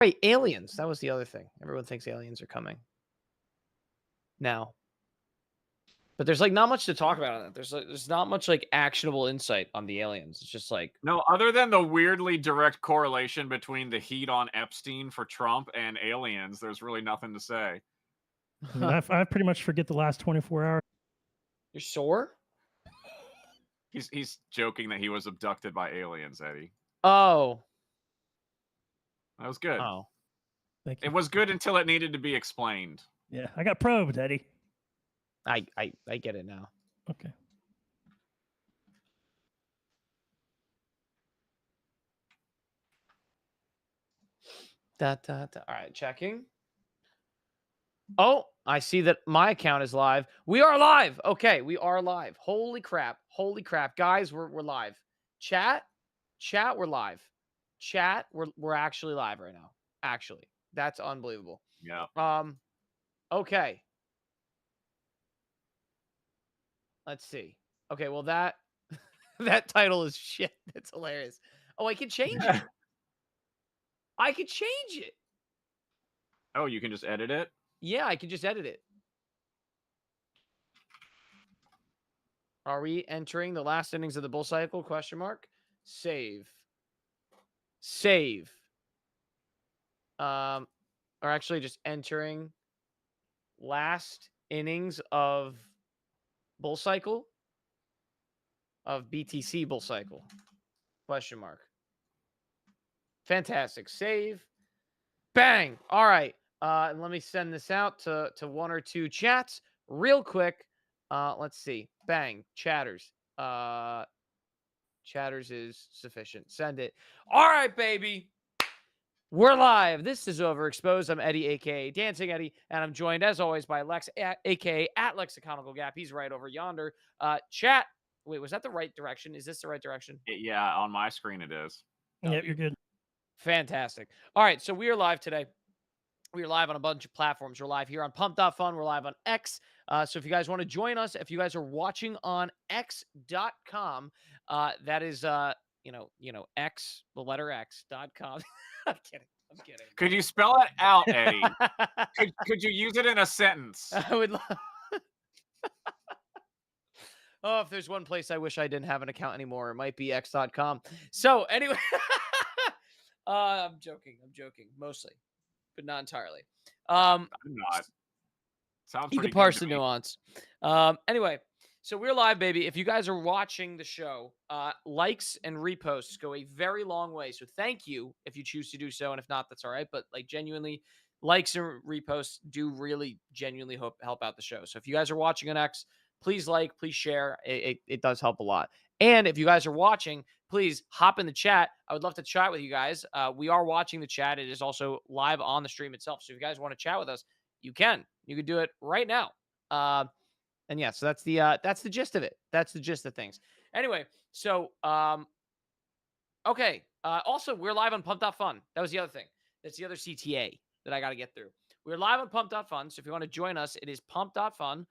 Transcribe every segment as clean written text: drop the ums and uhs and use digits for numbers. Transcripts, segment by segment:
Right, aliens. That was the other thing. Everyone thinks aliens are coming now. But there's, like, not much to talk about on it. There's not much, like, actionable insight on the aliens. It's just like, No, other than the weirdly direct correlation between the heat on Epstein for Trump and aliens, there's really nothing to say. I mean, I pretty much forget the last 24 hours. you're sore? He's joking that he was abducted by aliens, Eddie. Oh. That was good. Oh. Thank It you. was good until it needed to be explained. Yeah, I got probed, Eddie. I get it now. Okay. Da, da, da. All right, checking. Oh, I see that my account is live. We are live. Okay, we are live. Holy crap. Holy crap. Guys, we're live. Chat, we're live. Chat, we're actually live right now. Actually. That's unbelievable. Yeah. Okay. Let's see. Okay, well that that title is shit. That's hilarious. Oh, I can change it. I can change it. Oh, you can just edit it? Yeah, I can just edit it. Are we entering the last innings of the bull cycle? Question mark. Save. Save. Or actually just entering last innings of bull cycle of BTC bull cycle. Question mark. Fantastic. Save. Bang. All right. And let me send this out to one or two chats real quick. Let's see. Bang. Chatters. Chatters is sufficient. Send it. All right, baby. We're live. This is Overexposed. I'm Eddie, aka Dancing Eddie, and I'm joined as always by Lex, aka at Lexiconical Gap. He's right over yonder. Chat. Wait, was that the right direction? Is this the right direction? Yeah, on my screen it is. Yep, you're good. Fantastic. All right, so we are live today. We are live on a bunch of platforms. We're live here on Pump.fun. We're live on X. So if you guys want to join us, if you guys are watching on X.com, that is, X, the letter X.com. I'm kidding. Could you spell it out, Eddie? could you use it in a sentence? I would love. Oh, if there's one place I wish I didn't have an account anymore, it might be X.com. So anyway, I'm joking, mostly, but not entirely. I'm not. Sounds You pretty can parse good the to me. nuance. Anyway, so we're live, baby. If you guys are watching the show, likes and reposts go a very long way. So thank you if you choose to do so, and if not, that's all right. But like genuinely, likes and reposts do really genuinely help out the show. So if you guys are watching on X, please like, please share. It does help a lot. And if you guys are watching, please hop in the chat. I would love to chat with you guys. We are watching the chat. It is also live on the stream itself. So if you guys want to chat with us, you can. You can do it right now. And yeah, so that's the gist of it. That's the gist of things. Anyway, so okay. Also, we're live on Pump.fun. That was the other thing. That's the other CTA that I got to get through. We're live on Pump.fun. So if you want to join us, it is Pump.fun.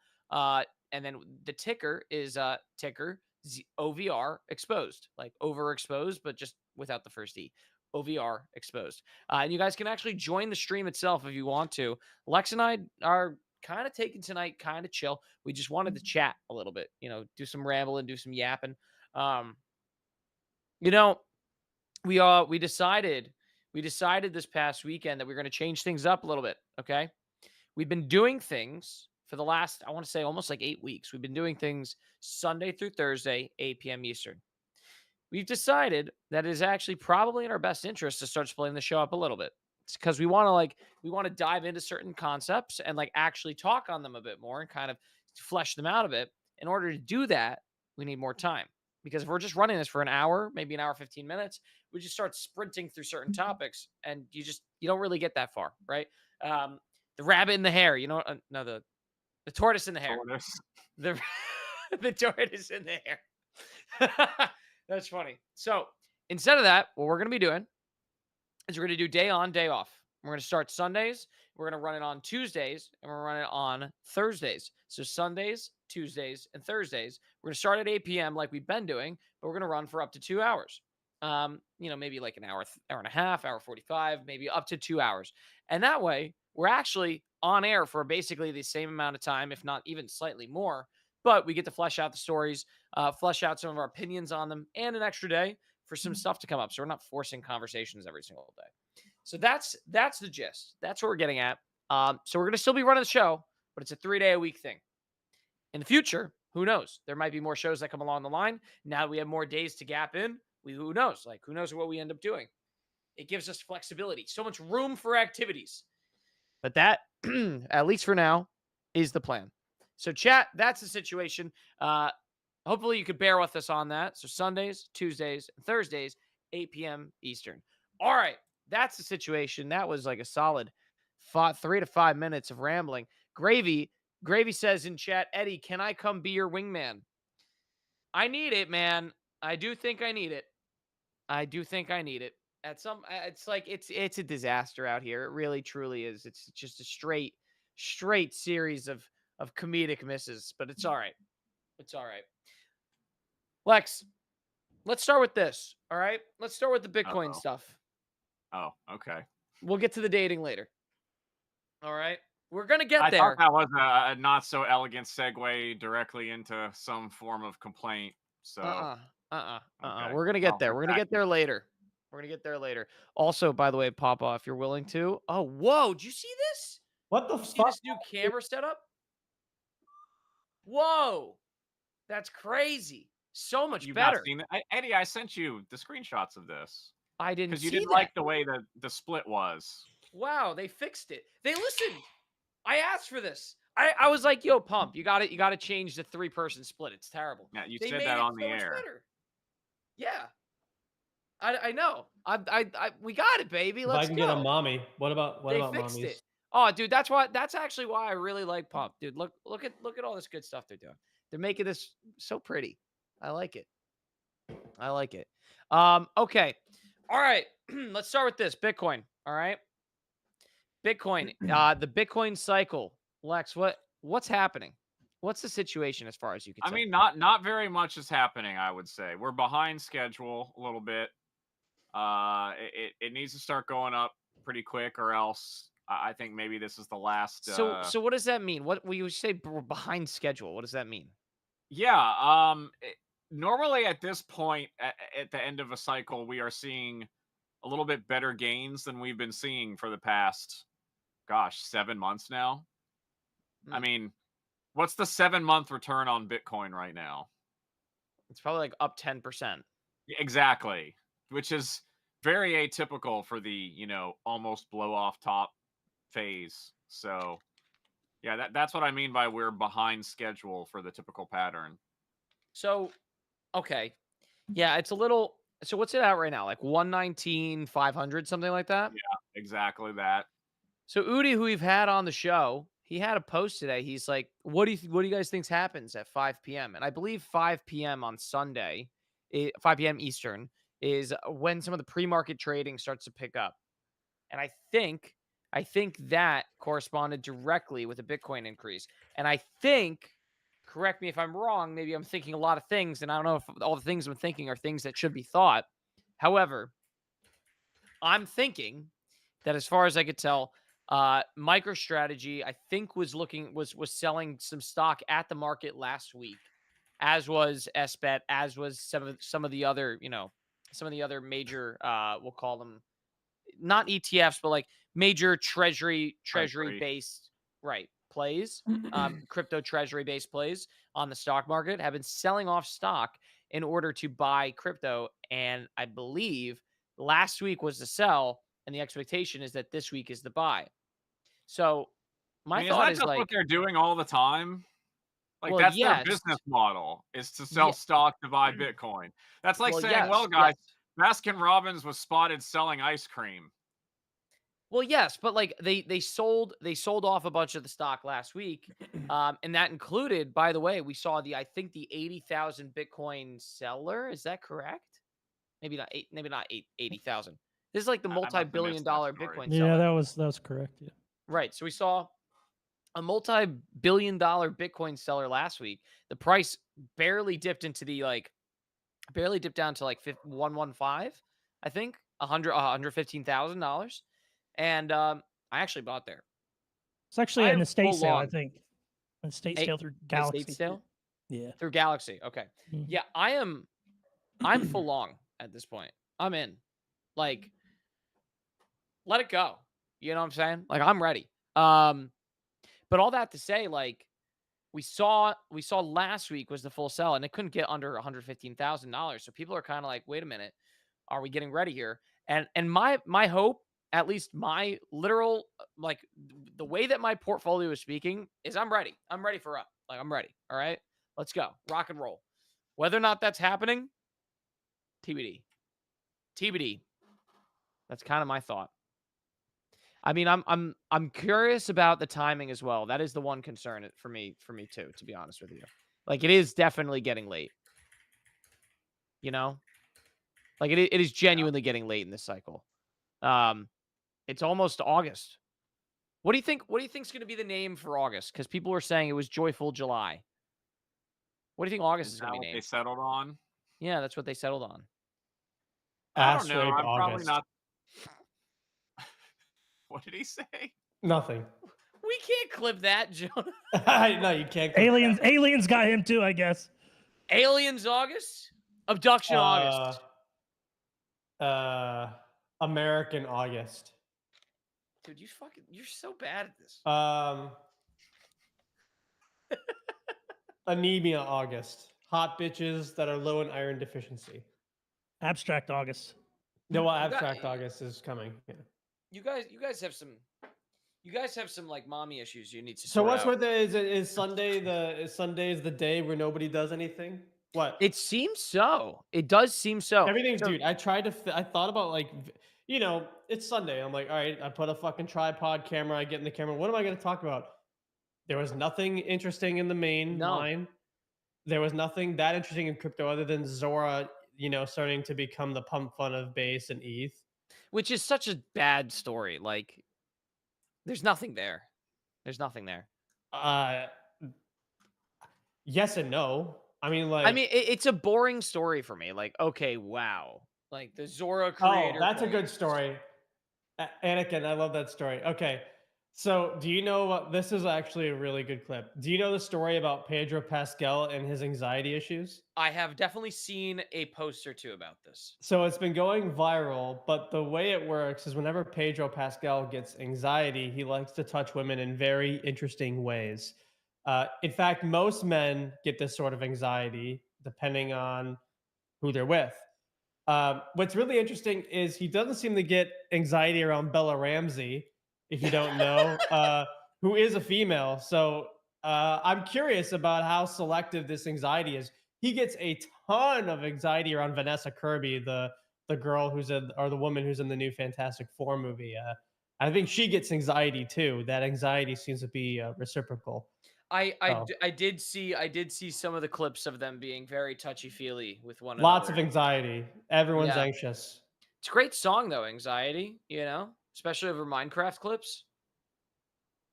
And then the ticker is ticker OVR exposed, like overexposed, but just without the first E. OVR exposed. And you guys can actually join the stream itself if you want to. Lex and I are kind of taking tonight, kind of chill. We just wanted to chat a little bit, do some rambling, do some yapping. You know, we decided this past weekend that we're going to change things up a little bit. Okay. We've been doing things for the last, I want to say almost like 8 weeks. We've been doing things Sunday through Thursday, 8 p.m. Eastern. We've decided that it is actually probably in our best interest to start splitting the show up a little bit. It's because we want to dive into certain concepts and like actually talk on them a bit more and kind of flesh them out a bit. In order to do that, we need more time. Because if we're just running this for an hour, maybe an hour, 15 minutes, we just start sprinting through certain topics and you don't really get that far, right? The rabbit in the hare, no, the tortoise in the hare. Tortoise. The tortoise in the hare. That's funny. So instead of that, what we're going to be doing is we're going to do day on, day off. We're going to start Sundays. We're going to run it on Tuesdays, and we're going to run it on Thursdays. So Sundays, Tuesdays, and Thursdays. We're going to start at 8 p.m. like we've been doing, but we're going to run for up to 2 hours. maybe like an hour, hour and a half, hour 45, maybe up to 2 hours. And that way, we're actually on air for basically the same amount of time, if not even slightly more. But we get to flesh out the stories, flesh out some of our opinions on them, and an extra day for some stuff to come up. So we're not forcing conversations every single day. So that's the gist. That's what we're getting at. So we're gonna still be running the show, but it's a 3-day a week thing. In the future, who knows? There might be more shows that come along the line. Now that we have more days to gap in, who knows? Like, who knows what we end up doing? It gives us flexibility, so much room for activities. But that, at least for now, is the plan. So, chat, that's the situation. Hopefully, you could bear with us on that. So, Sundays, Tuesdays, and Thursdays, 8 p.m. Eastern. All right, that's the situation. That was like a solid 3 to 5 minutes of rambling. Gravy says in chat, Eddie, can I come be your wingman? I need it, man. I do think I need it. It's like it's a disaster out here. It really truly is. It's just a straight series of comedic misses, but it's all right. It's all right. Lex, let's start with this. All right, let's start with the Bitcoin stuff. Oh, okay. We'll get to the dating later. All right, we're gonna get there. I thought that was a not so elegant segue directly into some form of complaint. So Okay. We're gonna get there. We're gonna exactly. get there later. Also, by the way, Papa, if you're willing to. Oh, whoa! Did you see this? What the You see fuck? this new camera setup? Whoa, that's crazy. So much You've better. not seen it? Eddie, I sent you the screenshots of this I didn't because see you didn't that. like the way that the split was. Wow, they fixed it. They listened. I asked for this. I was like, yo, Pump, you got to change the 3-person split. It's terrible. Yeah, you They said made that it on the so much air. better. Yeah. I know. We got it, baby. If Let's I can go. get a mommy, what about Fixed mommies? it. Oh, dude, that's actually why I really like Pump. Dude, look at all this good stuff they're doing. They're making this so pretty. I like it. Okay. All right. Let's start with this. Bitcoin. All right. Bitcoin. The Bitcoin cycle. Lex, what's happening? What's the situation as far as you can tell? I mean, not very much is happening, I would say. We're behind schedule a little bit. It needs to start going up pretty quick, or else I think maybe this is the last. So what does that mean? What when you say we're behind schedule? What does that mean? Yeah. Normally at this point, at the end of a cycle, we are seeing a little bit better gains than we've been seeing for the past, 7 months now. I mean, what's the 7-month return on Bitcoin right now? It's probably like up 10%. Exactly, which is very atypical for the, almost blow off top phase. So, yeah, that's what I mean by we're behind schedule for the typical pattern. So, okay. Yeah, it's a little. So what's it at right now? Like 119,500, something like that? Yeah, exactly that. So Udi, who we've had on the show, he had a post today. He's like, what do you guys think happens at 5 p.m.? And I believe 5 p.m. on Sunday, 5 p.m. Eastern, is when some of the pre-market trading starts to pick up. And I think that corresponded directly with a Bitcoin increase. And I think, correct me if I'm wrong, maybe I'm thinking a lot of things, and I don't know if all the things I'm thinking are things that should be thought. However, I'm thinking that as far as I could tell, MicroStrategy, I think, was selling some stock at the market last week, as was SBET, as was some of the other, some of the other major, we'll call them not ETFs, but like major treasury based plays, crypto treasury based plays on the stock market have been selling off stock in order to buy crypto. And I believe last week was the sell, and the expectation is that this week is the buy. So my thought is just like, what they're doing all the time. Like, well, that's yes. their business model, is to sell stock to buy Bitcoin. That's like saying, well, guys, Baskin Robbins was spotted selling ice cream. Well, yes, but like they sold off a bunch of the stock last week, and that included, by the way, we saw the 80,000 Bitcoin seller. Is that correct? Maybe not 80,000. This is like the multi-billion-dollar Bitcoin seller. Yeah, that was correct. Yeah. Right. So we saw a multi-billion-dollar Bitcoin seller last week. The price barely dipped into the barely dipped down to like 115, I think, $115,000, and I actually bought there. It's actually I an am estate full sale, I on. think. An estate A sale through estate Galaxy. sale Yeah. through Galaxy. Okay, Mhm. yeah, I'm full long at this point. I'm in. Like, let it go. You know what I'm saying? Like, I'm ready. But all that to say, like, we saw last week was the full sell, and it couldn't get under $115,000. So people are kind of like, wait a minute, are we getting ready here? And my hope, at least my literal like the way that my portfolio is speaking, is I'm ready. I'm ready for up. Like, I'm ready. All right, let's go, rock and roll. Whether or not that's happening, TBD. TBD. That's kind of my thought. I mean, I'm curious about the timing as well. That is the one concern for me too, to be honest with you. Like, it is definitely getting late, you know? Like, it is genuinely getting late in this cycle. Um, it's almost August. What do you think's going to be the name for August? Cuz people were saying it was Joyful July. What do you think August Is is that going to be what they named? settled on? Yeah, that's what they settled on. I don't know. Asteroid I'm probably August. not. What did he say? Nothing. We can't clip that, Jonah. No, you can't. click Aliens got him too, I guess. Aliens August? Abduction that. August. American August. Dude, you're so bad at this. Anemia August. Hot bitches that are low in iron deficiency. Abstract August. No, well, got- Abstract August is coming. Yeah. You guys have some like mommy issues you need to So sort what's out. with the is Sunday the day where nobody does anything? What? It seems so. It does seem so. Everything's, So- dude. I tried to. I thought about like, it's Sunday. I'm like, all right. I put a fucking tripod camera. I get in the camera. What am I going to talk about? There was nothing interesting in the main No. line. There was nothing that interesting in crypto other than Zora, starting to become the pump fun of base and ETH. Which is such a bad story. Like, there's nothing there. There's nothing there. Yes and no. I mean, like, It's a boring story for me. Like, okay, wow. Like, the Zora creator. oh, that's a coin. good story. Anakin, I love that story. Okay. So, do you know what? This is actually a really good clip. Do you know the story about Pedro Pascal and his anxiety issues? I have definitely seen a post or two about this. So, it's been going viral, but the way it works is whenever Pedro Pascal gets anxiety, he likes to touch women in very interesting ways. In fact, most men get this sort of anxiety depending on who they're with. What's really interesting is he doesn't seem to get anxiety around Bella Ramsey, if you don't know, who is a female. So I'm curious about how selective this anxiety is. He gets a ton of anxiety around Vanessa Kirby, the girl or the woman who's in the new Fantastic Four movie. I think she gets anxiety too. That anxiety seems to be reciprocal. I did see some of the clips of them being very touchy-feely with one Lots another. of anxiety. Everyone's Yeah. anxious. It's a great song though, Anxiety, especially over Minecraft clips.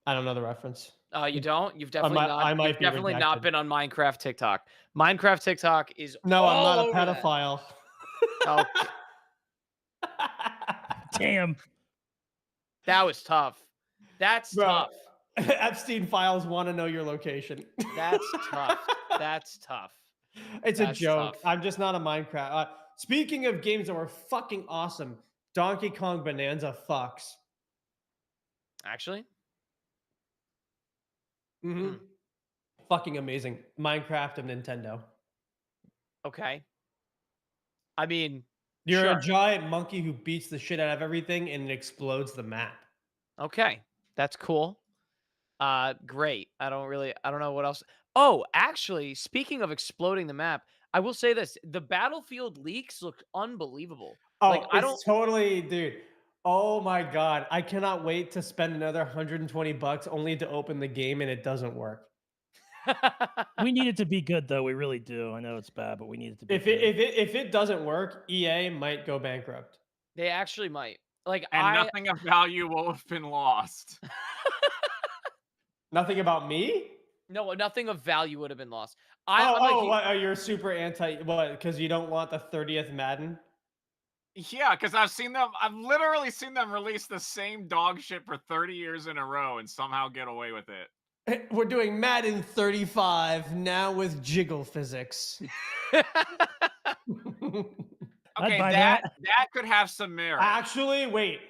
I don't know the reference. You don't? You've definitely not. I might You've be definitely not rejected. been on Minecraft TikTok. Minecraft TikTok is No, I'm not all a over that. pedophile. Oh, Damn. that was tough. That's Bro. tough. Epstein files want to know your location. That's tough. That's tough. It's a That's joke. tough. I'm just not a Minecraft. Speaking of games that were fucking awesome, Donkey Kong Bonanza fucks. Actually, Mm-hmm. Fucking amazing. Minecraft of Nintendo. okay. I mean, You're sure. a giant monkey who beats the shit out of everything and it explodes the map. Okay, that's cool. Great. I don't know what else. Oh, actually, speaking of exploding the map, I will say this: the Battlefield leaks look unbelievable. Oh, Like, I it's don't. totally, dude. Oh my god, I cannot wait to spend another $120 only to open the game and it doesn't work. We need it to be good though. We really do. I know it's bad, but we need it to be If good. it doesn't work, EA might go bankrupt. They actually might. Like, And nothing of value will have been lost. Nothing about me? No, nothing of value would have been lost. What? You're super anti what? Because you don't want the 30th Madden? Yeah, because I've literally seen them release the same dog shit for 30 years in a row and somehow get away with it. We're doing Madden 35 now with jiggle physics. I'd Okay, buy that that. that could have some merit. Actually, wait.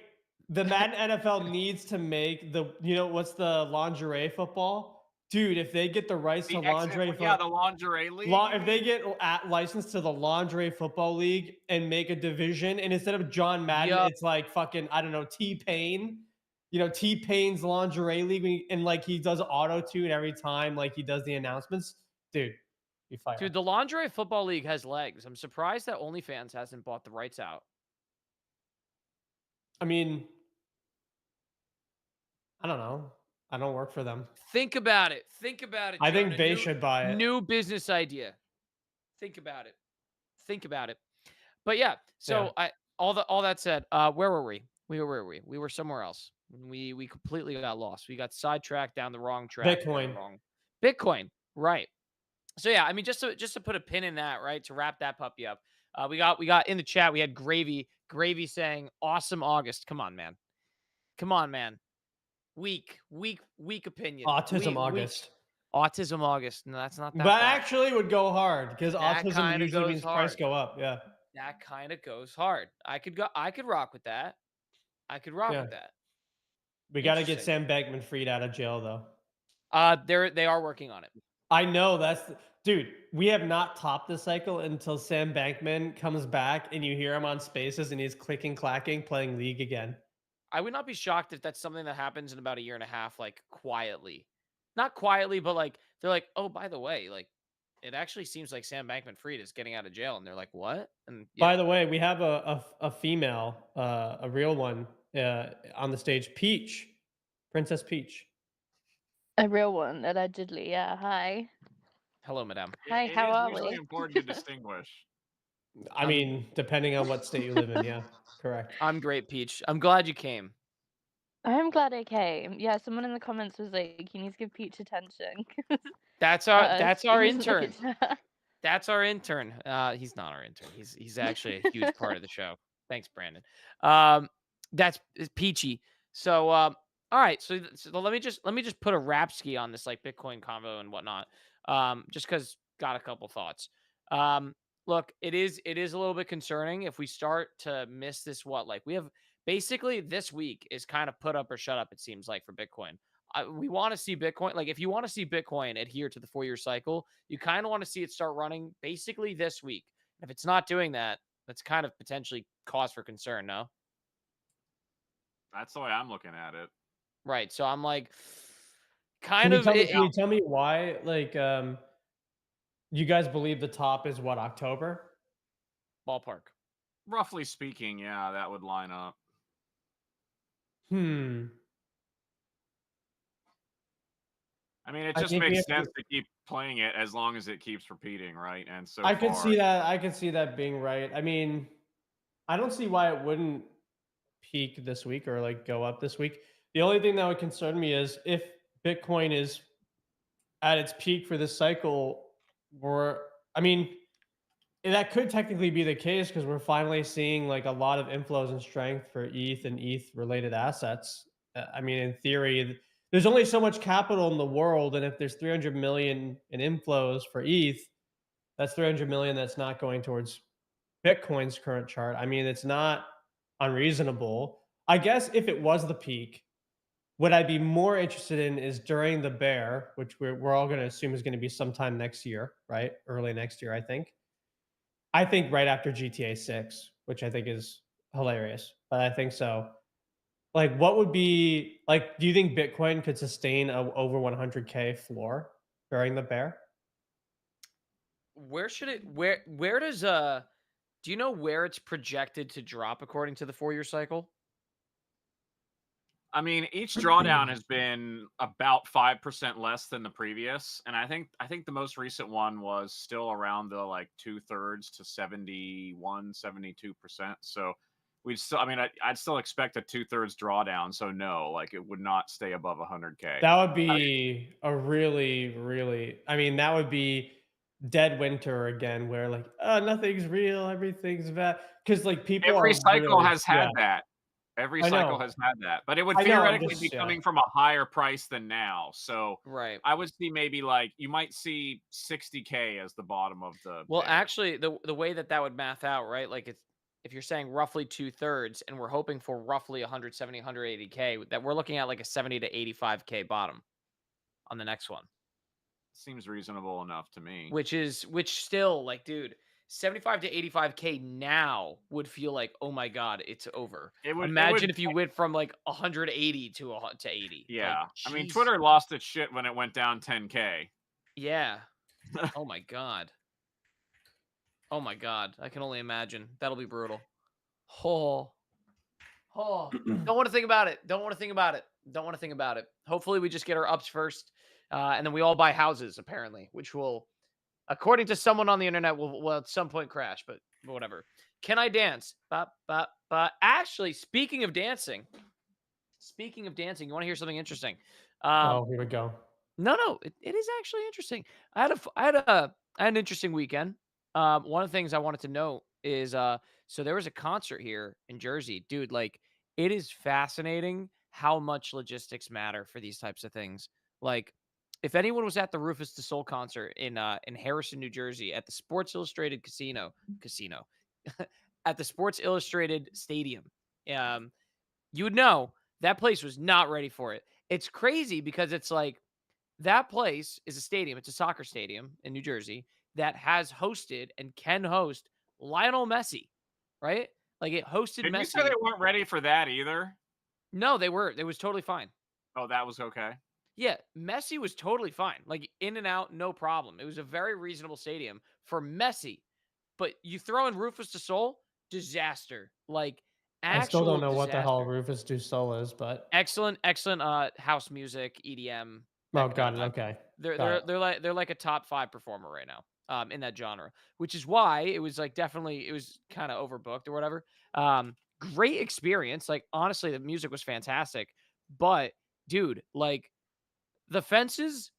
The Madden NFL needs to make what's the lingerie football? Dude, if they get the rights to lingerie Yeah, the lingerie league. if they get licensed to the lingerie football league and make a division, and instead of John Madden, Yup. it's like fucking, I don't know, T-Pain. T-Pain's lingerie league, and like he does auto tune every time like he does the announcements. Dude, be fire. Dude, the Lingerie Football League has legs. I'm surprised that OnlyFans hasn't bought the rights out. I mean, I don't know. I don't work for them. Think about it. Think about it. I think John. they should buy it. New business idea. Think about it. Think about it. But yeah, so all that said, where were we? We were somewhere else. We completely got lost. We got sidetracked down the wrong track. Bitcoin, right? So yeah, I mean, just to put a pin in that, right? To wrap that puppy up, we got in the chat. We had Gravy saying, "Awesome August." Come on, man. Weak opinion. Autism August. Autism August. No, that's not that. But bad. actually would go hard because That autism kinda usually goes means price hard. go up. Yeah. That kind of goes hard. I could rock with that. Yeah. We got to get Sam Bankman Fried out of jail though. They are working on it. I know dude, we have not topped the cycle until Sam Bankman comes back and you hear him on Spaces and he's clicking clacking playing League again. I would not be shocked if that's something that happens in about a year and a half, like quietly. Not quietly, but like they're like, "Oh, by the way, like it actually seems like Sam Bankman-Fried is getting out of jail." And they're like, "What?" And By the way, we have a female, a real one on the stage, Peach. Princess Peach. A real one, allegedly. Yeah. Hi. Hello, madame. Hi, It how is are usually we? important to distinguish. I mean, depending on what state you live in, yeah, correct. I'm great, Peach. I'm glad you came. I'm glad I came. Yeah, someone in the comments was like, "You need to give Peach attention." That's our he doesn't look intern. at her. That's our intern. He's not our intern. He's actually a huge part of the show. Thanks, Brandon. That's Peachy. So, all right. So let me just put a rap ski on this like Bitcoin convo and whatnot. Just because got a couple thoughts. Look, it is a little bit concerning if we start to miss this. Like we have basically this week is kind of put up or shut up. It seems like for Bitcoin. We want to see Bitcoin. Like, if you want to see Bitcoin adhere to the 4-year cycle, you kind of want to see it start running basically this week. If it's not doing that, that's kind of potentially cause for concern, no? That's the way I'm looking at it. Right. So I'm like, Can you tell me why, like, you guys believe the top is what, October? Ballpark. Roughly speaking, yeah, that would line up. I mean, it just makes sense to keep playing it as long as it keeps repeating, right? And so I could see that. I could see that being right. I mean, I don't see why it wouldn't peak this week or like go up this week. The only thing that would concern me is if Bitcoin is at its peak for this cycle, I mean, that could technically be the case because we're finally seeing like a lot of inflows and strength for ETH and ETH related assets. I mean, in theory, there's only so much capital in the world, and if there's 300 million in inflows for ETH, that's 300 million that's not going towards Bitcoin's current chart. I mean, it's not unreasonable. I guess if it was the peak, what I'd be more interested in is during the bear, which we're all going to assume is going to be sometime next year, right? Early next year, I think. I think right after GTA 6, which I think is hilarious, but I think so. Like, what would be like? Do you think Bitcoin could sustain a over 100K floor during the bear? Where should it? Where does Do you know where it's projected to drop according to the 4-year cycle? I mean, each drawdown has been about 5% less than the previous, and I think the most recent one was still around the like 2/3 to 71, 72%. So we'd still. I mean, I'd still expect a 2/3 drawdown. So no, like it would not stay above 100K. That would be a really, really. I mean, that would be dead winter again, where like, oh, nothing's real, everything's bad. Because like people Every are cycle really, has had that. Every I cycle know, has had that, but it would I know. I'm theoretically be just coming from a higher price than now. So Right. I would see maybe like you might see 60K as the bottom of the Well, band. actually, the way that that would math out, right? Like it's if you're saying roughly 2/3, and we're hoping for roughly 170, 180K, that we're looking at like a 70 to 85K bottom on the next one, Seems reasonable enough to me. which still like, dude, 75 to 85K now would feel like, oh my god, it's over. It would Imagine if you went from like 180 to 80. Like, yeah. I mean, jeez. Twitter lost its shit when it went down 10K. Yeah. Oh my god. Oh my god. I can only imagine. That'll be brutal. Oh. Oh. Don't want to think about it. Don't want to think about it. Don't want to think about it. Hopefully we just get our ups first. And then we all buy houses, apparently, which will, according to someone on the internet, will at some point crash, but whatever. Can I dance? Actually, speaking of dancing, you want to hear something interesting? oh, here we go. No, it is actually interesting. I had an interesting weekend. One of the things I wanted to note is so there was a concert here in Jersey, dude. Like, it is fascinating how much logistics matter for these types of things. Like, if anyone was at the Rufus Du Sol concert in Harrison, New Jersey, at the Sports Illustrated casino, at the Sports Illustrated Stadium, um, you would know that place was not ready for it. It's crazy because it's like that place is a stadium. It's a soccer stadium in New Jersey that has hosted and can host Lionel Messi, right? Like it hosted Did you say Messi. they weren't ready for that either? No, they were. It was totally fine. Oh, that was okay. Yeah, Messi was totally fine. Like in and out, no problem. It was a very reasonable stadium for Messi. But you throw in Rufus Du Sol, disaster. Like I still don't actual know what the hell disaster. Rufus Du Sol is, but Excellent, house music, EDM. oh, That got kind it. of vibe. Okay, They're got they're it. they're like they're like a top 5 performer right now, in that genre, which is why it was like definitely it was kind of overbooked or whatever. Great experience. Like honestly, the music was fantastic, but dude, like the fences,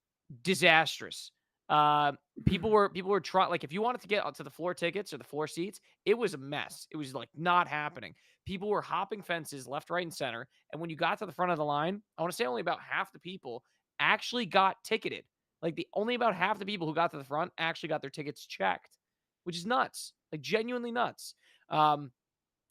disastrous. Uh, people were trying like if you wanted to get to the floor tickets or the floor seats, it was a mess. It was like not happening. People were hopping fences left, right, and center. And when you got to the front of the line, I want to say only about half the people actually got ticketed. Like the only about half the people who got to the front actually got their tickets checked, which is nuts. Like genuinely nuts. Um,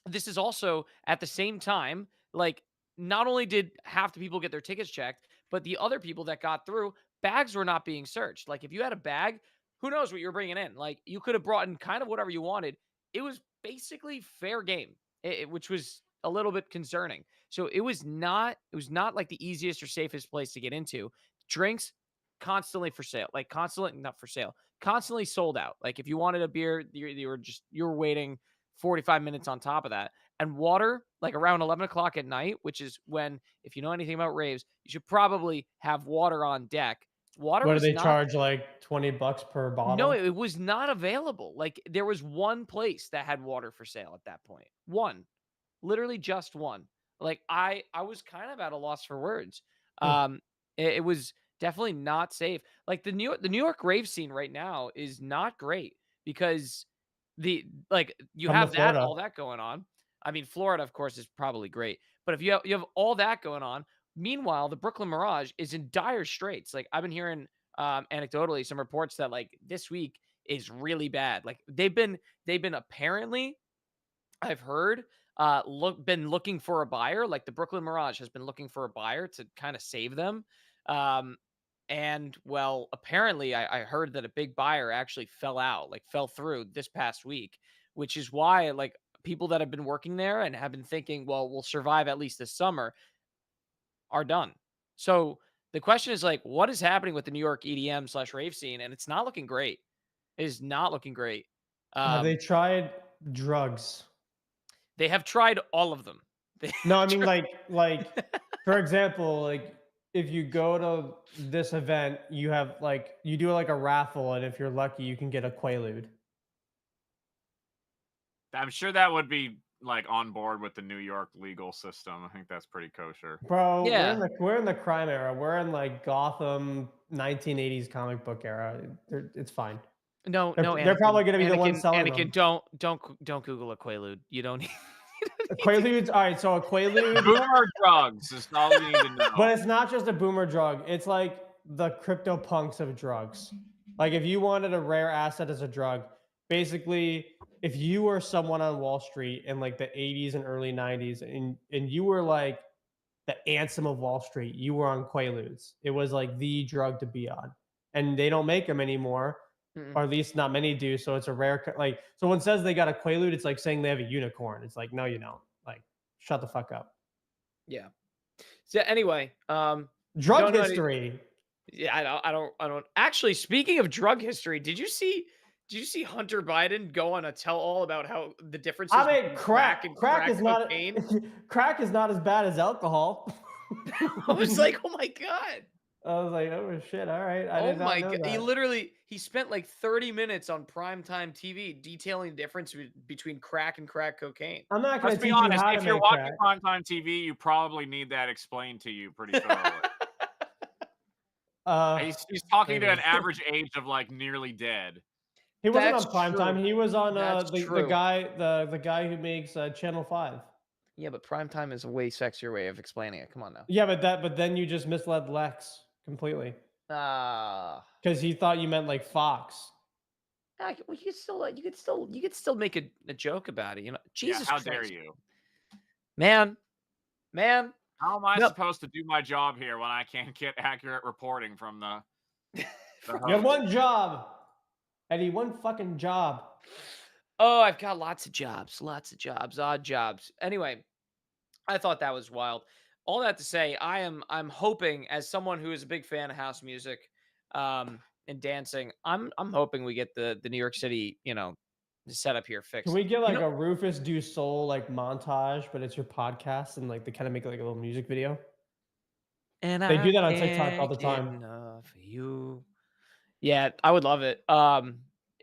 this is also at the same time, like not only did half the people get their tickets checked, but the other people that got through, bags were not being searched. Like if you had a bag, who knows what you're bringing in? Like you could have brought in kind of whatever you wanted. It was basically fair game, which was a little bit concerning. So it was not like the easiest or safest place to get into. Drinks constantly for sale, like constantly not for sale, constantly sold out. Like if you wanted a beer, you were waiting 45 minutes on top of that. And water, like around 11 o'clock at night, which is when, if you know anything about raves, you should probably have water on deck. Water What do was they not, charge? Like $20 per no, bottle? it was not available. Like there was one place that had water for sale at that point. One, literally just one. Like I was kind of at a loss for words. Hmm. It was definitely not safe. Like the New York rave scene right now is not great because you Come to have that Florida. all that going on. I mean, Florida, of course, is probably great, but if you have all that going on, meanwhile, the Brooklyn Mirage is in dire straits. Like I've been hearing anecdotally some reports that like this week is really bad. Like they've been apparently, I've heard, been looking for a buyer. Like the Brooklyn Mirage has been looking for a buyer to kind of save them. Um, and well, apparently, I heard that a big buyer actually fell through this past week, which is why like people that have been working there and have been thinking, well, we'll survive at least this summer, are done. So the question is like, what is happening with the New York EDM/rave scene? And it's not looking great. It is not looking great. Have they Um, tried drugs? they have tried all of them. They No, I have mean tried- like for example, like if you go to this event, you have like you do like a raffle, and if you're lucky, you can get a Quaalude. I'm sure that would be like on board with the New York legal system. I think that's pretty kosher. Bro, Yeah. we're in the crime era. We're in like Gotham 1980s comic book era. It's fine. No, They're, no, they're Anakin. probably going to be the ones Anakin, selling Anakin, them. don't Google a Quaalude. You don't need. Quaaludes. All right, so a Quaalude, Boomer drugs is all you need to know. but it's not just a boomer drug. It's like the crypto punks of drugs. Like if you wanted a rare asset as a drug, basically, if you were someone on Wall Street in like the 80s and early 90s, and you were like the Ansem of Wall Street, you were on Quaaludes. It was like the drug to be on, and they don't make them anymore, or at least not many do. So it's a rare like. So when it says they got a Quaalude, it's like saying they have a unicorn. It's like, no, you don't. Like, shut the fuck up. Yeah. So anyway, Drug Don't know any- history. yeah, I don't. Actually, speaking of drug history, did you see Hunter Biden go on a tell all about how the differences I mean, between crack and crack is not cocaine? crack is not as bad as alcohol. I was like, oh my god. I was like, oh shit, all right. I Oh did not my know god! He that. literally spent like 30 minutes on primetime TV detailing the difference between crack and crack cocaine. I'm not going Let's to be teach you honest. how If to you're make watching crack. primetime TV, you probably need that explained to you pretty thoroughly. He's talking to an maybe. average age of like nearly dead. He wasn't That's on primetime. true. He was on That's the true. guy who makes Channel 5. Yeah, but primetime is a way sexier way of explaining it. Come on now. Yeah, but then you just misled Lex completely Ah. because he thought you meant like Fox. Well, you could still make a joke about it, you know. Jesus Yeah, how Christ. dare you? Man. How am I Nope. supposed to do my job here when I can't get accurate reporting from the You have one job, Eddie. One fucking job. Oh, I've got lots of jobs, odd jobs. Anyway, I thought that was wild. All that to say, I'm hoping, as someone who is a big fan of house music, and dancing, I'm hoping we get the New York City, setup here fixed. Can we get You like know- a Rufus Du Soul like montage, but it's your podcast and like they kind of make it like a little music video? And They do that on I TikTok all the can't get time. enough of you. Yeah, I would love it.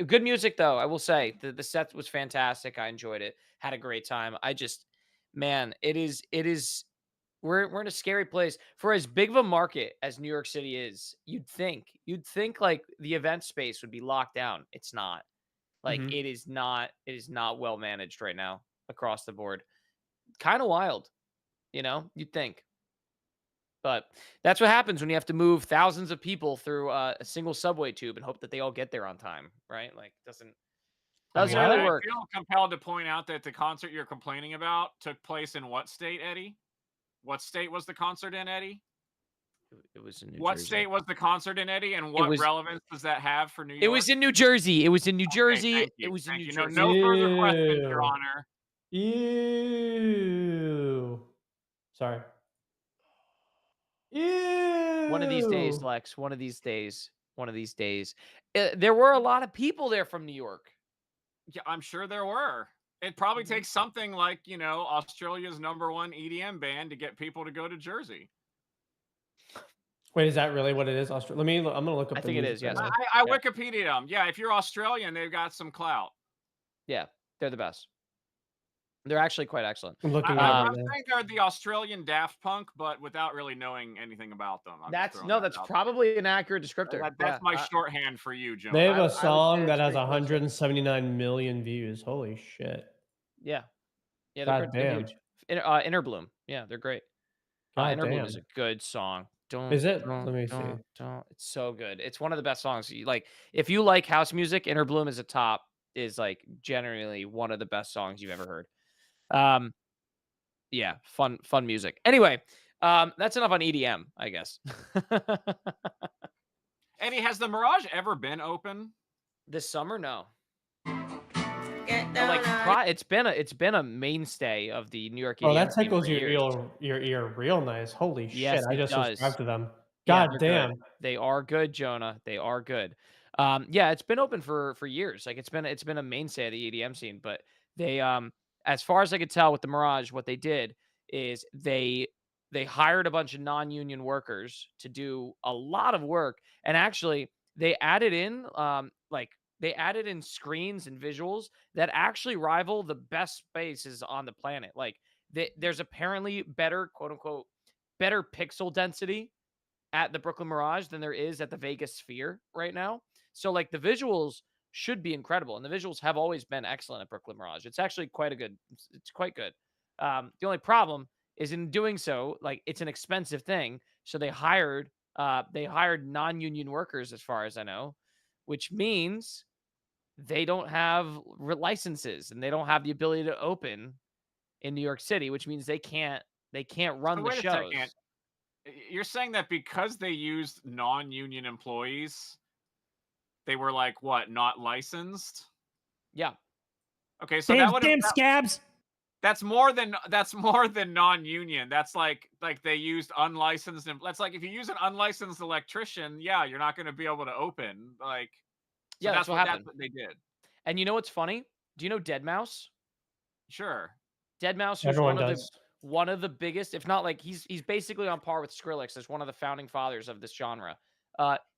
Good music though. I will say the set was fantastic. I enjoyed it. Had a great time. Man, it is. We're in a scary place for as big of a market as New York City is. You'd think like the event space would be locked down. It's not. Like Mhm. it is not. It is not well managed right now across the board. Kind of wild, You'd think. But that's what happens when you have to move thousands of people through a single subway tube and hope that they all get there on time, right? Like doesn't mean, really I work. feel compelled to point out that the concert you're complaining about took place in what state, Eddie? What state was the concert in, Eddie? It was in New What Jersey. state was the concert in, Eddie? And what was- relevance does that have for New York? It was in New Jersey. It was in New Jersey. Thank you. It was in Thank New you. Jersey. No further questions, Your Ew. Honor. Ew. Sorry. Ew. One of these days, Lex. One of these days. There were a lot of people there from New York. Yeah, I'm sure there were. It probably Mhm. takes something like, Australia's #1 EDM band to get people to go to Jersey. Wait, is that really what it is? I'm gonna look up. I the think it music is, yes. right now. I Yeah. Wikipedia them. Yeah, if you're Australian, they've got some clout. Yeah, they're the best. They're actually quite excellent. I'm looking I'm at it. saying they're the Australian Daft Punk, but without really knowing anything about them. I'm just That's throwing that that's out probably an accurate descriptor. there. That's Yeah, my shorthand for you, Joe. They have I would a say song that it's has pretty close. 179 million views. Holy shit! Yeah, they're God damn. huge. Interbloom. Yeah, they're great. God Interbloom is damn. a good song. Don't Is it? don't, Let me see. don't. It's so good. It's one of the best songs. If you like house music, Interbloom is like generally one of the best songs you've ever heard. Yeah, fun music. Anyway, that's enough on EDM, I guess. Eddie, has the Mirage ever been open? This summer, no. Get But, down like on it's been a mainstay of the New York EDM Oh, that scene tickles for your years. ear real nice. Holy Yes, shit! I it just does. subscribed to them. Yeah, God they're damn. good. They are good, Jonah. They are good. Yeah, it's been open for years. Like it's been a mainstay of the EDM scene. But they, as far as I could tell with the Mirage, what they did is they hired a bunch of non-union workers to do a lot of work, and actually they added in they added in screens and visuals that actually rival the best spaces on the planet. Like there's apparently better, quote unquote, better pixel density at the Brooklyn Mirage than there is at the Vegas Sphere right now. So like the visuals should be incredible, and the visuals have always been excellent at Brooklyn Mirage. It's actually quite a good. It's quite good. The only problem is in doing so, like it's an expensive thing. So they hired non-union workers, as far as I know, which means they don't have licenses and they don't have the ability to open in New York City, which means they can't run So the wait a shows. second. You're saying that because they used non-union employees, they were like what, not licensed? Yeah. Okay, so Damn scabs. that's more than non-union. That's like they used unlicensed. That's like if you use an unlicensed electrician, yeah, you're not going to be able to open. Like, so Yeah, that's what happened. That's what they did. And you know what's funny? Do you know Deadmau5? Sure. Deadmau5 is Everyone does. one of the biggest, if not like he's basically on par with Skrillex as one of the founding fathers of this genre.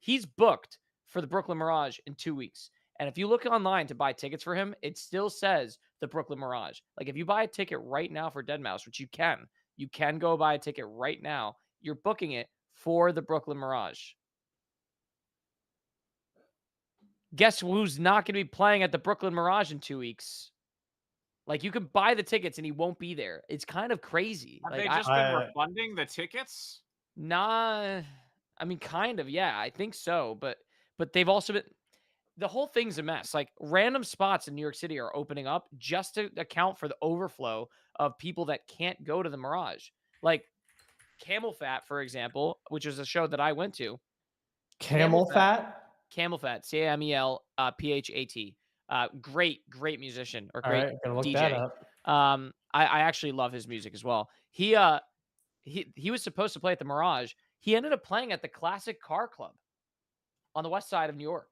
He's booked for the Brooklyn Mirage in 2 weeks. And if you look online to buy tickets for him, it still says the Brooklyn Mirage. Like if you buy a ticket right now for Deadmau5, which you can go buy a ticket right now. You're booking it for the Brooklyn Mirage. Guess who's not going to be playing at the Brooklyn Mirage in 2 weeks? Like you can buy the tickets and he won't be there. It's kind of crazy. Have Like they just been refunding the tickets? Nah, I mean, kind of, yeah, I think so. But they've also been, the whole thing's a mess. Like random spots in New York City are opening up just to account for the overflow of people that can't go to the Mirage. Like Camel Fat, for example, which is a show that I went to. Camel Fat? Camel Fat, CAMELPHAT. Great musician or All great right, gonna look DJ. that up. I actually love his music as well. He was supposed to play at the Mirage. He ended up playing at the Classic Car Club on the west side of New York,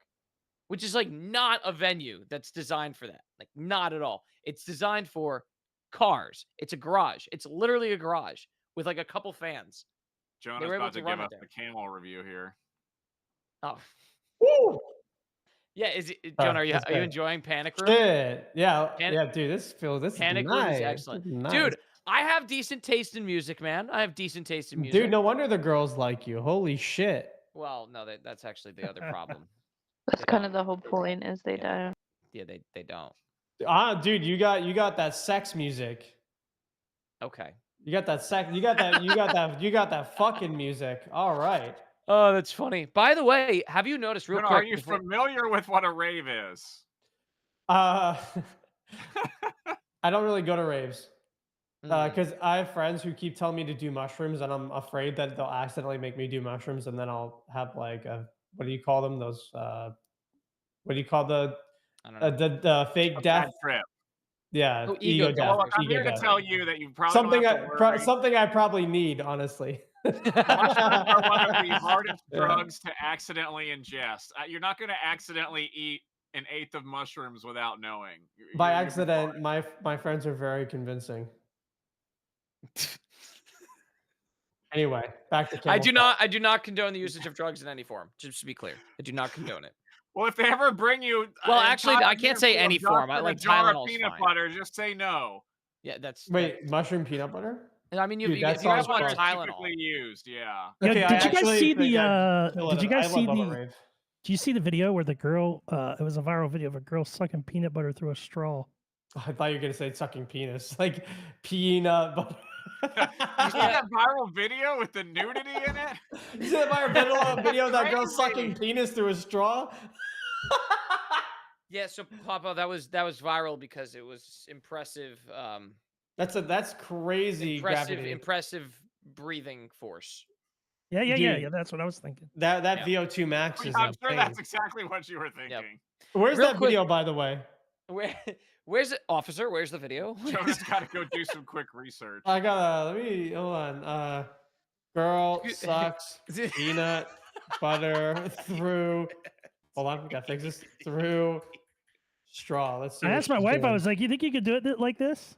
which is like not a venue that's designed for that. Like not at all. It's designed for cars. It's a garage. It's literally a garage with like a couple fans. Jonah's were able about to to run give it us there. the camel review here. Oh, Woo! yeah. Is it, John? Are you that's good. enjoying Panic Room? Shit. Yeah, Pan- yeah, dude. This Panic is Room nice. is excellent, This is nice. dude. I have decent taste in music, man. I have decent taste in music. Dude, no wonder the girls like you. Holy shit. Well, no, that's actually the other problem. That's They kind of don't. the whole point, is they Yeah. don't. Yeah, they don't. Dude, you got that sex music. Okay. You got that that fucking music. All right. Oh, that's funny. By the way, have you noticed real Jonah, quick? are you familiar with what a rave is? I don't really go to raves. Mm. Because I have friends who keep telling me to do mushrooms, and I'm afraid that they'll accidentally make me do mushrooms, and then I'll have like what do you call them? Those what do you call I don't know. the fake A death? bad trip. Yeah, Oh, ego death. Well, look, I'm ego here to death. tell you that you probably don't have to worry. Something I probably need, honestly. Mushrooms are one of the hardest drugs to accidentally ingest. You're not going to accidentally eat an eighth of mushrooms without knowing. By You're gonna be accident, fine. my friends are very convincing. Anyway, back to I Camel Fat. do not condone the usage of drugs in any form. Just to be clear, I do not condone it. Well, if they ever bring you, Well, an actually, entire I can't say handful of any dust form. I and a like jar of Tylenol's peanut fine. butter. Just say no. Yeah, that's Wait, mushroom peanut butter? I mean, Dude, if you that just sounds want fun. Tylenol. Typically used, yeah. Yeah, Okay, I did you guys actually see think the? I'd kill Did it. you guys I see love a the? rave. Do you see the video where the girl? It was a viral video of a girl sucking peanut butter through a straw. I thought you were gonna say sucking penis, like peanut butter. You see that viral video with the nudity in it? You see that viral video of that girl Crazy. sucking penis through a straw? Yeah, so Papa, that was viral because it was impressive. That's crazy gravity. Impressive breathing force. Yeah. Dude. That's what I was thinking. That Yeah. VO2 max is I'm a sure pain. that's exactly what you were thinking. Where's Real that quick- video, by the way? Where's it, officer? Where's the video? Jonah's got to go do some quick research. I gotta hold on. Girl sucks peanut butter through. Hold on, we gotta fix this through straw. Let's see. I what asked my she's wife. I doing. was like, "You think you could do it like this?"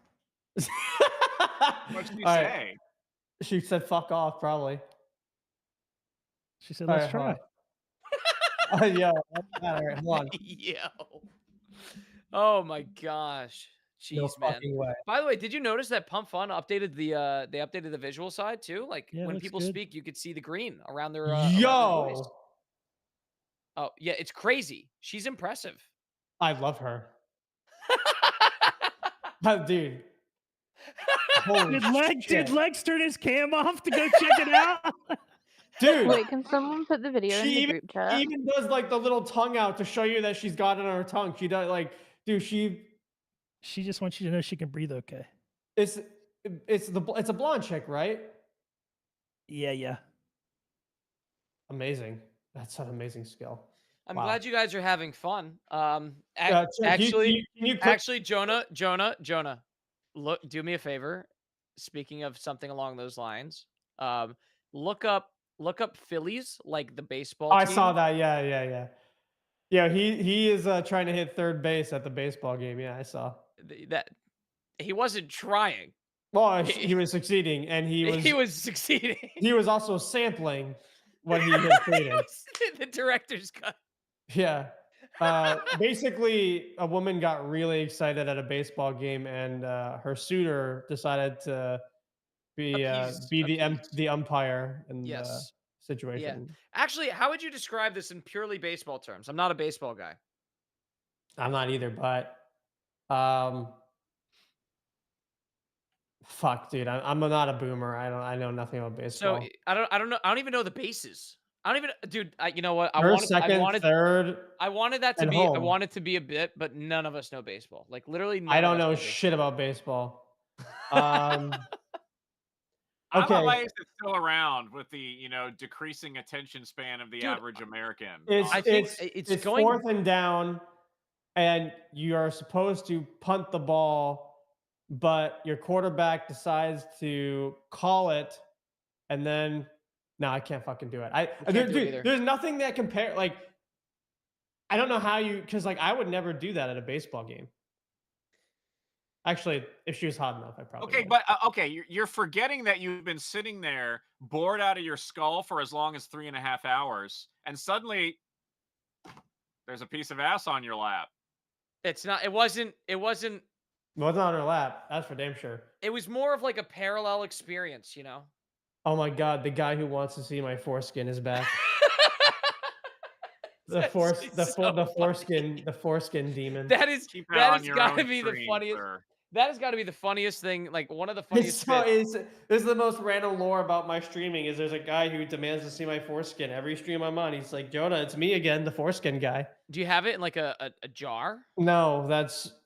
What'd you All right. say? She said, "Fuck off," probably. She said, All "Let's right, hold try." Yo, all right, hold on. Yo. Oh my gosh. No Jeez, man. fucking way. By the way, did you notice that Pump Fun updated the visual side too? Like Yeah, it when looks people good. speak, you could see the green around their voice. Yo, Oh yeah, it's crazy. She's impressive. I love her. Dude, holy Did shit. Lex turn his cam off to go check it out? Dude, Wait, can someone put the video in she the even, group chat? even does like the little tongue out to show you that she's got it on her tongue. She does like, dude, She just wants you to know she can breathe okay. it's a blonde chick, right? Yeah. Amazing. That's an amazing skill. I'm Wow. glad you guys are having fun. Check, Actually, can you click? actually, Jonah, look, do me a favor. Speaking of something along those lines, look up Phillies, like the baseball I team. saw that. Yeah. Yeah, he is trying to hit third base at the baseball game. Yeah, I saw. That he wasn't trying. Well, he was succeeding, and He was succeeding. he was also sampling what he had created. The director's cut. Yeah. Basically, a woman got really excited at a baseball game, and her suitor decided to be the umpire in the Yes. situation. Actually, how would you describe this in purely baseball terms? I'm not a baseball guy. I'm not either, but fuck, dude, I'm not a boomer. I know nothing about baseball. So I don't know. I don't even know the bases. I don't even, dude. You know what? First, second, third. I wanted that to and be. I home. wanted to be a bit, but none of us know baseball. Like literally, none I of don't us know baseball. shit about baseball. I'm Okay. amazed it's still around with the decreasing attention span of the Dude, average American. I think It's it's going. fourth and down, and you are supposed to punt the ball, but your quarterback decides to call it, and then no, I can't fucking do it. can't do it either. There's nothing that compare. Like, I don't know how because like I would never do that at a baseball game. Actually, if she was hot enough, I probably Okay, would. but you're forgetting that you've been sitting there bored out of your skull for as long as 3.5 hours, and suddenly there's a piece of ass on your lap. It's not. It wasn't. It wasn't on her lap. That's for damn sure. It was more of like a parallel experience, you know. Oh my god, the guy who wants to see my foreskin is back. The That's foreskin, so the foreskin demon. That is Keep that on has your got to own be the screen, funniest. sir. That has got to be the funniest thing. Like one of the funniest. This is the most random lore about my streaming. Is there's a guy who demands to see my foreskin every stream I'm on. He's like, Jonah, it's me again, the foreskin guy. Do you have it in like a jar? No,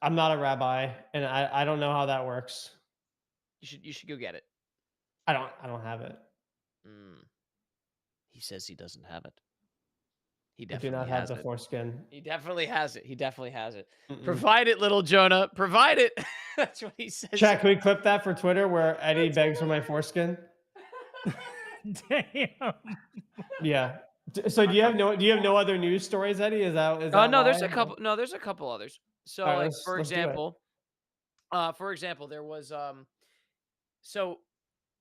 I'm not a rabbi, and I don't know how that works. You should go get it. I don't have it. He says he doesn't have it. He I do definitely not have has the it. foreskin. He definitely has it. He definitely has it. Mm-mm. Provide it, little Jonah. Provide it. That's what he says. Check. Can we clip that for Twitter where Eddie begs for my foreskin? Damn. Yeah. So do you have no other news stories, Eddie? Is that No, there's a why? couple. No, there's a couple others. So, All right, like let's for do it. example, there was so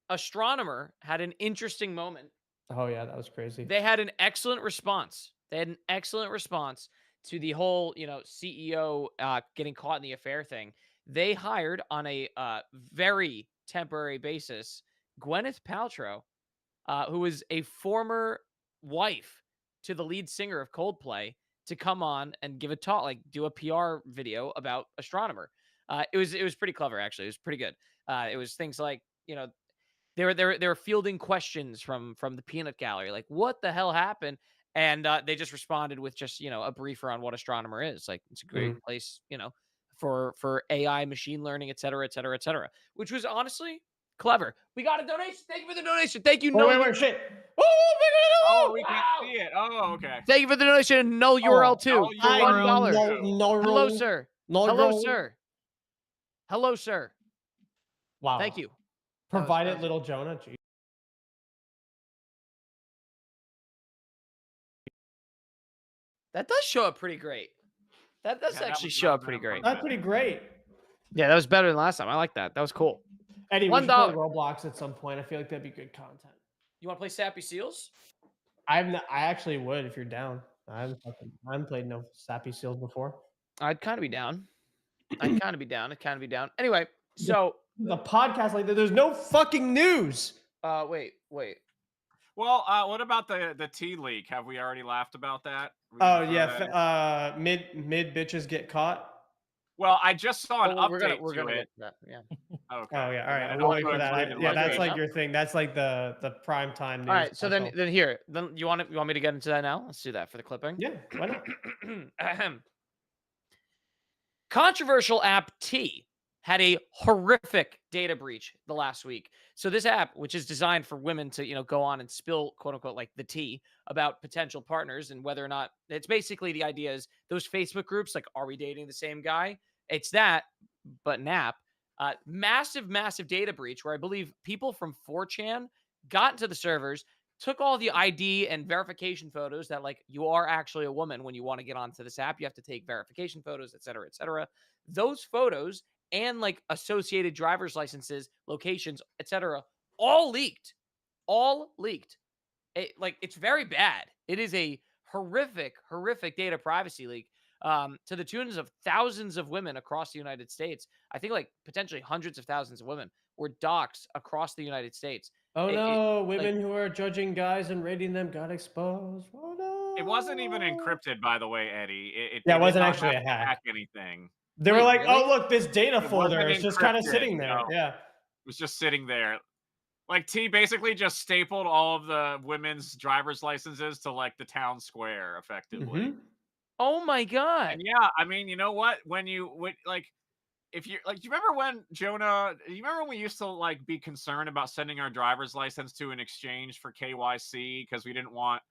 astronomer had an interesting moment. Oh yeah, that was crazy. They had an excellent response. To the whole, CEO getting caught in the affair thing. They hired on a very temporary basis Gwyneth Paltrow, who is a former wife to the lead singer of Coldplay, to come on and give a talk, like do a PR video about astronomer. It was pretty clever, actually. It was pretty good. It was things like, they were fielding questions from the peanut gallery, like what the hell happened, and they just responded with just a briefer on what astronomer is. Like it's a great place, for AI, machine learning, et cetera, et cetera, et cetera, which was honestly clever. We got a donation. Thank you for the donation. Thank you. Wait, shit. Oh, we can't see it. Oh, okay. Thank you for the donation. Null URL too. null For URL. $1. No, Hello, sir. No, Hello, roll. sir. Hello, sir. Wow. Thank you. Provide that it, was- little Jonah. Jeez. That does show up pretty great. That does Yeah, that actually was show not up pretty bad. great. That's pretty great. Yeah, that was better than last time. I like that. That was cool. Eddie, we should play $1. Roblox at some point. I feel like that'd be good content. You want to play Sappy Seals? I actually would if you're down. I haven't played no Sappy Seals before. I'd kind of be down. I'd kind of be down. Anyway, so The podcast like that. There's no fucking news. wait. Well, what about the tea leak? Have we already laughed about that? We Oh can throw yeah, that in. mid bitches get caught. Well, I just saw an Well, update we're to gonna it. get to that. Yeah. Okay. Oh yeah, all right. And We'll then wait for that. included Yeah, That's great, like no? your thing. That's like the prime time news. All right. So special. then here. Then you want me to get into that now? Let's do that for the clipping. Yeah, why not? Ahem. Controversial app T had a horrific data breach the last week. So this app, which is designed for women to, go on and spill quote unquote like the tea about potential partners and whether or not it's basically the idea is those Facebook groups like, are we dating the same guy? It's that, but an app. Massive data breach where I believe people from 4chan got into the servers, took all the ID and verification photos that like you are actually a woman when you want to get onto this app. You have to take verification photos, et cetera, et cetera. Those photos and like associated driver's licenses, locations, etc., all leaked. It's very bad. It is a horrific data privacy leak to the tunes of thousands of women across the United States. I think like potentially hundreds of thousands of women were doxxed across the United States. Oh It- it- no, women who are judging guys and rating them got exposed. Oh no. It wasn't even encrypted, by the way, Eddie. Yeah, They it did wasn't not actually have a to hack. anything. They were Wait, like, really? oh look, this data folder wasn't is just kind of encrypted, sitting there. no. Yeah. It was just sitting there. Like T basically just stapled all of the women's driver's licenses to like the town square, effectively. Mhm. Oh my god! And yeah, I mean, you know what? If you're like, do you remember when Jonah? You remember when we used to like be concerned about sending our driver's license to an exchange for KYC because we didn't want,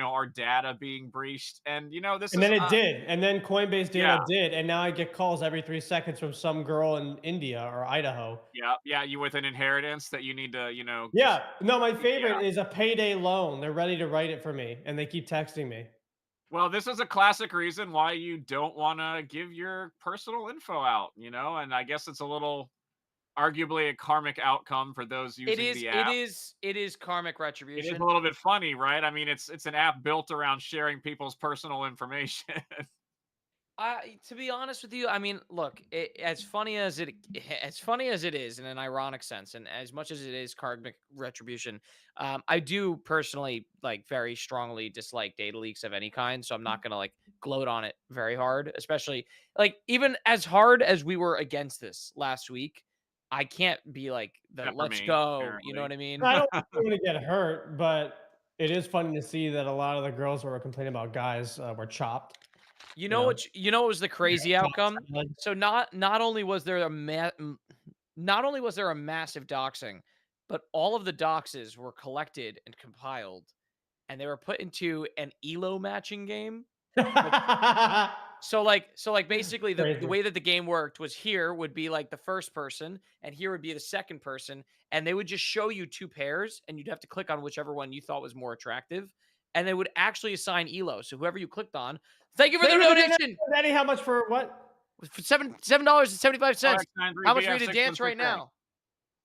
our data being breached? And this And is then it did. And then Coinbase data yeah. did. And now I get calls every 3 seconds from some girl in India or Idaho. Yeah, you with an inheritance that you need to, Yeah. No, my favorite Yeah. is a payday loan. They're ready to write it for me. And they keep texting me. Well, this is a classic reason why you don't want to give your personal info out, and I guess it's a little arguably a karmic outcome for those using the app. It is karmic It retribution. is a little bit funny, right? I mean, it's an app built around sharing people's personal information. To be honest with you, I mean, look, as funny as it is in an ironic sense, and as much as it is karmic retribution, I do personally like very strongly dislike data leaks of any kind. So I'm not gonna like gloat on it very hard, especially like even as hard as we were against this last week. I can't be like Except for let's me, go. You know apparently. what I mean? I don't want to get hurt, but it is funny to see that a lot of the girls who were complaining about guys were chopped. You know what was the crazy chopped outcome? salad. So not only was there a massive doxing, but all of the doxes were collected and compiled, and they were put into an ELO matching game. So basically the Crazy. way that the game worked was here would be like the first person and here would be the second person, and they would just show you two pairs and you'd have to click on whichever one you thought was more attractive, and they would actually assign ELO. So whoever you clicked on, thank you for the donation. Eddie, how much for what? For $7.75. How much for you to dance right 613. now?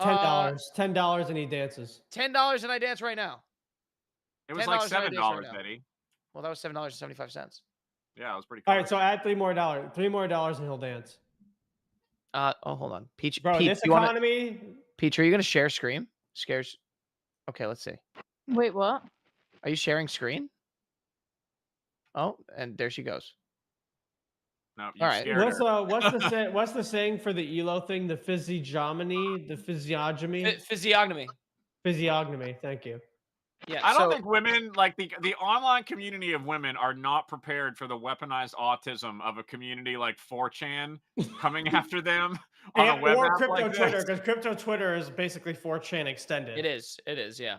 $10. $10 and he dances. $10 and I dance right now. It was like $10 I did right $7, now. Eddie. Well, that was $7.75. Yeah, it was pretty All cool. right, so add $3 more. $3 more and he'll dance. Hold on. Peach, Bro, Pete, this you wanna, economy. Peach, are you gonna share screen? Scares. Okay, let's see. Wait, what? Are you sharing screen? Oh, and there she goes. No, you All right. scared her. What's the saying for the ELO thing? The physiognomy. Physiognomy. Thank you. Yeah, I don't think women, like the online community of women, are not prepared for the weaponized autism of a community like 4chan coming after them on a web or app crypto like Twitter, this. because crypto Twitter is basically 4chan extended. It is, yeah.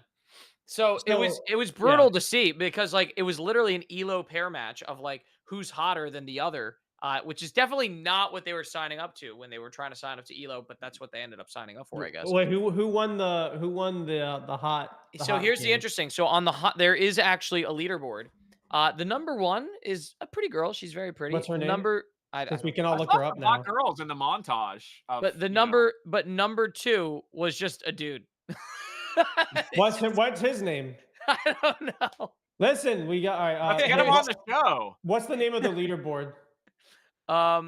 So it was brutal to see because like it was literally an ELO pair match of like who's hotter than the other, which is definitely not what they were signing up to when they were trying to sign up to ELO, but that's what they ended up signing up for, I guess. Wait, who won the hot? So here's the interesting. So on the hot, there is actually a leaderboard. The number one is a pretty girl. She's very pretty. What's her name? Because we can all I look saw her up some now. hot girls in the montage. But number two was just a dude. What's his name? I don't know. Listen, we got all right. Let's get hey, him on the show. what's the name of the leaderboard? I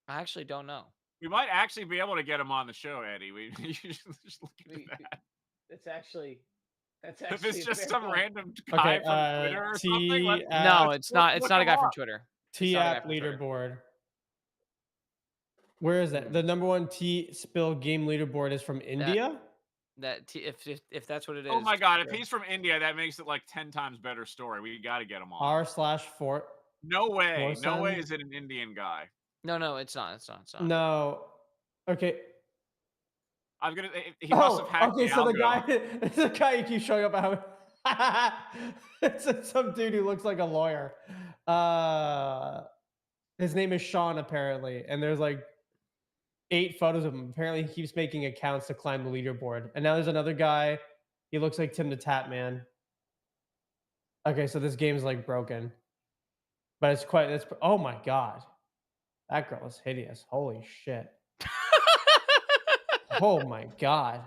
actually don't know. We might actually be able to get him on the show, Eddie. We you should just look into that. It's actually that's If it's just some fair point. random guy Okay, from Twitter or something, No, it's not. It's look not a him guy from up. Twitter. T not a guy app from Twitter. leaderboard. Where is that? The number one T spill game leaderboard is from India. If that's what it is. Oh my god, if sure. he's from India, that makes it like 10 times better story. We got to get him on. R/Fort. No way. No way Forsen? is it an Indian guy. No, it's not. It's not. No. Okay. I'm gonna. He must have hacked okay. So the algo. guy, the guy who keeps showing up. It's some dude who looks like a lawyer. His name is Sean apparently, and there's like 8 photos of him. Apparently, he keeps making accounts to climb the leaderboard. And now there's another guy. He looks like Tim the Tap Man. Okay, so this game's like broken, but it's quite. It's oh my god, that girl is hideous. Holy shit. Oh my god.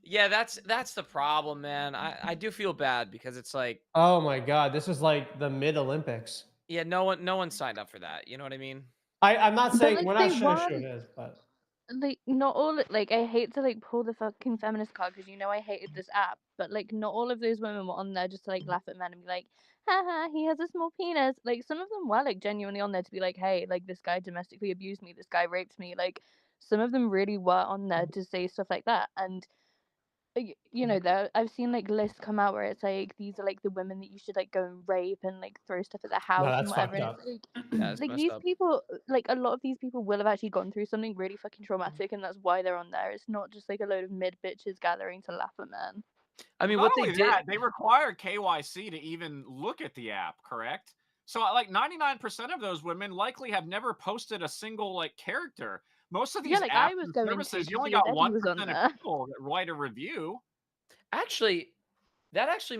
Yeah, that's the problem, man. I do feel bad because it's like, Oh my god, this is like the mid Olympics. yeah, no one signed up for that. You know what I mean? I'm not But, saying like, we're not they sure want- it is, but Like, not all, like, I hate to, like, pull the fucking feminist card because, you know, I hated this app, but, like, not all of those women were on there just to, like, laugh at men and be like, haha, he has a small penis. Like, some of them were, like, genuinely on there to be like, hey, like, this guy domestically abused me, this guy raped me. Like, some of them really were on there to say stuff like that. And, you know, I've seen, like, lists come out where it's like, these are, like, the women that you should, like, go and rape and, like, throw stuff at their house and that's whatever. fucked And it's like, Yeah, it's like messed these up. people, like a lot of these people will have actually gone through something really fucking traumatic, and that's why they're on there. It's not just like a load of mid bitches gathering to laugh at men. I mean, Not what they only did. that, they require KYC to even look at the app, correct? So like 99% of those women likely have never posted a single like character. Most of these Yeah, like, apps I was and going to services, you see only if got Eddie 1% was on of there. people that write a review. Actually, that's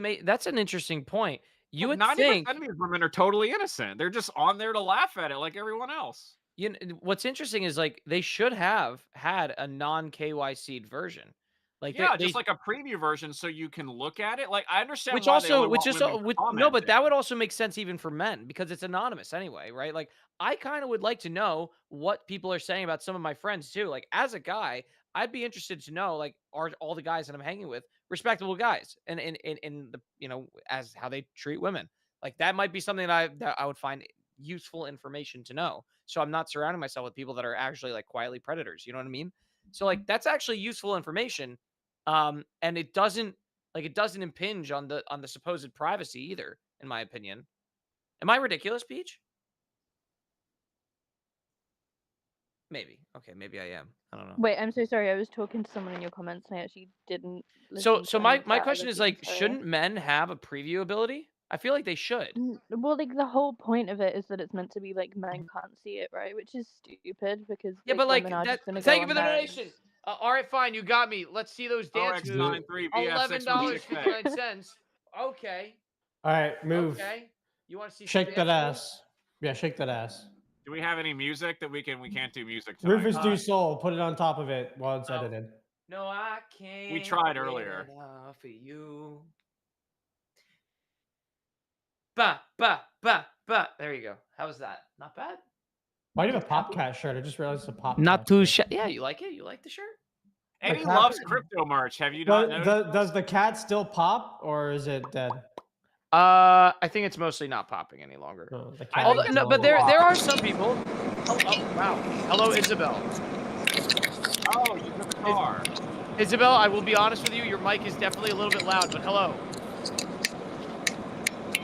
an interesting point. You would 90% think, of these women are totally innocent. They're just on there to laugh at it like everyone else. you know, what's interesting is like they should have had a non KYC'd version. Like Yeah, they just like a preview version so you can look at it. Like I understand which why also they only which want is women no, but commenting. that would also make sense even for men because it's anonymous anyway, right? Like I kind of would like to know what people are saying about some of my friends too. Like as a guy, I'd be interested to know like are all the guys that I'm hanging with respectable guys and in the, you know, as how they treat women. Like that might be something that I would find useful information to know. So I'm not surrounding myself with people that are actually like quietly predators, you know what I mean? So like that's actually useful information. And it doesn't impinge on the supposed privacy either, in my opinion. Am I ridiculous, Peach? Maybe. Okay, maybe I am. I don't know. Wait, I'm so sorry. I was talking to someone in your comments and I actually didn't So listen to my any of that. I question is listened, like, sorry. shouldn't men have a preview ability? I feel like they should. Well, like the whole point of it is that it's meant to be like men can't see it, right? Which is stupid because Yeah, but like women are that. just gonna Thank go you for on the there and- donation. All right, fine, you got me. Let's see those dance moves. RX93 $11.59. Okay. all right, move. Okay. You want to see? some Shake that dance moves? ass. Yeah, shake that ass. Do we have any music that we can't do music tonight? Rufus Du Sol, put it on top of it while it's No. edited. No, I can't. tried get earlier. enough of you. Ba ba ba ba. There you go. How was that? Not bad. Why do you have a Popcat shirt? I just realized it's a Popcat. Not too shirt. Yeah, you like it? You like the shirt? Eddie cat- loves crypto merch. Have you not noticed? Does the cat still pop or is it dead? I think it's mostly not popping any longer. No, the I cat think Although, is it's no, no but there longer- are some people. Oh, wow. Hello, Isabel. Oh, you took the car. Isabel, I will be honest with you. Your mic is definitely a little bit loud, but hello.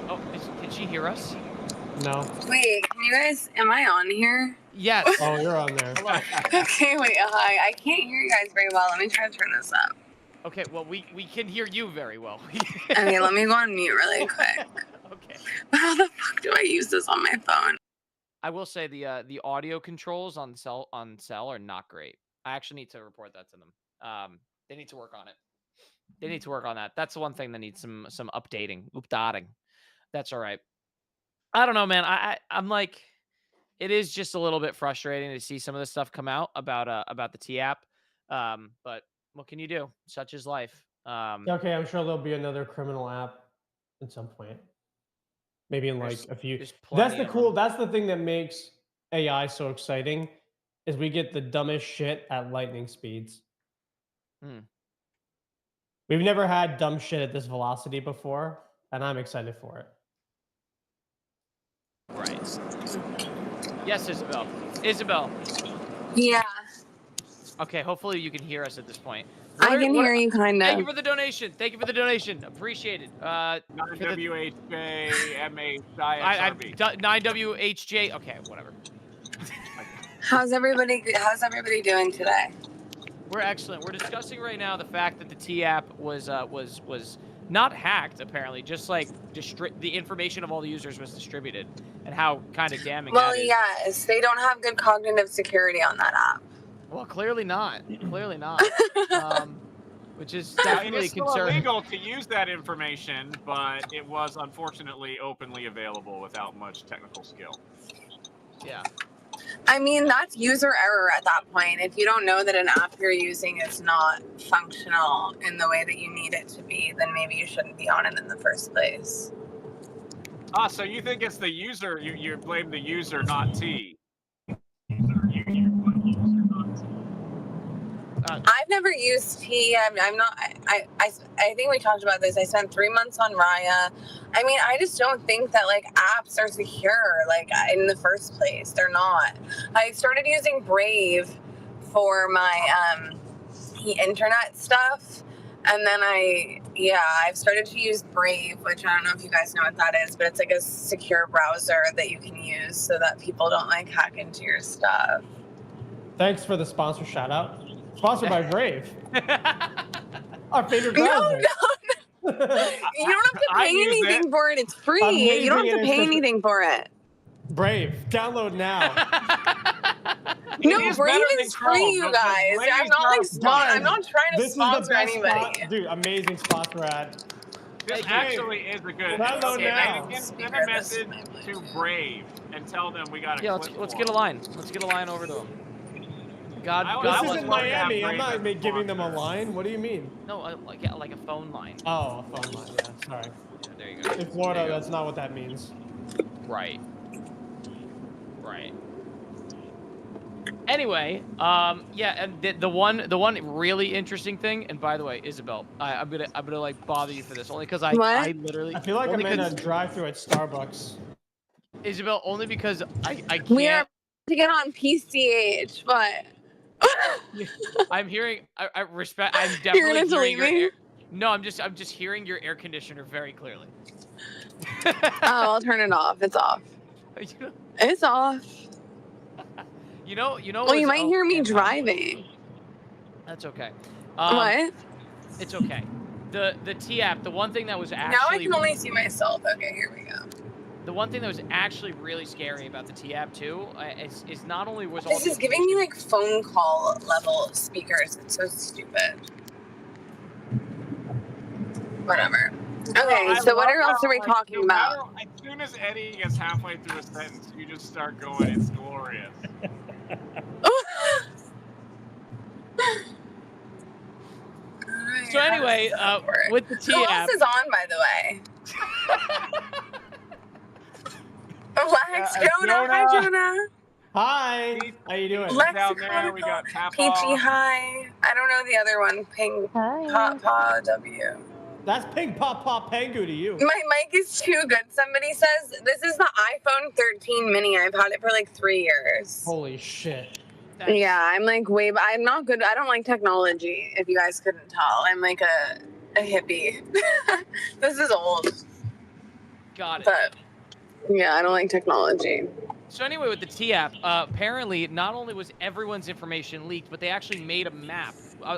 Oh, can she hear us? No. Wait, can you guys? Am I on here? Yes. Oh, you're on there. Hello. Okay, wait. Hi. I can't hear you guys very well. Let me try to turn this up. Okay, well, we can hear you very well. Okay, let me go on mute really quick. Okay. How the fuck do I use this on my phone? I will say the audio controls on cell are not great. I actually need to report that to them. They need to work on it. They need to work on that. That's the one thing that needs some updating. Updating. That's all right. I don't know, man. I'm like, it is just a little bit frustrating to see some of this stuff come out about the T app. But what can you do? Such is life. Okay, I'm sure there'll be another criminal app. at some point. Maybe in like There's- a few. there's That's plenty the of cool. them. That's the thing that makes AI so exciting, is we get the dumbest shit at lightning speeds. Hmm. We've never had dumb shit at this velocity before, and I'm excited for it. Right. Yes, Isabel. Isabel. Yeah, Okay, hopefully you can hear us at this point. I can hear you kind Thank you of. for the donation. Thank you for the donation. Appreciate it. For the- 9WHJMHIXRB. 9WHJ. Okay, whatever. How's everybody doing today? We're excellent. We're discussing right now the fact that the T app was not hacked, apparently, just like the information of all the users was distributed, and how kind of damning Well, that is. yes, they don't have good cognitive security on that app. Well, clearly not. Clearly not. Which is It definitely is still concerning. illegal to use that information, but it was unfortunately openly available without much technical skill. Yeah. I mean, that's user error at that point. If you don't know that an app you're using is not functional in the way that you need it to be, then maybe you shouldn't be on it in the first place. Ah, so you think it's the user? You blame the user, not T. I've never used T. I'm not. I think we talked about this. I spent 3 months on Raya. I mean, I just don't think that like apps are secure. Like in the first place, they're not. I started using Brave for my internet stuff, and then I've started to use Brave, which I don't know if you guys know what that is, but it's like a secure browser that you can use so that people don't like hack into your stuff. Thanks for the sponsor shout out. Sponsored by Brave, our favorite No, browser. You don't have to I pay use anything for it. It's free. Amazing You don't have to pay inexpensive- anything for it. Brave, download now. No, It is Brave better than is free, Chrome, you but guys. Brave I'm is not like Guys, I'm not trying to This is the sponsor best anybody. spot, dude. Amazing sponsor ad. This Hey, actually is a good. Download Okay, now. send a message to Brave and tell them we got a Yeah, clip let's for get a them. line. Let's get a line over to them. God, I would- This God I is was bless in love to have Miami. I'm Brave not as a giving them a sponsor. line. What do you mean? No, like a phone line. Oh, a phone line. Yeah, sorry. Yeah, there you go. In Florida, There you go. that's not what that means. Right. Right. Anyway, yeah, and the one really interesting thing, and by the way, Isabel, I'm gonna like bother you for this only because I literally I feel like I'm only in a 'cause- drive-through at Starbucks. Isabel, only because I can't. We are to get on PCH, but I'm hearing. I respect. I'm You're definitely gonna hearing delete your me? air, no, I'm just hearing your air conditioner very clearly. I'll turn it off. It's off. It's off. You know. Well, you what's- might hear me fantastic. driving. That's okay. What? It's okay. The T app. The one thing that was Now I actually can only see myself. Okay, here we go. the one thing that was actually really scary about the T app too is not only was all This the is giving me like phone call level speakers. It's so stupid. Whatever. Okay, I so what love else how, are we like, talking no about? matter- as soon as Eddie gets halfway through a sentence, you just start going, "It's glorious." So anyway, with the T Who app, else is on, by the way? Lex, Jonah. Hi, Jonah. Jonah. Hi. How you doing? Lex, Down there, we got Peachy, Papa. hi. I don't know the other one. Ping, Hi. Papa, W. That's Ping Pop Pop Pangu to you. My mic is too good. Somebody says this is the iPhone 13 mini. I've had it for like 3 years. Holy shit. that's- Yeah, I'm like I'm not good. I don't like technology. If you guys couldn't tell, I'm like a hippie. This is old, got it. but yeah, I don't like technology. So anyway, with the T app, apparently not only was everyone's information leaked, but they actually made a map,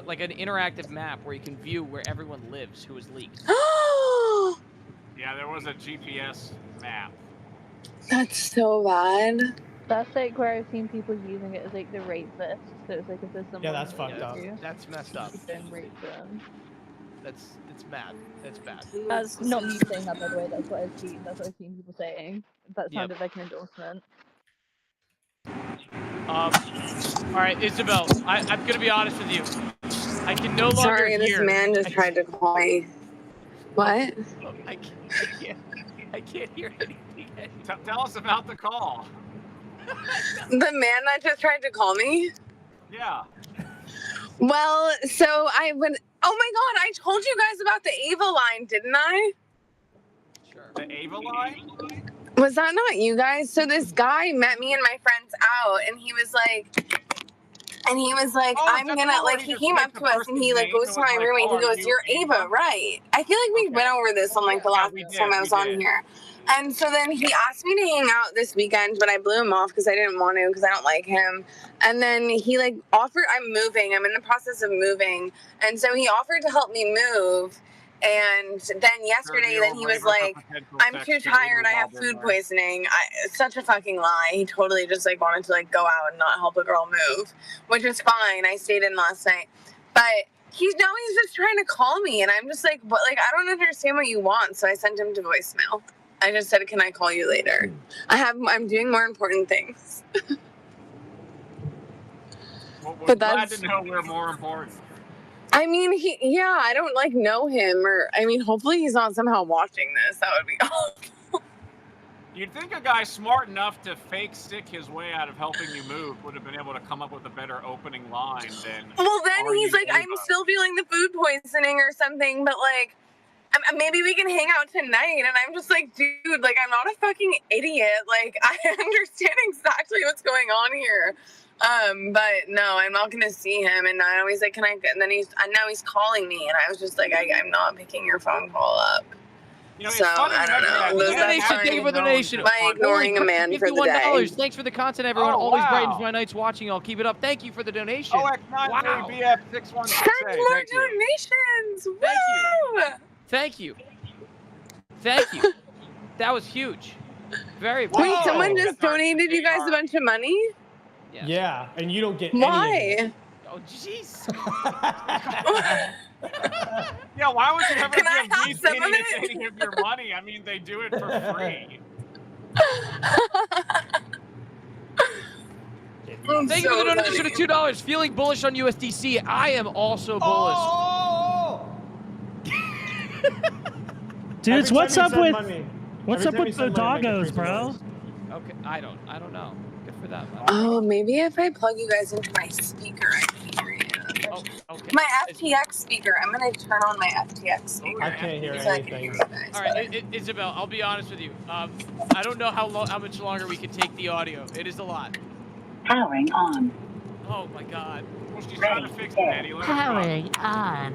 like an interactive map where you can view where everyone lives who was leaked. Yeah, there was a GPS map. That's so bad. That's like where I've seen people using it as like the rape list. So it's like if there's someone that's that fucked you up. do, That's messed up. you can rape them. It's bad. That's bad. That's not me saying that, by the way. That's what I've seen. That's what I've seen people saying. That Yep. sounded like an endorsement. All right, Isabel, I'm gonna be honest with you. I can no longer Sorry, this hear. man just tried to call me. What? Oh, I can't hear anything. Tell us about the call. The man that just tried to call me? Yeah. Well, so I would. Oh my God! I told you guys about the Ava line, didn't I? Sure. The Ava line? Was that not you guys? So this guy met me and my friends out, and he was like, Oh, is I'm that the gonna one where like. he He just came picked up the to us and he person's like name goes and to was my like, roommate. "Oh, He are goes, you "You're Ava, right?" I feel like we Okay. went over this on like the last we did, time I we was on did. here. And so then he asked me to hang out this weekend, but I blew him off because I didn't want to because I don't like him. And then he like offered. I'm moving. I'm in the process of moving, and so he offered to help me move. And then yesterday, then he was like, "I'm too tired. I have food poisoning." Such a fucking lie. He totally just like wanted to like go out and not help a girl move, which is fine. I stayed in last night, but he's just trying to call me, and I'm just like, "What? Like, I don't understand what you want." So I sent him to voicemail. I just said, "Can I call you later? I'm doing more important things." Well, But glad that's- to know we're more important. I mean, I don't like know him, or I mean, hopefully he's not somehow watching this. That would be awful. You'd think a guy smart enough to fake stick his way out of helping you move would have been able to come up with a better opening line than. Well, then Are he's you like, "I'm Ava?" still feeling the food poisoning or something, but like, maybe we can hang out tonight." And I'm just like, "Dude, like, I'm not a fucking idiot. Like, I understand exactly what's going on here." But no, I'm not gonna see him. And I always like, "Can I?" And then now he's calling me, and I was just like, I'm not picking your phone call up. You know, it's So, funny I you don't mention know. that, Those because are Donation, thank you for the donation. by ignoring a man for the day. $51. Thanks for the content, everyone. Oh, Always brightens wow. my nights watching. I'll keep it up. Thank you for the donation. OX93BF616. Send more Thank you. donations. Thank you. Woo! Thank you. Thank you. That was huge. Very. Whoa! Wait, someone just That's our donated you guys a bunch of money? Yes. Yeah, and you don't get any Why? Oh, jeez. Yeah, why would you ever Can I give have these some of idiots it? any of your money? I mean, they do it for free. Thank you for the donation of $2. Feeling bullish on USDC. I am also bullish. Oh! Dudes, Every what's time you up send with money- what's every up time you with the send money, make a doggos, crazy bro? noise. Okay, I don't know. Good for them. Oh, maybe if I plug you guys into my speaker, I can hear you. Oh, okay. My FTX speaker. I'm gonna turn on my FTX speaker. I can't hear so I can hear anything. you guys. All right, Isabel. I'll be honest with you. I don't know how much longer we can take the audio. It is a lot. Powering on. Oh my God. Well, she's trying to fix it, Eddie. Let her go. Powering on.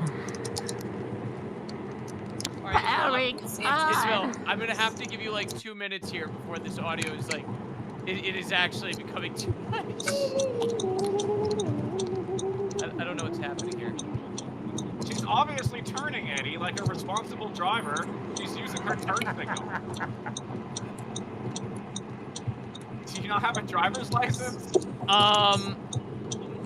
All right, Powering Isabel, on. I'm gonna have to give you like 2 minutes here before this audio is like, it is actually becoming too much. I don't know what's happening here. She's obviously turning, Eddie, like a responsible driver. She's using her turn signal. Do you not have a driver's license?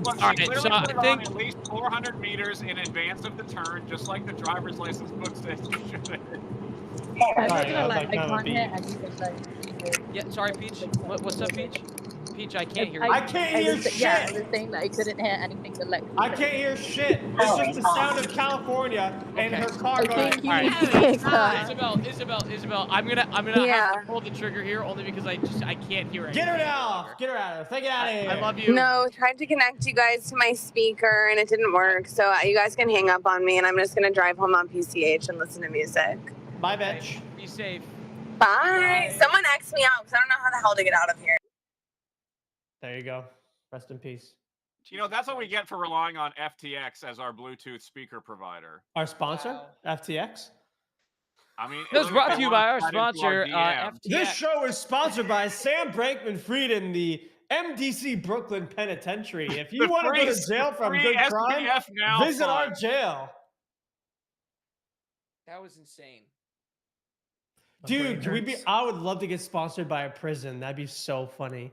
Look, she All right, clearly so I put it on think- at least 400 meters in advance of the turn, just like the driver's license book says you should. I'm not Sorry, gonna I was, lie, like, I kind of can't hear beat. anything that you Yeah, sorry, Peach. What's up, Peach? Peach, I can't hear you. I can't hear Yeah, I shit. was saying that I couldn't hear anything that Lexi I said. can't hear shit. It's just the sound of California and Okay. her car I going. think you All need right. to take that. Isabel, I'm gonna have Yeah. to pull the trigger here only because I can't hear anything. Get her any now. longer. Get her out of there. Take it out of here. I love you. No, tried to connect you guys to my speaker and it didn't work. So you guys can hang up on me, and I'm just gonna drive home on PCH and listen to music. Bye, Okay, bitch. Be safe. Bye. Someone X me out because I don't know how the hell to get out of here. There you go. Rest in peace. You know, that's what we get for relying on FTX as our Bluetooth speaker provider. Our sponsor, Wow. FTX. I mean, It was if brought they to you wanna by our slide into our sponsor, DM. FTX. This show is sponsored by Sam Brankman-Fried, the MDC Brooklyn Penitentiary. If you The want to go free- to jail from free good crime, SPF now visit our fund. jail. That was insane. Dude, can we be? I would love to get sponsored by a prison. That'd be so funny.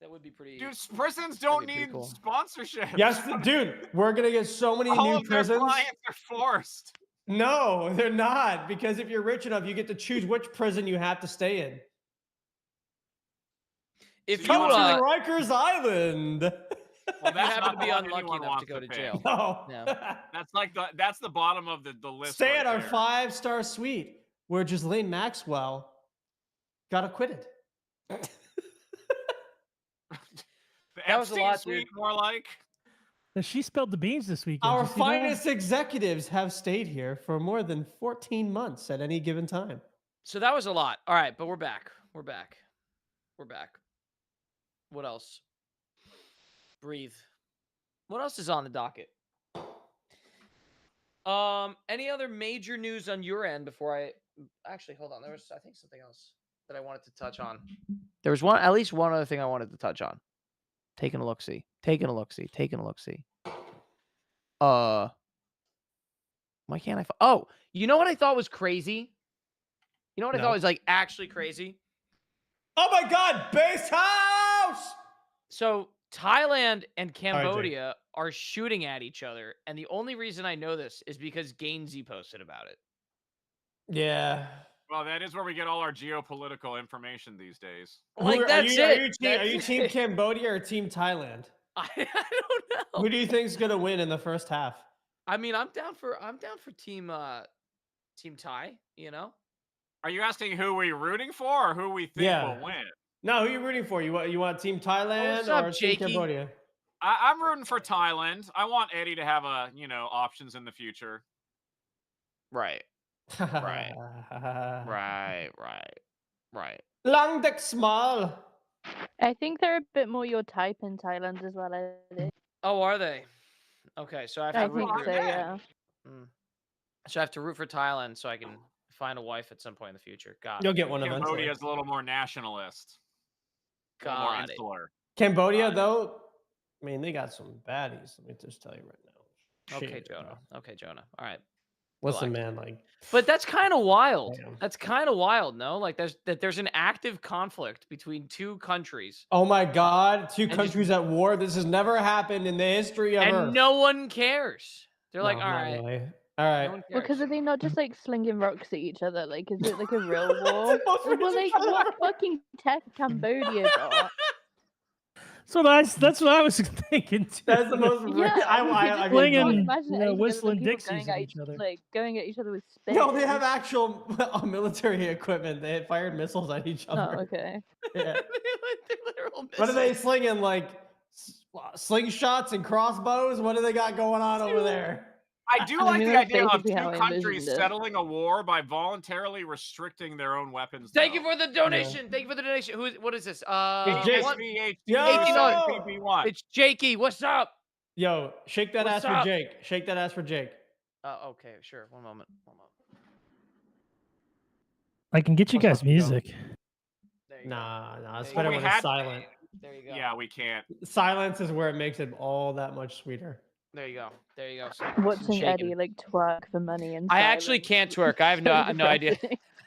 That would be pretty. Dude, prisons don't Pretty need cool. sponsorship. Yes, dude, we're gonna get so many All new of their prisons. clients are forced. No, they're not, because if you're rich enough, you get to choose which prison you have to stay in. if you So Come to uh, Rikers Island. Well, You that's happen not to the be one unlucky anyone enough to wants go to pick. jail. No. Yeah. That's the bottom of the list. Stay right at our there. 5-star suite where Ghislaine Maxwell got acquitted. The That was a Epstein lot, suite, dude. more like. She spilled the beans this weekend. Our Did you see that? finest executives have stayed here for more than 14 months at any given time. So that was a lot. All right, but we're back. We're back. We're back. What else? Breathe. What else is on the docket? Any other major news on your end before I actually hold on? There was, I think, something else that I wanted to touch on. There was at least one other thing I wanted to touch on. Taking a look, see. Taking a look, see. Taking a look, see. Why can't I? Oh, you know what I thought was crazy? You know what I No. thought was like actually crazy? Oh my God, base house! So Thailand and right, Jake. Cambodia are shooting at each other, and the only reason I know this is because Gainsey posted about it. Yeah. Well, that is where we get all our geopolitical information these days. Like, Are that's you, it. Are you That's team it. Cambodia or team Thailand? I don't know. Who do you think's gonna win in the first half? I mean, I'm down for team Thai, you know? Are you asking who we're rooting for or who we think Yeah. will win? No, who are you rooting for? You want team Thailand what's up, or team Jakey? Cambodia? I'm rooting for Thailand. I want Eddie to have options in the future. Right. Right. Right. Lang Dek Small. I think they're a bit more your type in Thailand as well. I think. Oh, are they? Okay, so I have to I root think for so. Yeah. So I have to root for Thailand so I can find a wife at some point in the future. God. You'll get one eventually. Cambodia is a little more nationalist. A little more Got it. insular. Cambodia, though, I mean, they got some baddies. Let me just tell you right now. Okay, Shit, Jonah. Okay, Jonah. All right. Listen, Relax. man, like, But that's kind of wild. Damn. That's kind of wild, no? Like there's an active conflict between two countries oh my God, two just- countries at war. This has never happened in the history of and Earth. no one cares. They're like, No, all not right. really. All right. No one Well, because cares. are they not just like slinging rocks at each other? Like, is it like a real war? the most Well, like, ridiculous- what fucking tech Cambodia got? So that's what I was thinking too. That's the most. Yeah, I you mean, could just Flinging, not you imagine know, anything other than whistling people Dixies at each other. like going at each other with spit. no, they have actual military equipment. They had fired missiles at each other. Oh, okay. Yeah. They're literal What are they missiles. slinging? Like slingshots and crossbows? What do they got going on over there? I do I like mean, the that's idea of basically two how I countries envisioned it. settling a war by voluntarily restricting their own weapons. Thank you though. for the donation. Thank you for the donation. What is this? It's Jake. What? Yo! PP1. It's Jakey. What's up? Yo, shake that What's ass up? for Jake. Shake that ass for Jake. Okay, sure. One moment. I can get you What's guys up, yo? music. There you go. Nah, it's There you better go. when We it's had- silent. There you go. Yeah, we can't. Silence is where it makes it all that much sweeter. There you go. There you go. Watching Shaking. Eddie like twerk for money and. I actually can't twerk. I have no idea.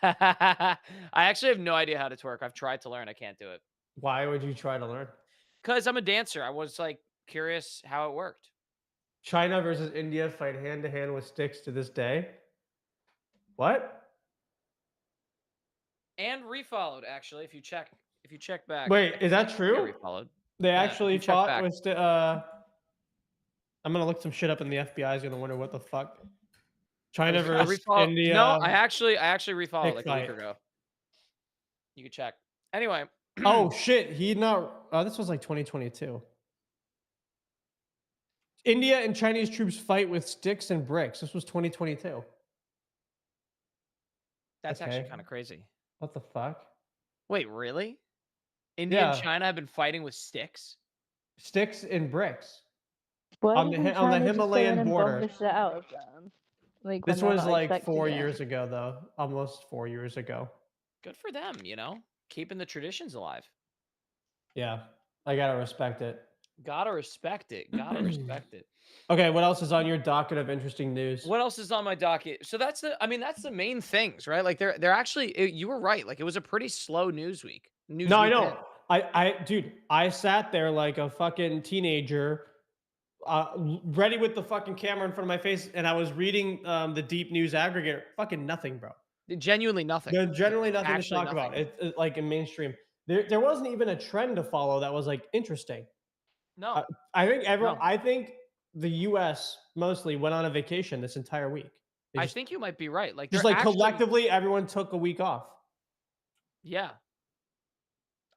I actually have no idea how to twerk. I've tried to learn. I can't do it. Why would you try to learn? Because I'm a dancer. I was like curious how it worked. China versus India fight hand to hand with sticks to this day. What? And refollowed, actually, if you check back. Wait, is that Yeah, true? refollowed. They Yeah, actually you check fought back. with I'm gonna look some shit up and the FBI is gonna wonder what the fuck. China I versus refollowed- India. No, I actually refollowed Big like a fight. week ago. You can check. Anyway. Oh shit, he not. Oh, this was like 2022. India and Chinese troops fight with sticks and bricks. This was 2022. That's actually Okay. kind of crazy. What the fuck? Wait, really? India and Yeah. China have been fighting with sticks? Sticks and bricks. Why on the doesn't on the China just go Himalayan in and border. bomb the shit out of them? Like This when they're was not like expecting 4 it? years ago, though. Almost 4 years ago. Good for them, you know? Keeping the traditions alive. Yeah, I gotta respect it. Gotta respect it. Gotta respect it. Okay, what else is on your docket of interesting news? What else is on my docket? So that's the main things, right? Like they're actually you were right. Like it was a pretty slow news week. No, I know. Dude, I sat there like a fucking teenager, ready with the fucking camera in front of my face, and I was reading the deep news aggregator. Fucking nothing, bro. Genuinely nothing. There's generally nothing to Actually talk about. nothing. It's like in mainstream. There wasn't even a trend to follow that was like interesting. No. I think everyone. No. I think the U.S. mostly went on a vacation this entire week. They I just, think you might be right. Like, just they're like actually, collectively, everyone took a week off. yeah.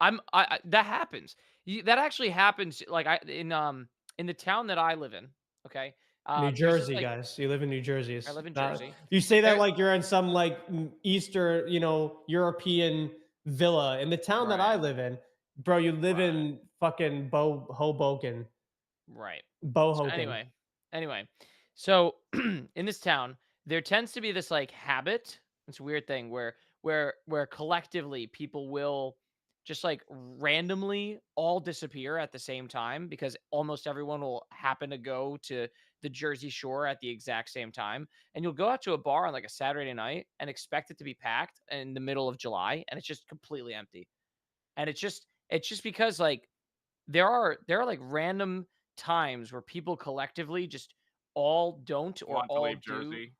That happens. That actually happens. Like in the town that I live in. Okay. New There's this, Jersey, like, guys. You live in New Jersey. I live in not- Jersey. You say that There- like you're in some like Eastern, European villa. In the town that I Right. live in, bro, you live Right. in fucking Hoboken. Right. Bohoken. Anyway, so in this town, there tends to be this like habit. It's a weird thing where collectively people will just like randomly all disappear at the same time because almost everyone will happen to go to the Jersey Shore at the exact same time. And you'll go out to a bar on like a Saturday night and expect it to be packed in the middle of July, and it's just completely empty. And it's just because like there are like random times where people collectively just all don't or Want to all leave do. Jersey?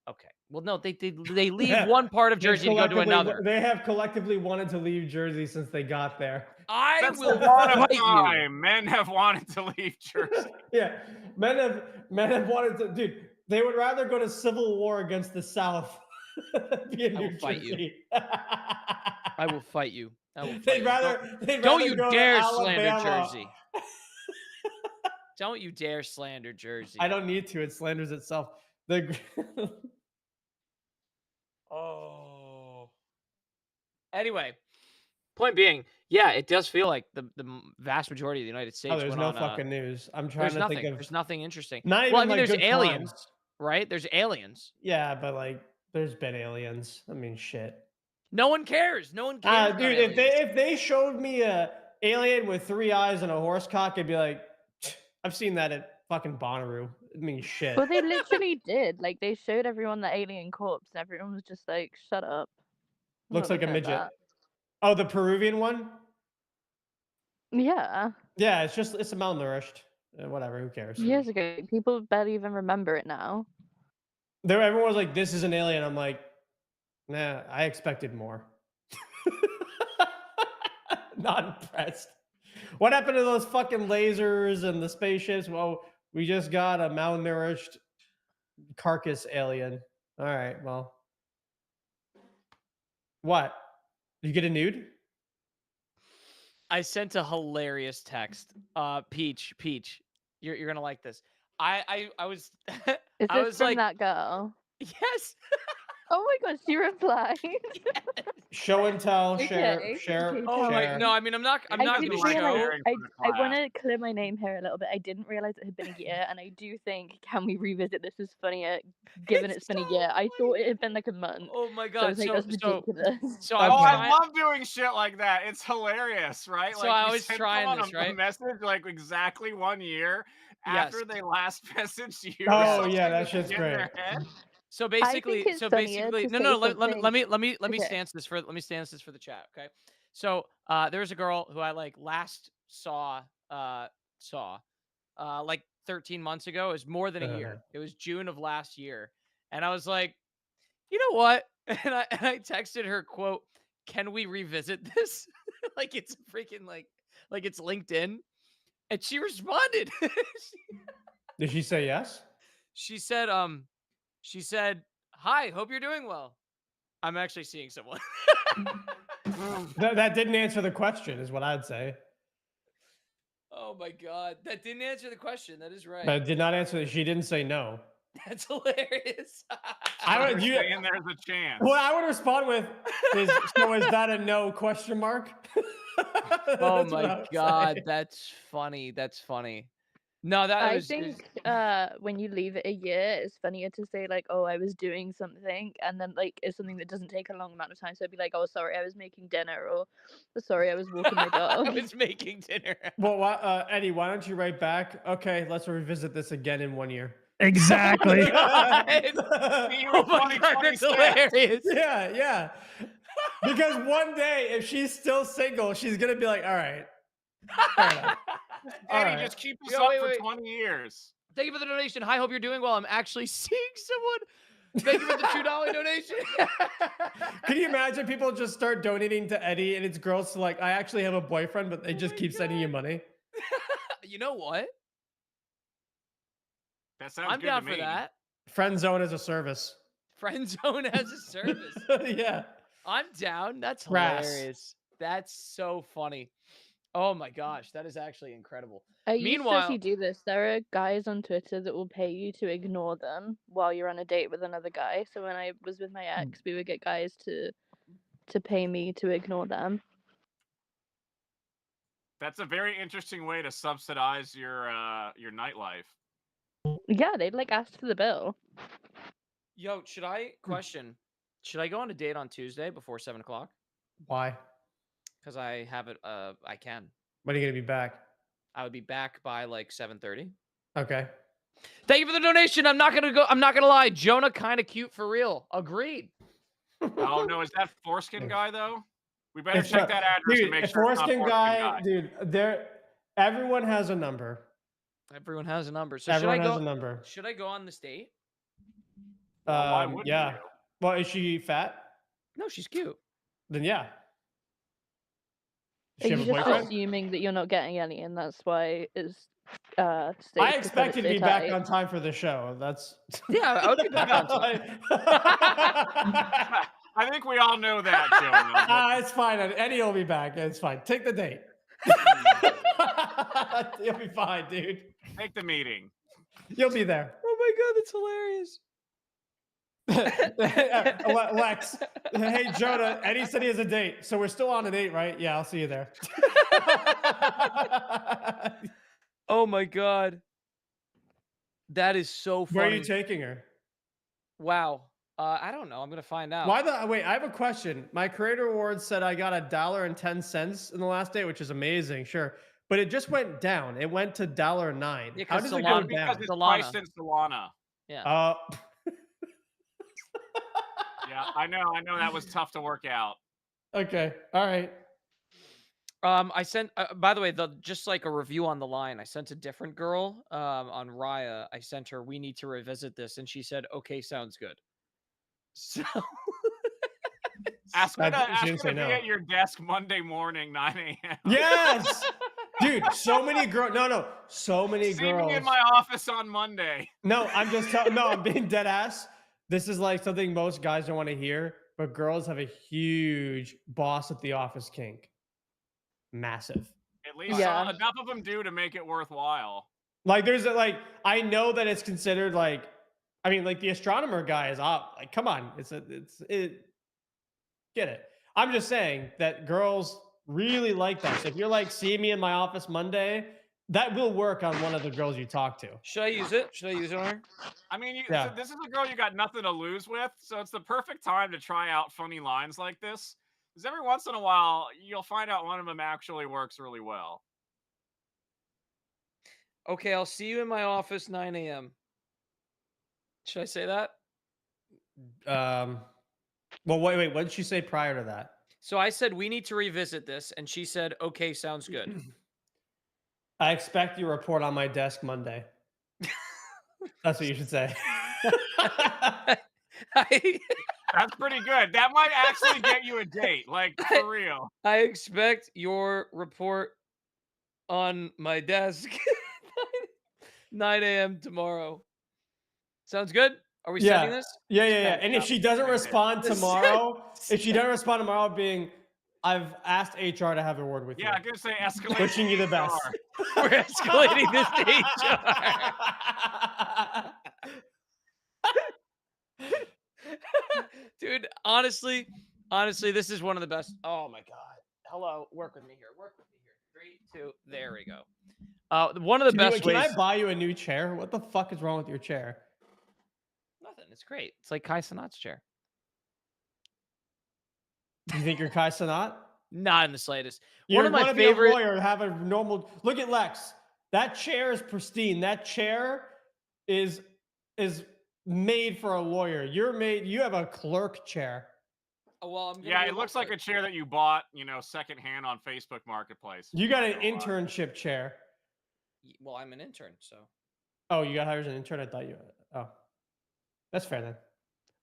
Okay. Well, no, they leave one part of Jersey to go to another. They have collectively wanted to leave Jersey since they got there. I That's will a lot of fight you. time. Men have wanted to leave Jersey. Yeah, men have wanted to, dude. They would rather go to civil war against the South than be in I New will fight you. Jersey. I will fight you. I will fight They'd you. rather. They'd Don't rather you go to dare slander Alabama. Jersey. Don't you dare slander Jersey. I don't need to. It slanders itself. The Oh. Anyway, point being, yeah, it does feel like the vast majority of the United States. oh, there's went no on, fucking news. I'm trying There's to nothing. think of There's nothing interesting. not even Well, I mean, like there's good aliens, crimes. right? There's aliens. Yeah, but like, there's been aliens. I mean, shit. No one cares. No one cares. about Dude, aliens. if they showed me a alien with 3 eyes and a horse cock, I'd be like, I've seen that at fucking Bonnaroo. I mean, shit. Well, they literally did. Like, they showed everyone the alien corpse, and everyone was just like, "Shut up." I'm Looks not like a looking at midget. Oh, the Peruvian one? that. Yeah, Yeah, it's a malnourished. Whatever, who cares? years ago, people barely even remember it now. Everyone was like, "This is an alien." I'm like, nah, I expected more. Not impressed. What happened to those fucking lasers and the spaceships? Well, we just got a malnourished carcass alien. All right, well. What? Did you get a nude? I sent a hilarious text. Peach, you're gonna like this. I was Is I this was from like, that girl? yes. Oh my god, she replied. Show and tell, share, Okay, share, okay, Oh my, share. no, I mean, I'm not I gonna didn't like show. realize. sharing for the I want class. to clear my name here a little bit. I didn't realize it had been a year, and I do think can we revisit this as funnier, given it's been a so year. I funny. thought it had been like a month. Oh my So I god. was like, that's ridiculous. So Okay. I'm Oh, I trying. love doing shit like that. It's hilarious, right? So like I you was send trying someone this, a right? message like exactly 1 year Yes. after they last messaged you. Oh, something yeah, that that's shit's in great. their head. So basically, it's funnier to no, say no. Let something- me Okay. stance this for the chat. Okay. So there's a girl who I like last saw like 13 months ago. It was more than a year. It was June of last year, and I was like, you know what? And I texted her, quote, "Can we revisit this?" Like it's freaking like it's LinkedIn, and she responded. Did she say yes? She said, "Hi, hope you're doing well. I'm actually seeing someone." That didn't answer the question, is what I'd say. Oh my god, that didn't answer the question. That is right. But it did not answer. She didn't say no. That's hilarious. I would. You're saying there's a chance. What I would respond with is, "So is that a no question mark?" Oh That's what I my would god, say. that's funny. That's funny. No, that I was. think when you leave it a year, it's funnier to say like, "Oh, I was doing something," and then like it's something that doesn't take a long amount of time. So I'd be like, "Oh, sorry, I was making dinner," or "Sorry, I was walking my dog." I was making dinner. Well, Eddie, why don't you write back? Okay, let's revisit this again in 1 year. Exactly. See you Oh in my god, that's 2026. hilarious. Yeah. Because one day, if she's still single, she's gonna be like, "All right, fair enough." All Eddie, right. just keep us Yo, up wait, for wait. 20 years. Thank you for the donation. Hi, hope you're doing well. I'm actually seeing someone. Thank you for the $2 donation. Can you imagine people just start donating to Eddie and it's girls to like, "I actually have a boyfriend," but they just my keep sending you God. money? You know what? That sounds I'm good down to me. for that. Friend zone as a service. Friend zone as a service. Yeah. I'm down. That's Grass. hilarious. That's so funny. Oh my gosh, that is actually incredible. I used to Meanwhile, actually do this. There are guys on Twitter that will pay you to ignore them while you're on a date with another guy. So when I was with my ex, we would get guys to pay me to ignore them. That's a very interesting way to subsidize your nightlife. Yeah, they'd like ask for the bill. yo, should I should I go on a date on Tuesday before 7 o'clock? Why? Because I have it. I can. When are you gonna be back? I would be back by like 7:30. Okay. Thank you for the donation. I'm not gonna lie. Jonah kind of cute for real. Agreed. Oh no, is that foreskin guy though? We better It's check not- that address to Dude, make a sure it's not foreskin guy, dude. Everyone has a number. Everyone has a number. So Everyone should I has go? a number. Should I go on this date? Well, why wouldn't Yeah. you? Well, is she fat? No, she's cute. Then yeah. Does Are she you have a just boyfriend? assuming that you're not getting any, and that's why it's I safe to set expected to it be back tight? on time for the show. That's Yeah, I would be back on time. I think we all know that, Jonah. It's fine. Eddie will be back. It's fine. Take the date. You'll be fine, dude. Take the meeting. You'll be there. Oh my god, that's hilarious. Lex, hey Jonah, Eddie said he has a date, so we're still on a date, right? Yeah, I'll see you there. Oh my god, that is so funny. Where are you taking her? Wow. I don't know. I'm gonna find out. Wait, I have a question. My creator award said I got $1.10 in the last day, which is amazing, sure. But it just went down. It went to $1.09. Yeah, How 'cause does it go Solana- Because down? it's Solana. priced in Solana. Yeah. Yeah, I know that was tough to work out. Okay. All right. I sent. By the way, just like a review on the line, I sent a different girl. On Raya, I sent her. We need to revisit this, and she said, "Okay, sounds good." So. Ask her She to didn't say be no. at your desk Monday morning, 9 a.m. Yes, dude. So many girls. No. So many See girls. me in my office on Monday. No, I'm just telling. No, I'm being dead ass. This is like something most guys don't want to hear, but girls have a huge boss at the office kink. Massive. At least Yeah. enough of them do to make it worthwhile. Like there's I know that it's considered like, I mean, like the astronomer guy is up. Like, come on, get it. I'm just saying that girls really like that. So if you're like, see me in my office Monday, that will work on one of the girls you talk to. Should I use it? Should I use it on her? I mean, Yeah. so this is a girl you got nothing to lose with, so it's the perfect time to try out funny lines like this. Because every once in a while, you'll find out one of them actually works really well. Okay, I'll see you in my office 9 a.m. Should I say that? Well, wait. What did she say prior to that? So I said we need to revisit this, and she said, "Okay, sounds good." I expect your report on my desk Monday. That's what you should say. That's pretty good. That might actually get you a date, like for real. I expect your report on my desk 9 a.m. tomorrow. Sounds good? Are we Yeah. setting this? Yeah. Okay. And if she doesn't respond This- tomorrow, being, I've asked HR to have a word with Yeah, you. I'm gonna say escalate. Wishing you the to best. HR. We're escalating this to HR. Dude, honestly, this is one of the best. Oh my god. Hello, work with me here. 3, 2, there we go. One of the best Can ways. I buy you a new chair? What the fuck is wrong with your chair? Nothing. It's great. It's like Kai Sanat's chair. You think you're Kai Sanat? Not in the slightest. You One of my want to favorite. be a lawyer and have a normal. Look at Lex. That chair is pristine. That chair is made for a lawyer. You have a clerk chair. Oh, well, I'm gonna Yeah, be it looks like a chair that you bought, secondhand on Facebook Marketplace. You got an For a while. internship chair. Well, I'm an intern, so. Oh, you got hired as an intern? I thought you. Oh, that's fair then.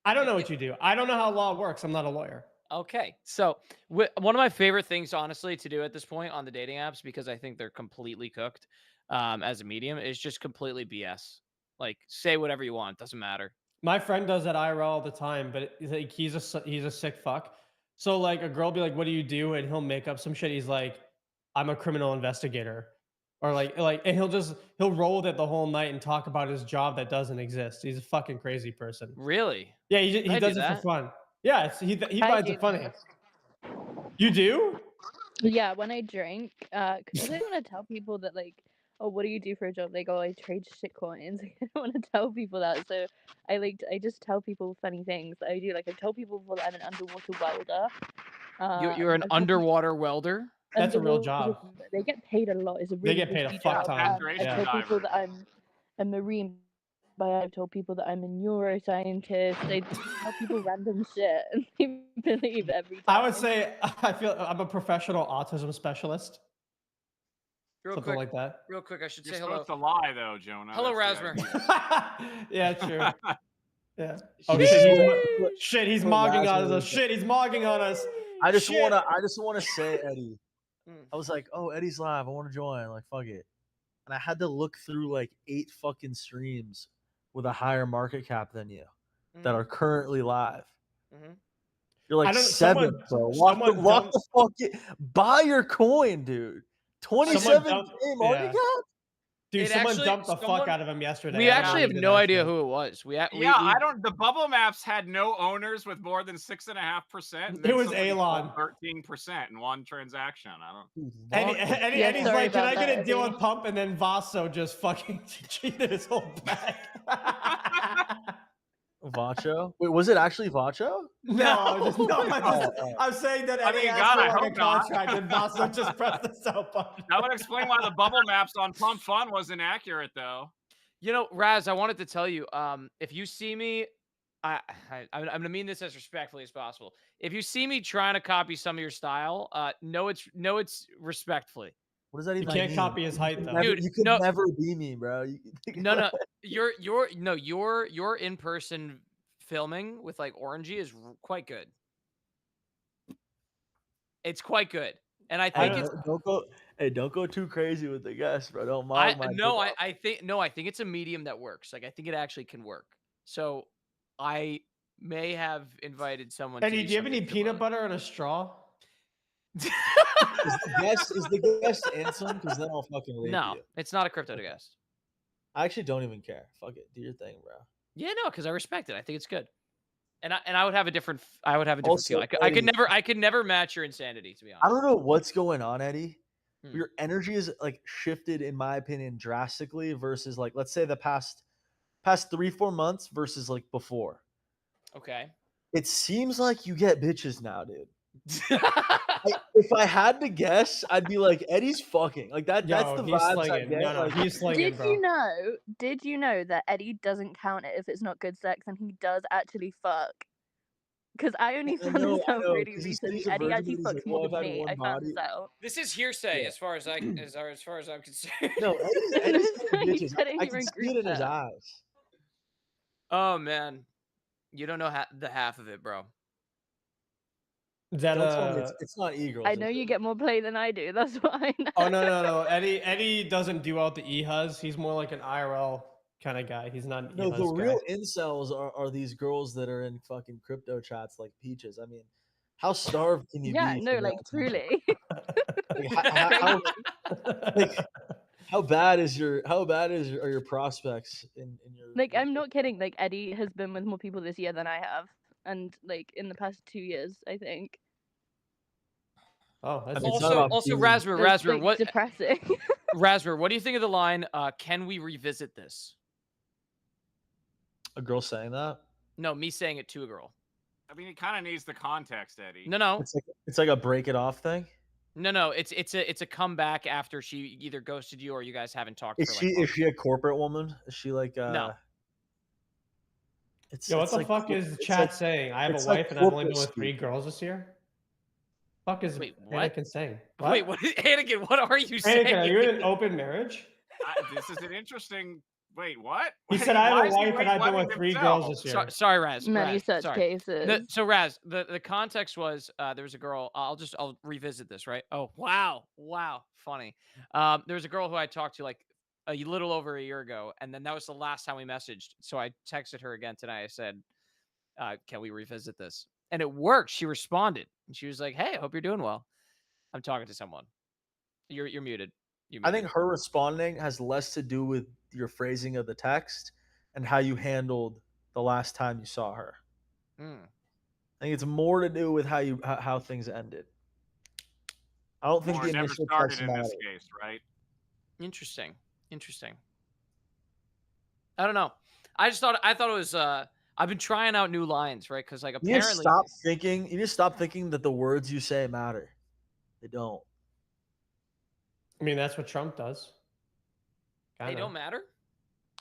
I don't know what you do. I don't know how law works. I'm not a lawyer. Okay, so one of my favorite things, honestly, to do at this point on the dating apps, because I think they're completely cooked, as a medium is just completely BS. Like, say whatever you want, doesn't matter. My friend does that IRL all the time, but like he's a sick fuck. So like a girl be like, "What do you do?" and he'll make up some shit. He's like, "I'm a criminal investigator," or and he'll roll with it the whole night and talk about his job that doesn't exist. He's a fucking crazy person. Really? Yeah, I he do does it for that. fun. Yeah, he I finds do it funny. that. You do? Yeah, when I drink, because I don't want to tell people that like, oh, what do you do for a job? Like, oh, I trade shitcoins. I don't want to tell people that, so I just tell people funny things that I do. Like, I've told people before that I'm an underwater welder. You're an I've told people underwater welder. That's a real underwater- job. They get paid a lot. It's a They really get paid a risky fuck job. ton. Restoration I've told people diver. that I'm a marine. But I've told people that I'm a neuroscientist. I just tell people random shit, and they believe every time. I would say I feel I'm a professional autism specialist, Real something quick, like that. real quick. I should You're say hello. supposed to lie though, Jonah. Hello, That's the Rasmer. idea. Yeah, true. Yeah. Oh Sheesh. shit! He's Poor mogging on Lazarus. us. Shit, he's mogging on us. I just Shit. wanna say, Eddie. Mm. I was like, oh, Eddie's live. I want to join. Like, fuck it. And I had to look through like 8 fucking streams with a higher market cap than you that are currently live. Mhm. You're I like don't- 7, someone- bro. someone Walk the fuck in. Buy your coin, dude. 27K market yeah. cap? Dude, It someone actually- dumped the fuck someone- out of him yesterday. We I actually have deleted no that idea shit. who it was. The bubble maps had no owners with more than 6.5%. It was Elon. 13% in one transaction. I don't. Dude, And walk the- Eddie's sorry like, can about I get that, a deal Eddie. with Pump? And then Vaso just fucking cheated his whole bag. Vacho? Wait, was it actually Vacho? I'm saying that I Eddie mean, asked God, for I like a hope not. contract and Vaso just pressed the sell button. That would explain why the bubble maps on Pump Fun was inaccurate, though. You know, Raz, I wanted to tell you, if you see me, I'm gonna mean this as respectfully as possible. If you see me trying to copy some of your style, know it's respectfully. What does that You even can't mean? copy his height though. Dude, You could no- never be me, bro. No, your in-person filming with like Orangey is quite good. It's quite good, and I think Hey, it's. don't go too crazy with the guests, bro. Don't mock my. I think it's a medium that works. Like I think it actually can work. So I may have invited someone. Eddie, to do you have any something peanut similar. butter and a straw? Is the guest handsome? Because then I'll fucking rape No, you. it's not a crypto to guest. I actually don't even care. Fuck it, do your thing, bro. Yeah, no, because I respect it. I think it's good, and I would have a different. I would have a different Also, feel. I Eddie- could never match your insanity. To be I honest. don't know what's going on, Eddie. Hmm. Your energy is like shifted, in my opinion, drastically versus like let's say the past 3-4 months versus like before. Okay. It seems like you get bitches now, dude. If I had to guess, I'd be like Eddie's fucking like that. That's Yo, the he's vibes I slinging. get. No, like, he's slinging, Did bro. you know? Did you know that Eddie doesn't count it if it's not good sex, and he does actually fuck? Because I only I found know, this I out know, really 'cause he recently. sees a Eddie virgin actually and he's fucks like, more "Well, than I've had me. one I found this body." out. This is hearsay, Yeah. as far as as far as I'm concerned. No, Eddie's getting He bitches. said it I here can in see group it in his chat. eyes. Oh man, you don't know the half of it, bro. Is that Don't tell me it's not e-girls. I know you get more play than I do. That's what I know. Oh no. Eddie doesn't do out the e-huz. He's more like an IRL kind of guy. He's not an No, e-huz the guy. real incels are these girls that are in fucking crypto chats like Peaches. I mean, how starved can you Yeah, be? no, for like that attention? truly. Like, how bad is your are your prospects in your Like, I'm not kidding. Like, Eddie has been with more people this year than I have, and like in the past 2 years, I think. Oh, that's mean, it's not about Also, being- Raspberry, That's, Raspberry, like, what depressing. Raspberry, what do you think of the line? Can we revisit this? a girl saying that. No, me saying it to a girl. I mean, it kind of needs the context, Eddie. No. It's like a break it off thing. No. It's a comeback after she either ghosted you or you guys haven't talked. Is for she like is months. she a corporate woman? Is she like No. It's Yo, what it's the like fuck cor- is the it's chat like- saying? I have a it's like wife and I've only been corporate with 3 speak. girls this year. Fuck is Wait, what? Anakin saying? Wait, what is Anakin? What are you Anakin, saying? are you in an open marriage? This is an interesting. Wait, what? He said Why I have is a he wife and I've been letting with 3 himself? girls this year. Sorry, Raz. Many Raz, such sorry. cases. No, so Raz, the context was there was a girl. I'll revisit this, right? Oh, wow, funny. There was a girl who I talked to like a little over a year ago, and then that was the last time we messaged. So I texted her again tonight. I said, "Can we revisit this?" And it worked. She responded, and she was like, "Hey, I hope you're doing well. I'm talking to someone. You're muted. You're I muted." think her responding has less to do with your phrasing of the text and how you handled the last time you saw her. Hmm. I think it's more to do with how things ended. I don't think Or the never initial started text in mattered. this case, right? Interesting. I don't know. I thought it was. I've been trying out new lines, right? Because like You need to apparently stop thinking. You need to stop thinking that the words you say matter. They don't. I mean, that's what Trump does. they Kinda. don't matter.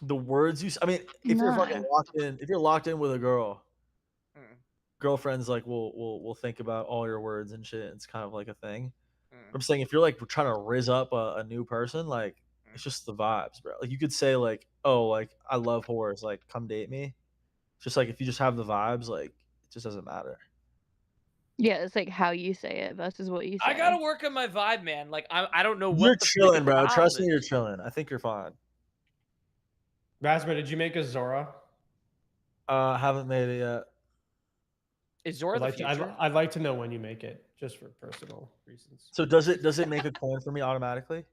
The words you. I mean, if you're fucking No. locked in, if you're locked in with a girl, Mm, girlfriends like will think about all your words and shit. It's kind of like a thing. mm, I'm saying if you're like trying to riz up a new person, like it's just the vibes, bro. Like you could say like, oh, like I love whores, like come date me. Just like if you just have the vibes, like it just doesn't matter. Yeah, it's like how you say it versus what you say. I gotta work on my vibe, man. Like I don't know You're what the chilling, freaking bro. dial Trust me, is. you're chilling. I think you're fine. Rasmus, did you make a Zora? Haven't made it yet. Is Zora the future? I'd like to know when you make it, just for personal reasons. So does it make a coin for me automatically?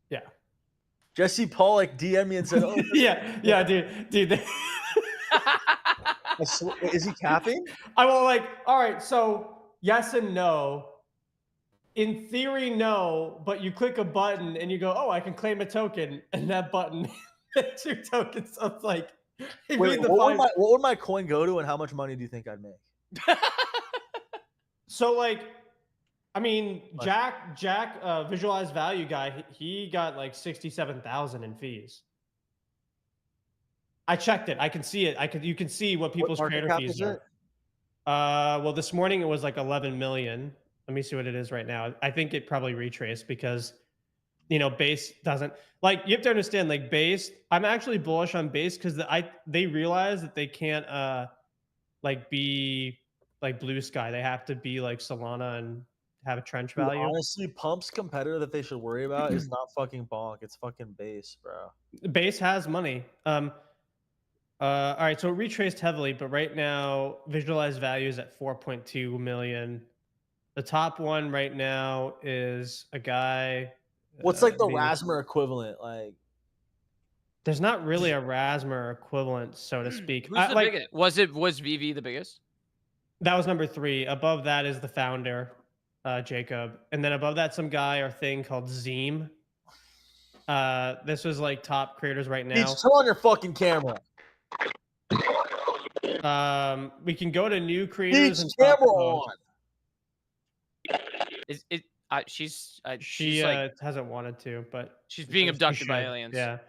Yeah. Jesse Paul like DM me and said, "Oh, yeah, dude. is he capping?" I will like. All right, so yes and no. In theory, no, but you click a button and you go, "Oh, I can claim a token," and that button makes your token. So it's like, hey, Wait, read the what fine. would my coin go to, and how much money do you think I'd make? So like, I mean, Jack, visualized value guy, he got like 67,000 in fees. I checked it. I can see it. You can see what people's market creator cap fees is are. it? Well, this morning it was like 11 million. Let me see what it is right now. I think it probably retraced because, base doesn't like. You have to understand, like base. I'm actually bullish on base because they realize that they can't like be like Blue Sky. They have to be like Solana and have a trench Dude, value. honestly, Pump's competitor that they should worry about is not fucking Bonk. It's fucking Base, bro. Base has money. All right, so it retraced heavily, but right now visualized value is at 4.2 million. The top one right now is a guy. What's like the Rasmer equivalent? Like, there's not really a Rasmer equivalent, so to speak. Who's the biggest? Was VV the biggest? That was number 3. Above that is the founder, Jacob, and then above that some guy or thing called Zeem. This was like top creators right now. Beach, turn on your fucking camera. We can go to new creators Beach, and camera on. Is it? She's She like hasn't wanted to, but she's being she abducted by should. aliens. Yeah.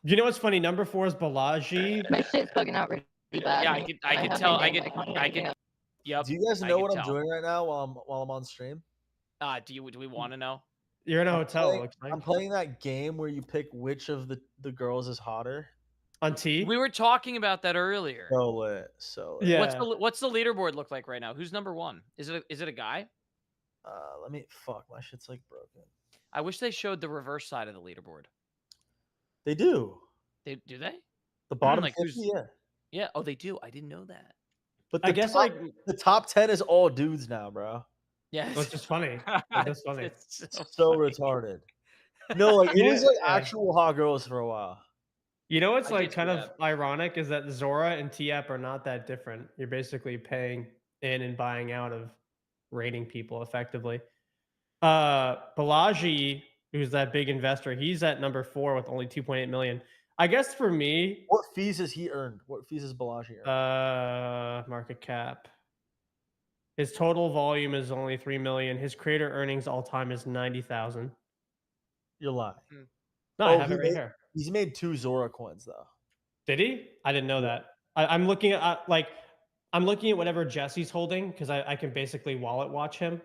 You know what's funny? Number 4 is Balaji. My shit's bugging out really bad. Yeah, I could tell. I could. Yep. Do you guys I know could what I'm tell. doing right now while I'm on stream? Do we want to know? You're in a hotel. It looks like. I'm playing that game where you pick which of the girls is hotter. On T. We were talking about that earlier. So lit. Yeah. What's the leaderboard look like right now? Who's number 1? Is it a guy? Let me fuck. My shit's like broken. I wish they showed the reverse side of the leaderboard. They do. Do they? The bottom like 50, yeah. Yeah. Oh, they do. I didn't know that. But I guess like the top 10 is all dudes now, bro. Yeah. Which is funny. That's funny. It's So funny. retarded. No, like it Yeah, was like yeah. actual hot girls for a while. You know what's I like get kind you of ironic is that Zora and TApp are not that different. You're basically paying in and buying out of rating people effectively. Balaji, who's that big investor, he's at number 4 with only 2.8 million. I guess for me, What fees has he earned? What fees has Balaji earned? market cap. His total volume is only 3 million. His creator earnings all time is 90,000. You're lying. No, Oh, I have he it right made- here. He's made 2 Zora coins though. Did he? I didn't know that. I'm looking at I'm looking at whatever Jesse's holding because I can basically wallet watch him,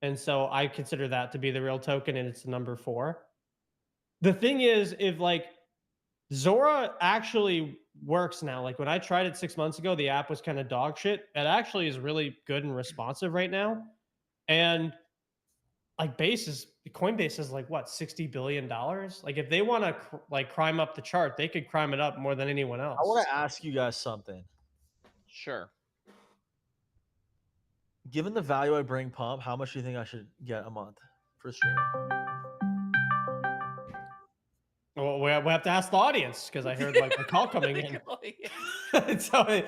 and so I consider that to be the real token, and it's number 4. The thing is, if like Zora actually works now, like when I tried it 6 months ago, the app was kind of dog shit. It actually is really good and responsive right now, and like Coinbase is like what, $60 billion? Like if they want to like climb up the chart, they could climb it up more than anyone else. I want to ask you guys something. Sure. Given the value I bring Pump, how much do you think I should get a month for streaming? Well, we have to ask the audience because I heard like a call coming in. So,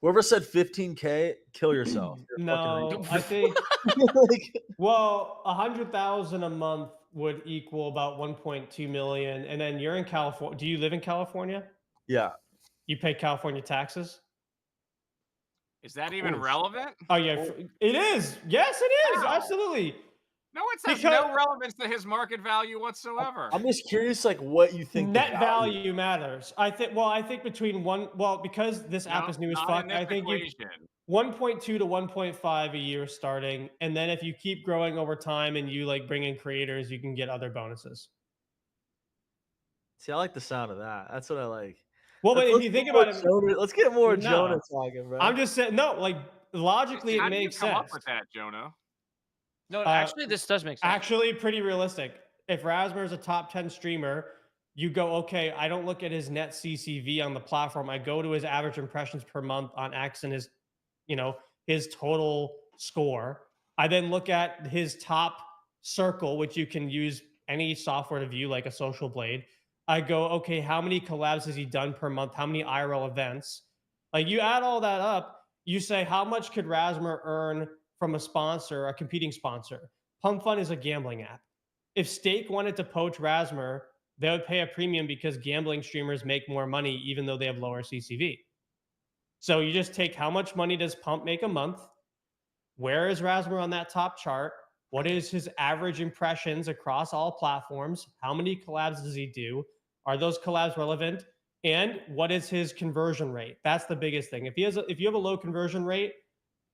Whoever said 15K, kill yourself. You're no, I think well, 100,000 a month would equal about 1.2 million. And then you're in California. Do you live in California? Yeah. You pay California taxes? Is that even course. relevant? Oh yeah, it is. Yes, it is. How? Absolutely. No, it has no relevance to his market value whatsoever. I'm just curious, like, what you think. Net value matters. I think between because this app is new as fuck, I think you 1.2 to 1.5 a year starting, and then if you keep growing over time and you like bring in creators, you can get other bonuses. See, I like the sound of that. That's what I like. Well, but if you think about it, let's get more Jonah talking, bro. I'm just saying, no, like logically, it makes sense. How do you come up with that, Jonah? No, actually, this does make sense. Actually, pretty realistic. If Razmer is a top 10 streamer, you go, okay, I don't look at his net CCV on the platform. I go to his average impressions per month on X and his, his total score. I then look at his top circle, which you can use any software to view, like a Social Blade. I go, okay, how many collabs has he done per month? How many IRL events? Like you add all that up, you say, how much could Razmer earn from a sponsor, a competing sponsor? Pump Fun is a gambling app. If Stake wanted to poach Razmer, they would pay a premium because gambling streamers make more money even though they have lower CCV. So you just take how much money does Pump make a month? Where is Razmer on that top chart? What is his average impressions across all platforms? How many collabs does he do? Are those collabs relevant? And what is his conversion rate? That's the biggest thing. If you have a low conversion rate,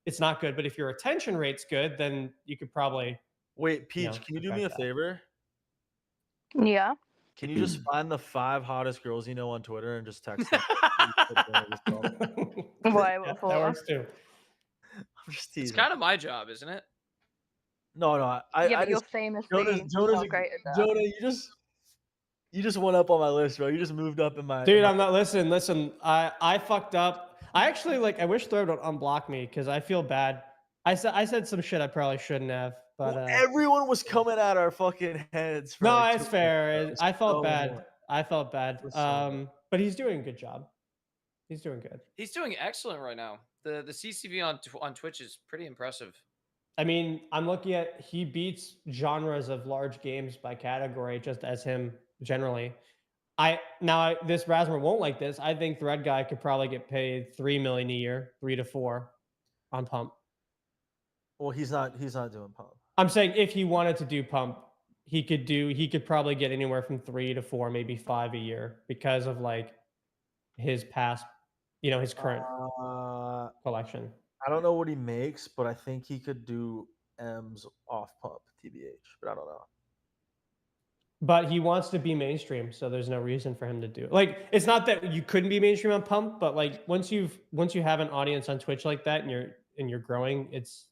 it's not good. But if your retention rate's good, then you could probably. Wait, Peach, can you do me a favor? Yeah. Can you just find the 5 hottest girls you know on Twitter and just text them? Why? What for? That works too. I'm just teasing. It's kind of my job, isn't it? No, Yeah, but you're famously not great at that. Jonah, you just went up on my list, bro. You just moved up in my. Dude, I'm not. Listen. I fucked up. I actually I wish Thread would unblock me because I feel bad. I said some shit I probably shouldn't have. But everyone was coming at our fucking heads. For no, like it's fair. I felt bad. More. I felt bad. But he's doing a good job. He's doing good. He's doing excellent right now. The CCV on Twitch is pretty impressive. I mean, I'm looking at he beats genres of large games by category just as him generally. This Razmer won't like this. I think Thread Guy could probably get paid $3 million a year, 3 to 4 on Pump. Well, he's not doing Pump. I'm saying if he wanted to do Pump, he could probably get anywhere from 3 to 4, maybe 5 a year because of like his past, his current collection. I don't know what he makes, but I think he could do M's off Pump, TBH, but I don't know. But he wants to be mainstream, so there's no reason for him to do it. Like, it's not that you couldn't be mainstream on Pump, but like once you have an audience on Twitch like that and you're growing, it's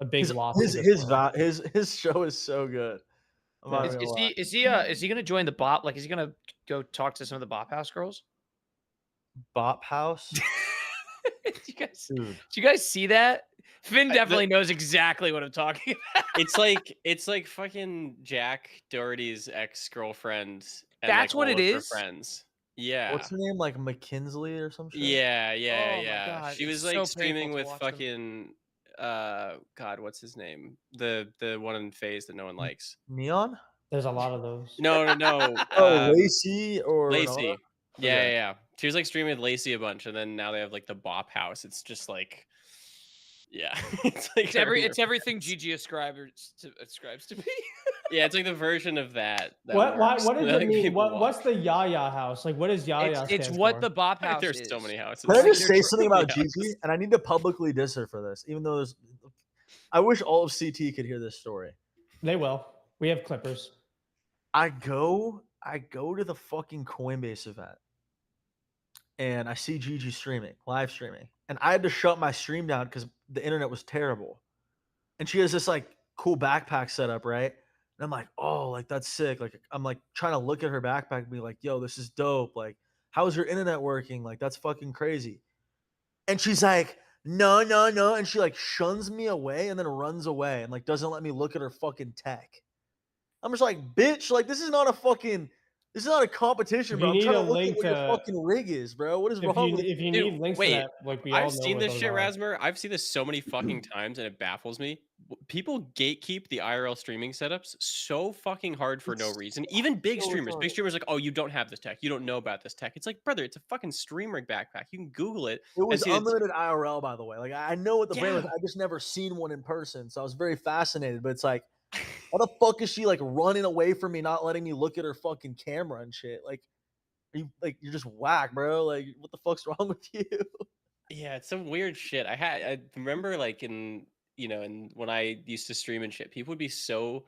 a big loss. His show is so good. Is he gonna join the Bop? Like, is he gonna go talk to some of the Bop House girls? Bop House? Did you guys see that? Finn definitely knows exactly what I'm talking about. It's like fucking Jack Doherty's ex-girlfriend. That's what it is. Friends. Yeah. What's her name? Like McKinsley or some shit? Yeah. Oh my God, She was it's like so streaming painful to with watch fucking God, what's his name? The one in FaZe that no one likes. Neon? There's a lot of those. No. Lacey or Lacey. Yeah. She was like streaming with Lacey a bunch, and then now they have like the Bop House. It's just like, yeah, it's like it's everything GG ascribes to be. Yeah, it's like the version of that. What does it mean? What's the Yaya House? Like, what is Yaya? It's what the Bop House There's is. so many houses. Can I just say something about GG? And I need to publicly diss her for this, even though I wish all of CT could hear this story. They will. We have clippers. I go to the fucking Coinbase event. And I see Gigi live streaming. And I had to shut my stream down because the internet was terrible. and she has this like cool backpack setup, right? And I'm like, oh, like that's sick. Like I'm like trying to look at her backpack and be like, yo, this is dope. Like, how's your internet working? Like, that's fucking crazy. And she's like, no, no, no. And she like shuns me away and then runs away and like doesn't let me look at her fucking tech. I'm just like, bitch, like this is not a competition, If bro. you I'm need trying to a look at link what your to, fucking rig is, bro. What is wrong with if you Dude, need links wait, to that, like we all I've know seen what this those shit, are. Rasmer. I've seen this so many fucking times, and it baffles me. People gatekeep the IRL streaming setups so fucking hard for no It's reason. Even big so streamers, retarded. big streamers like, oh, you don't have this tech, you don't know about this tech. It's like, brother, it's a fucking stream rig backpack. You can Google it. It was see it's- unlimited IRL, by the way. Like I know what the brand was. Yeah. I just never seen one in person, so I was very fascinated. But it's like, how the fuck is she like running away from me, not letting me look at her fucking camera and shit? Like, you're just whack, bro. Like, what the fuck's wrong with you? Yeah, it's some weird shit. I remember like in and when I used to stream and shit, people would be so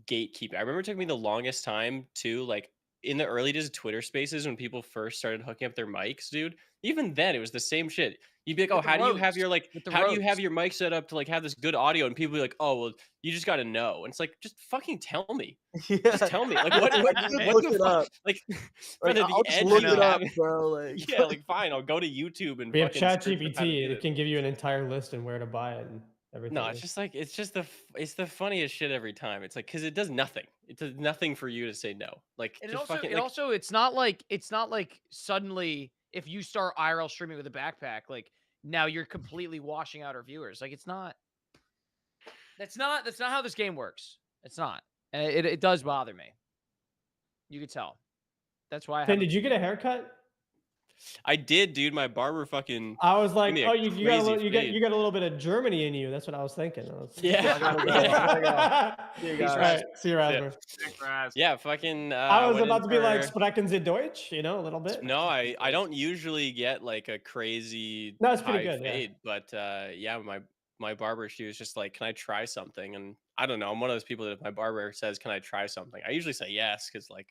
gatekeeping. I remember it took me the longest time too, like in the early days of Twitter Spaces when people first started hooking up their mics, dude. Even then, it was the same shit. You'd be like, "Oh, With the how do you have roads, your with the how do you have roads. your mic set up to like have this good audio?" And people be like, "Oh, well, you just got to know." And it's like, just fucking tell me. Yeah, Just tell me. Like, what? I What, just what look the it fuck? up. Like, Like, brother, I'll the just edge look of it up, having- bro. Like, Yeah, like fine, I'll go to YouTube and We have fucking search up how to do ChatGPT. It it. can give you an entire list and where to buy it and everything. No, it's just like it's the funniest shit every time. It's like because it does nothing. It does nothing for you to say no. Like And just also, fucking it like, also it's not like suddenly if you start IRL streaming with a backpack, like now you're completely washing out our viewers. Like it's not. That's not how this game works. It's not, and it does bother me. You could tell. That's why I Finn, have. did you get a haircut? I did, dude. My barber fucking. I was like, me a oh, you got a crazy little, fade. you got a little bit of Germany in you. That's what I was thinking. I was Yeah. I gotta go. I gotta go. See you Peace, guys. All right, see you, Yeah. Rasmus. Thanks, Raz. Yeah, fucking. I was went about in to be like, for- sprechen Sie Deutsch? You know, a little bit. No, I don't usually get like a crazy No, it's pretty high good, yeah. fade, but yeah, my barber, she was just like, "Can I try something?" And I don't know. I'm one of those people that if my barber says, "Can I try something?" I usually say yes because like,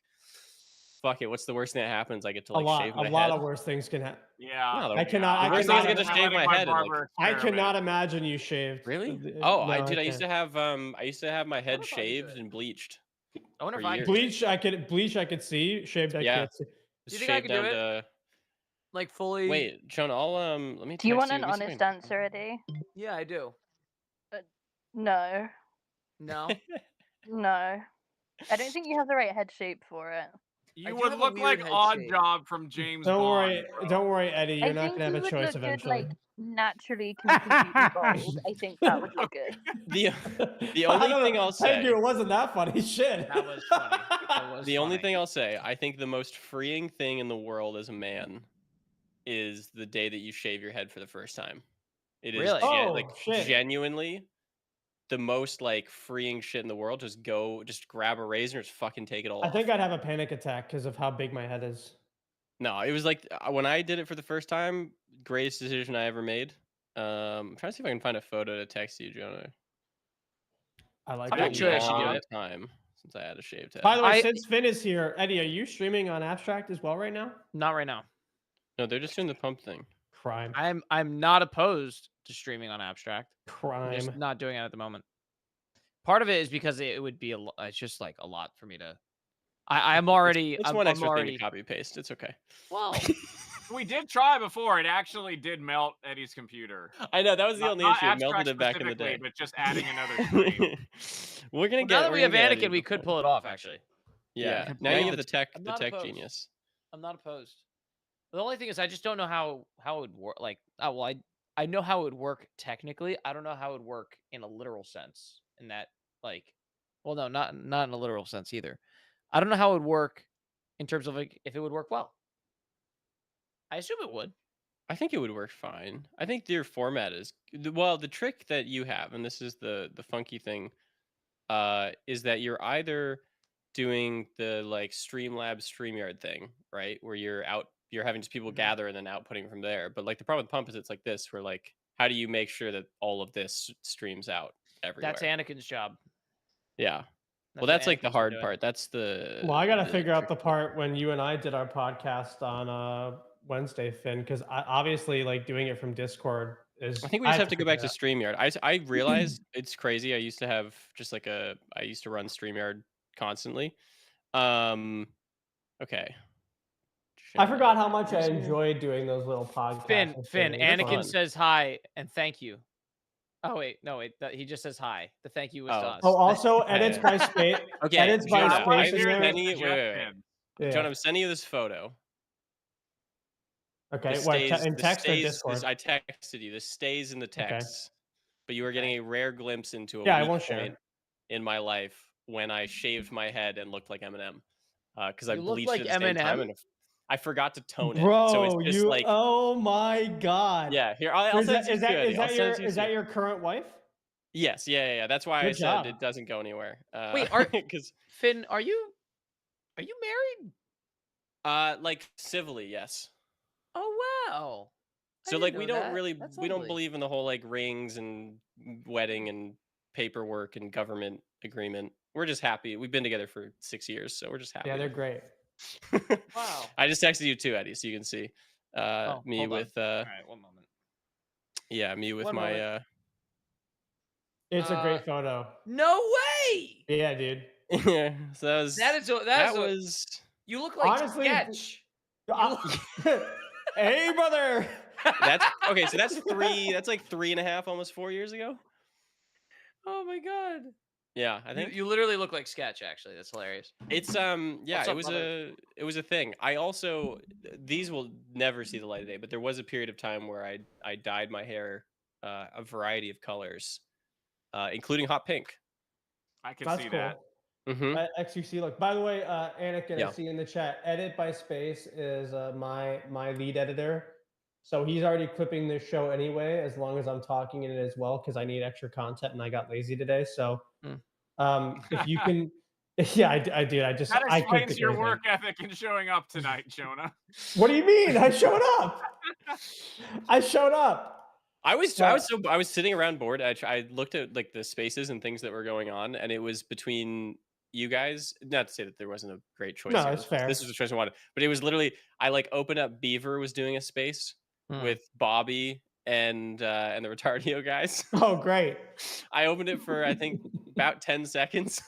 fuck it. What's the worst thing that happens? I get to like shave my a lot head. of worse things can happen. Yeah. No, I cannot- The worst thing is I get to I'm shave letting my head. And, like, I experiment. cannot imagine you shaved. really? No, Oh, I used can't. to have my head wonder if I do shaved it. and bleached. I wonder if for I years. could Bleach. I could see. Shaved. I Yeah. can't see. Do you think I Shaved could do down it? to. like fully. Wait, Jonah, I'll let me. Do you text want an give me a honest second. answer, Eddie? Yeah, I do. No. No. No. I don't think you have the right head shape for it. You do would have a look like weird head Odd shape. Job from James Don't Bond. worry. bro. Don't worry, Eddie. You're I not think gonna have you a would choice look eventually. good, like naturally completely bald. I think that would look good. The only thing I'll say. Thank you. It wasn't that funny. Shit. That was funny. That was The only funny. thing I'll say, I think the most freeing thing in the world as a man is the day that you shave your head for the first time. It is Really? Oh, like shit. genuinely the most like freeing shit in the world. Just grab a razor and just fucking take it all I off. think I'd have a panic attack because of how big my head is. No, it was like when I did it for the first time, greatest decision I ever made. I'm trying to see if I can find a photo to text you, Jonah. I like I'm that. not sure I should do Long it. time since I had a shaved head. By the way, I- since Finn is here, Eddie, are you streaming on Abstract as well right now? Not right now. No, they're just doing the pump thing. Crime. I'm not opposed to streaming on Abstract. I'm Crime. just not doing it at the moment. Part of it is because it would be it's just like a lot for me to. I'm already. It's I'm, one I'm extra already. thing to copy paste. It's okay. Well, We did try before. It actually did melt Eddie's computer. I know that was the only Not issue. It Abstract melted it back in the specifically, day. But just adding another screen. We're gonna now get. that we're we have gonna get Eddie Anakin, we could before- pull it off. Actually, Yeah. Yeah. Now you Well, have the I'm the not tech opposed. genius. I'm not opposed. The only thing is, I just don't know how it would work. Like, oh well, I know how it would work technically. I don't know how it would work in a literal sense. In that, like, well, no, not in a literal sense either. I don't know how it would work in terms of like if it would work well. I assume it would. I think it would work fine. I think your format is well. The trick that you have, and this is the funky thing, is that you're either doing the like Streamlabs StreamYard thing, right, where you're having just people Mhm. gather and then outputting from there. But like the problem with Pump is it's like this, where like how do you make sure that all of this streams out everywhere? That's Anakin's job. Yeah. Well, what that's like the Anakin's been hard doing. part. That's the. Well, I got to figure out the tricky part when you and I did our podcast on Wednesday, Finn, because obviously, like doing it from Discord is. I think we just had have to go back to figure StreamYard. I realized it's crazy. I used to have just like I used to run StreamYard constantly. Okay. I forgot how much I User. enjoyed doing those little podcasts. Finn, with Finn, Finn. It was Anakin fun. says hi and thank you. Oh wait, no wait, he just says hi. The thank you was to Oh. us. Oh, also edits by space. Okay, Edits by Jonah, I'm space in there. sending you. Wait. Yeah. John, I'm sending you this photo. Okay, This what stays- in this text or stays- Discord? this- I texted you. This stays in the text, but you are getting a rare glimpse into a Yeah, I weak won't point share. in my life when I shaved my head and looked like Eminem. Because I You look bleached like it at the same time, Eminem? and I forgot to tone it. Bro, So it's just you. like, Oh my god. yeah. Here, I'll Is send that it to you. is that your is that your current wife? Yes, yeah. That's why I Good said job. it doesn't go anywhere. Wait, are- because Finn, are you married? like civilly, yes. Oh wow. I So didn't like know we don't that. really That's we don't lovely. believe in the whole like rings and wedding and paperwork and government agreement. We're just happy. We've been together for 6 years, so we're just happy. Yeah, they're great. Wow. I just texted you too, Eddie, so you can see me hold on. with All right, one moment. yeah, me with One my moment. It's a great photo. No way. Yeah, dude. yeah. So that was That was you look like Honestly, Sketch. Hey, brother. that's okay. So that's like 3.5, almost 4 years ago. Oh my god. Yeah, I think You literally look like Sketch. Actually, that's hilarious. it's yeah, What's up, it was a thing. I also these will never see the light of day, but there was a period of time where I dyed my hair a variety of colors, including hot pink. I can That's see cool. that. Mm-hmm. XUC look. By the way, Anakin, Yeah. I see in the chat. Edit by Space is my lead editor, so he's already clipping this show anyway. As long as I'm talking in it as well, because I need extra content and I got lazy today. So, if you can, yeah, I do. I just That I couldn't explains think your of anything. work ethic in showing up tonight, Jonah. What do you mean? I showed up. I showed up. I was sitting around bored. I looked at like the spaces and things that were going on, and it was between you guys. Not to say that there wasn't a great choice. No, here. it's fair. This was the choice I wanted, but it was literally I like opened up. Beaver was doing a space with Bobby and the Retardio guys. Oh, great. I opened it for I think about 10 seconds.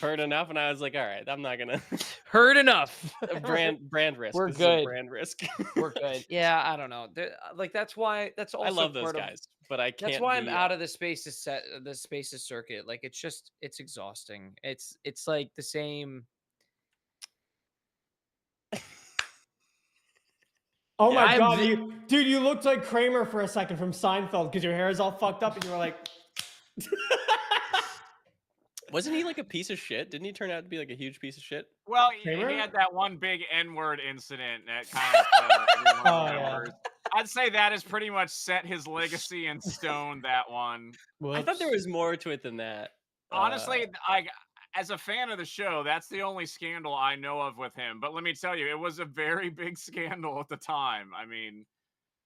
Heard enough, and I was like, all right, I'm not gonna Heard enough. brand risk. We're This is a good. brand risk. We're good. Yeah, I don't know. Like that's why. That's also I love those part of- guys, but I can't. That's why I'm be, out of the spaces circuit. Like it's exhausting. It's like the same. Oh my I'm god, the- dude, you looked like Kramer for a second from Seinfeld because your hair is all fucked up and you were like. Wasn't he like a piece of shit? Didn't he turn out to be like a huge piece of shit? Well, he Kramer? had that one big N-word incident that kind of everyone Oh, yeah. remembers. I'd say that has pretty much set his legacy in stone. That one. I thought there was more to it than that. Honestly, as a fan of the show, that's the only scandal I know of with him. But let me tell you, it was a very big scandal at the time. I mean,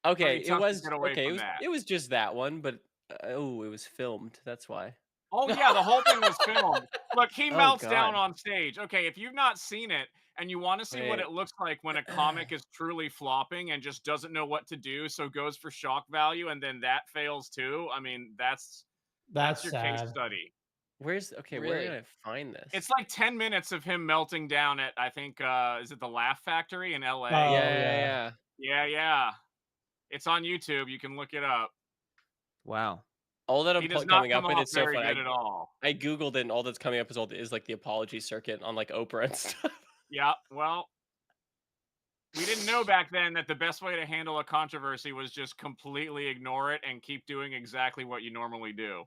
okay, pretty it tough to was get away okay. from that. It was just that one, but it was filmed. That's why. oh yeah, the whole thing was filmed. Look, he Oh, melts down God. on stage. Okay, if you've not seen it and you want to see what Wait. it looks like when a comic is truly flopping and just doesn't know what to do, so goes for shock value, and then that fails too. I mean, that's That's your sad. case study. Where Really? did I find this? It's like 10 minutes of him melting down at, I think, is it the Laugh Factory in LA? Oh, yeah. Yeah. It's on YouTube. You can look it up. Wow. All that I'm He does not coming up come with off is so very funny. good at all. I googled it, and all that's coming up is like the apology circuit on like Oprah and stuff. Yeah, well, we didn't know back then that the best way to handle a controversy was just completely ignore it and keep doing exactly what you normally do.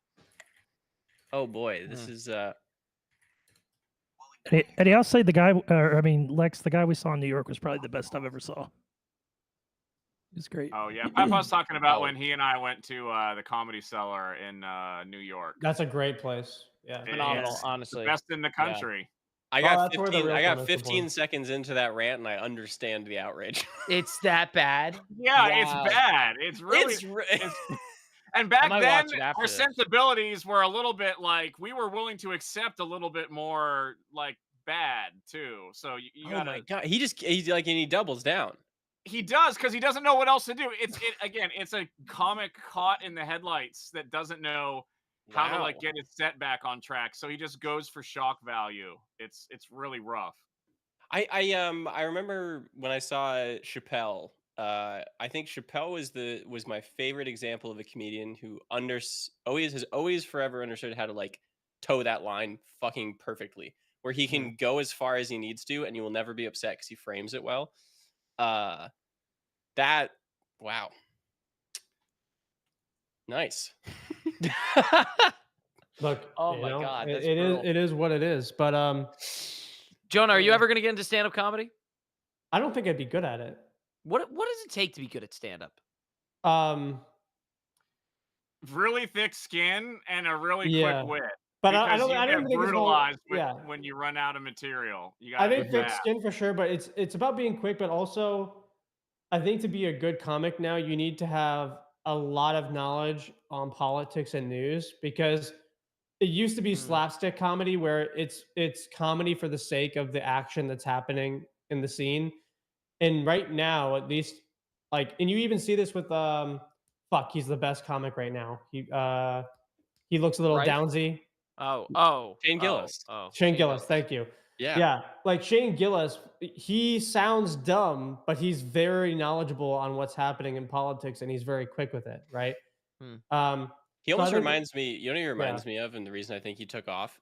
Oh boy, this is Eddie, I'll say Lex, the guy we saw in New York was probably the best I've ever saw. He was great. Oh yeah, I was talking about Oh. when he and I went to the Comedy Cellar in New York. That's a great place. Yeah. Phenomenal, It's honestly. the best in the country. I Oh, got that's where the 15 real I got fun is, the 15 point. seconds into that rant, and I understand the outrage. It's that bad. Yeah, Wow. it's bad. It's really. it's And back might then, watch it after our this. sensibilities were a little bit like we were willing to accept a little bit more like bad too. So you oh gotta. my god, he doubles down. He does, because he doesn't know what else to do. It's a comic caught in the headlights that doesn't know how to like Wow. get his set back on track. So he just goes for shock value. It's really rough. I remember when I saw Chappelle. I think Chappelle was my favorite example of a comedian who always forever understood how to like toe that line fucking perfectly, where he can go as far as he needs to, and you will never be upset because he frames it well. That wow, nice. Look, Oh my God, that's it is brutal. it is what it is. But Jonah, are you Yeah. ever going to get into stand-up comedy? I don't think I'd be good at it. What does it take to be good at stand-up? Um, Really thick skin and a really Yeah. quick wit. but I Because don't. you I don't get think it's all. brutalized Yeah. when you run out of material. You I gotta think be thick fast. skin for sure, but it's about being quick. But also, I think to be a good comic now, you need to have a lot of knowledge on politics and news, because it used to be slapstick comedy where it's comedy for the sake of the action that's happening in the scene. And right now, at least, like, and you even see this with he's the best comic right now. He looks a little Rife? downsy. Shane Gillis. Shane Gillis, thank you. Yeah. Yeah, like Shane Gillis, he sounds dumb, but he's very knowledgeable on what's happening in politics, and he's very quick with it, right? Hmm. He so I almost think- reminds me. You know, what he reminds me of, and the reason I think he took off.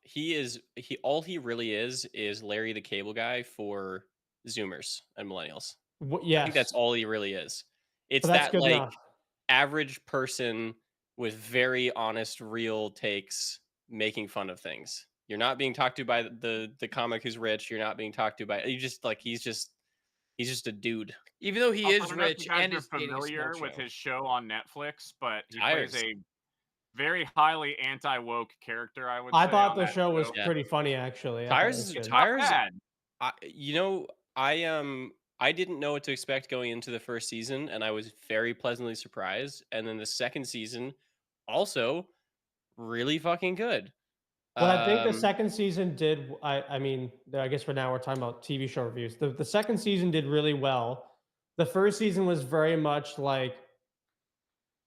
All he really is Larry the Cable Guy for Zoomers and millennials. I Yes, think that's all he really is. It's but that's that good like enough. average person with very honest, real takes, making fun of things. You're not being talked to by the comic who's rich. You're not being talked to by he's just a dude. Even though he Also, is I don't know if rich you guys and are is dating a familiar smoke with show. his show on Netflix, but he Tires. plays a very highly anti-woke character, I would I say. thought on the that show was Yeah. pretty funny, actually. I thought it Tires was is good. Tires. Bad. I didn't know what to expect going into the first season, and I was very pleasantly surprised. And then the second season, also really fucking good. What I think the Um, second season did, I mean, I guess we're talking about TV show reviews. The second season did really well. The first season was very much like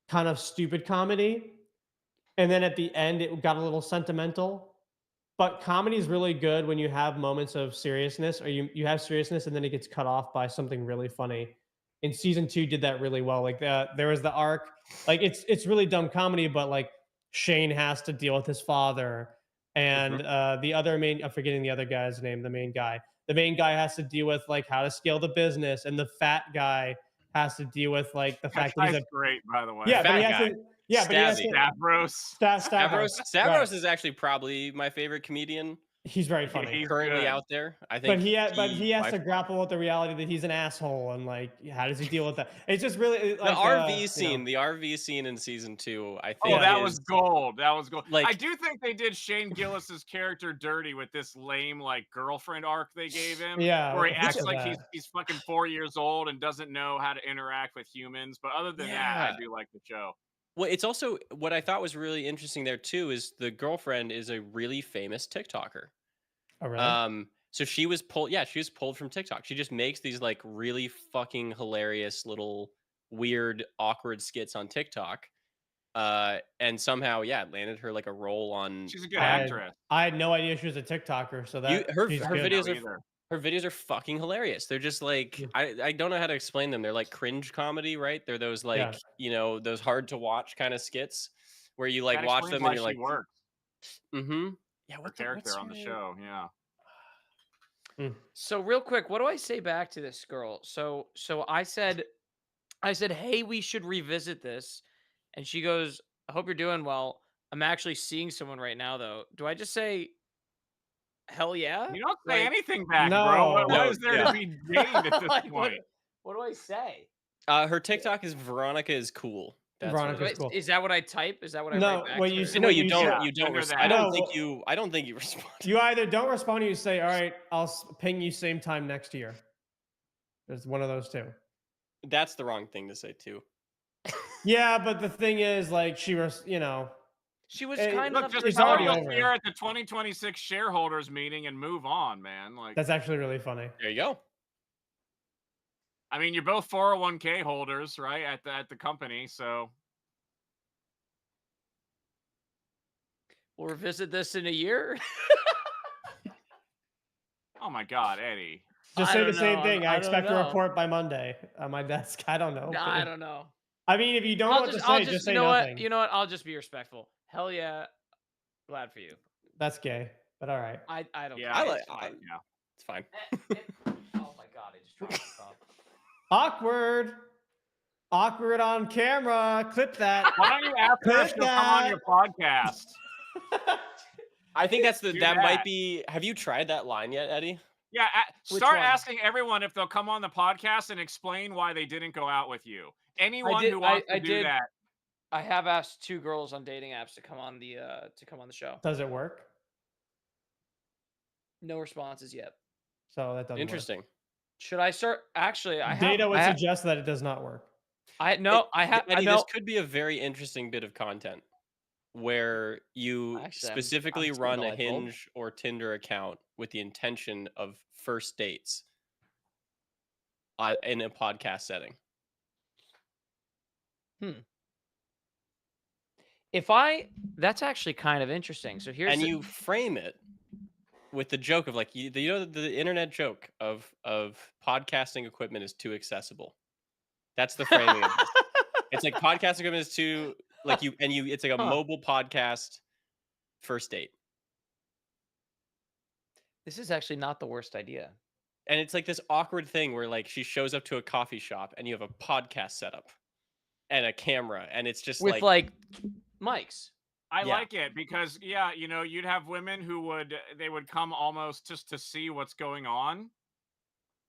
kind of stupid comedy, and then at the end it got a little sentimental. But comedy is really good when you have moments of seriousness, or you have seriousness and then it gets cut off by something really funny. And season 2 did that really well. Like there was the arc, like it's really dumb comedy, but like Shane has to deal with his father, and the other main, I'm forgetting the other guy's name, the main guy. The main guy has to deal with like how to scale the business, and the fat guy has to deal with like the That fact that he's guy's a great, by the way. yeah, but he Fat has guy. to yeah, but he has Stabby. to Stavros. Stavros is actually probably my favorite comedian He's very funny. He's currently good. out there. I think, But he has by to far- grapple with the reality that he's an asshole, and like how does he deal with that? It's just really the like, RV scene. The RV scene in season 2, I think. Oh, that was is- gold. That was gold. Like- I do think they did Shane Gillis's character dirty with this lame like girlfriend arc they gave him. Yeah, where he what the fuck acts is like that? he's fucking 4 years old and doesn't know how to interact with humans. But other than that, Yeah. I do like the show. Well, it's also what I thought was really interesting there too is the girlfriend is a really famous TikToker. Oh really? So she was pulled from TikTok. She just makes these like really fucking hilarious little weird awkward skits on TikTok. And somehow, landed her like a role on She's a good I- actress. I had no idea she was a TikToker, so that her she's good. videos No, are either. her videos are fucking hilarious. They're just like Yeah. I don't know how to explain them. They're like cringe comedy, right? They're those like, those hard to watch kind of skits where you like That watch explains them why and you're she like, works. mm-hmm. Yeah, Her what's character on the her- show. Yeah. So real quick, what do I say back to this girl? So I said, hey, we should revisit this, and she goes, I hope you're doing well. I'm actually seeing someone right now, though. Do I just say, hell yeah? You don't say Like- anything back, No. bro. What No, is there yeah. to be gained at this Like, what point? do I say? Her TikTok is Veronica is cool. That's what it Veronica is. is cool. Is that what I type? Is that what I No, write back what to you her? said- No, what you you don't. said. You don't. Under Res- that. I don't No, think you. I don't think you respond. You either don't respond or you say, all right, I'll ping you same time next year. There's one of those two. That's the wrong thing to say too. Yeah, but the thing is, like, she was, She was Hey, kind Look, enough just to it's tell her already you'll over. see her at the 2026 shareholders meeting and move on, man. Like, that's actually really funny. There you go. I mean, you're both 401k holders, right? At the company, so We'll revisit this in a year. oh my god, Eddie. Just I say the don't same know. thing. I I don't expect a know. report by Monday on my desk. I don't know. I don't know. I mean, if you don't know what to say, just say you know nothing. what? You know what? I'll just be respectful. Hell yeah. Glad for you. That's gay, but all right. I don't Yeah, care. I like- It's fine. yeah. It's fine. Oh my god, I just dropped the phone. Awkward. Awkward on camera. Clip that. Why don't you ask her if Clip she'll come on your podcast? I think that's Do that might that. be. Have you tried that line yet, Eddie? Yeah, Which start one? asking everyone if they'll come on the podcast and explain why they didn't go out with you. Anyone who wants to do that. I have asked 2 girls on dating apps to come on the show. Does it work? No responses yet. So that doesn't Interesting. Should I start? Actually, I work. have. Data would I have, suggest that it does not work. I no. I have. Eddie, I know. this could be a very interesting bit of content where you Actually, specifically I'm seeing run the a light bulb. Hinge or Tinder account with the intention of first dates in a podcast setting. That's actually kind of interesting. So here's And the- you frame it with the joke of like you know the internet joke of podcasting equipment is too accessible. That's the framing of this. It's like podcasting equipment is too like you it's like a Huh. mobile podcast first date. This is actually not the worst idea. And it's like this awkward thing where like she shows up to a coffee shop and you have a podcast setup and a camera and it's just With like mics. I Yeah. like it because you'd have women who would come almost just to see what's going on.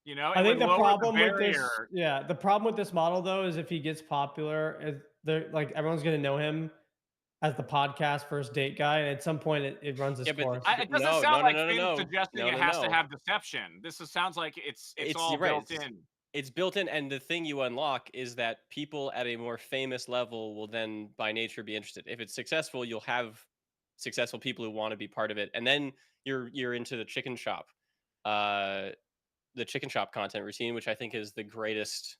I it think would the lower problem with this, barrier. the problem with this model though is if he gets popular, they're like everyone's gonna know him as the podcast first date guy, and at some point it runs its Yeah, but course. It doesn't No, sound no, like no, no, Finn's no. suggesting No, it no, has to no. have deception. Sounds like it's all you're right, built it's- in. It's built in, and the thing you unlock is that people at a more famous level will then, by nature, be interested. If it's successful, you'll have successful people who want to be part of it, and then you're into the chicken shop content routine, which I think is the greatest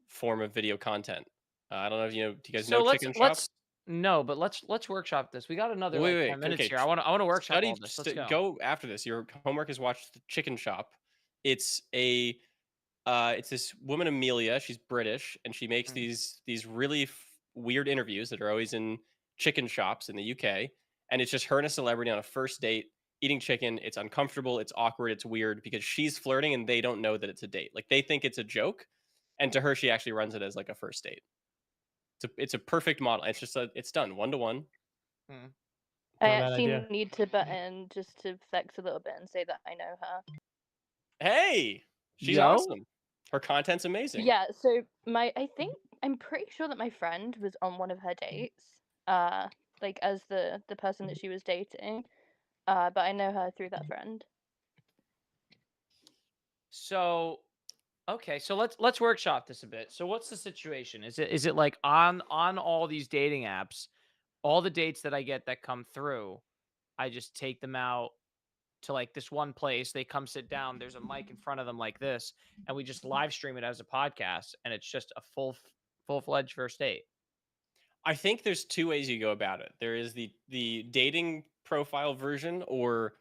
form of video content. I don't know if you know. Do you guys know Chicken Shop? No, but let's workshop this. We got another Wait, 10 minutes okay, here. I want to workshop Study, all this. Let's go. after this. Your homework is watch the Chicken Shop. It's this woman Amelia. She's British, and she makes these really weird interviews that are always in chicken shops in the UK. And it's just her and a celebrity on a first date eating chicken. It's uncomfortable. It's awkward. It's weird because she's flirting and they don't know that it's a date. Like they think it's a joke, and to her, she actually runs it as like a first date. It's a perfect model. It's just it's done 1-to-1. I Not a bad actually idea. need to butt in just to flex a little bit and say that I know her. Hey, she's Yo? awesome. Her content's amazing. Yeah, so I'm pretty sure that my friend was on one of her dates, like as the person that she was dating, but I know her through that friend. So, okay, so let's workshop this a bit. So, what's the situation? Is it like on all these dating apps, all the dates that I get that come through, I just take them out to like this one place. They come sit down. There's a mic in front of them like this, and we just live stream it as a podcast, and it's just a full-fledged first date. I think there's 2 ways you go about it. There is the dating profile version, or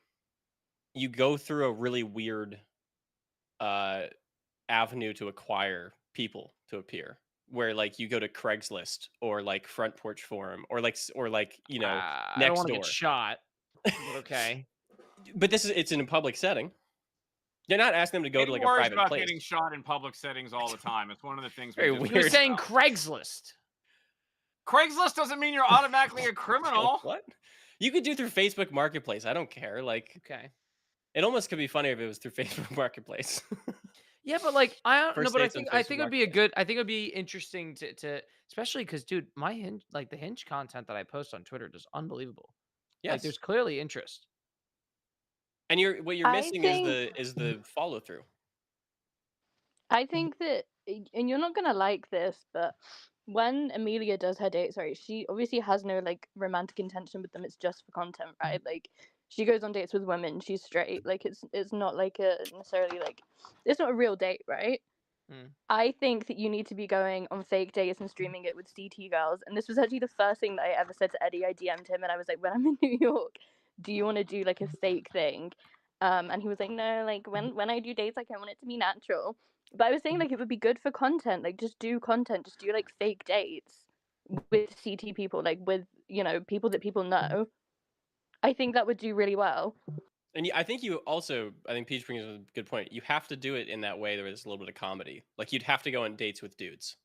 you go through a really weird avenue to acquire people to appear, where like you go to Craigslist or like Front Porch Forum or like I don't Next want to Door. get shot. But okay. But it's in a public setting. You're not asking them to go to like a Worries private about place. getting shot in public settings all the time. It's one of the things. Very we just You're weird. saying about. Craigslist. Craigslist doesn't mean you're automatically a criminal. What? You could do through Facebook Marketplace. I don't care. Like Okay. it almost could be funnier if it was through Facebook Marketplace. Yeah, but like I don't know, First but dates on I think Facebook it'd be I think it'd be interesting to especially because dude, my Hinge like the Hinge content that I post on Twitter is unbelievable. Like Yes. there's clearly interest. And what you're I missing is the follow through. I think that, and you're not gonna like this, but when Amelia does her dates, right, she obviously has no like romantic intention with them. It's just for content, right? Like she goes on dates with women. She's straight. Like it's not like a necessarily like it's not a real date, right? I think that you need to be going on fake dates and streaming it with CT girls. And this was actually the first thing that I ever said to Eddie. I DM'd him and I was like, when I'm in New York, do you want to do like a fake thing? And he was like, no, like when I do dates, like I want it to be natural. But I was saying like it would be good for content. Like just do content, just do like fake dates with CT people, like with, you know, people that people know. I think that would do really well. And I think you also, I think Peach brings up a good point. You have to do it in that way. There is a little bit of comedy. Like you'd have to go on dates with dudes,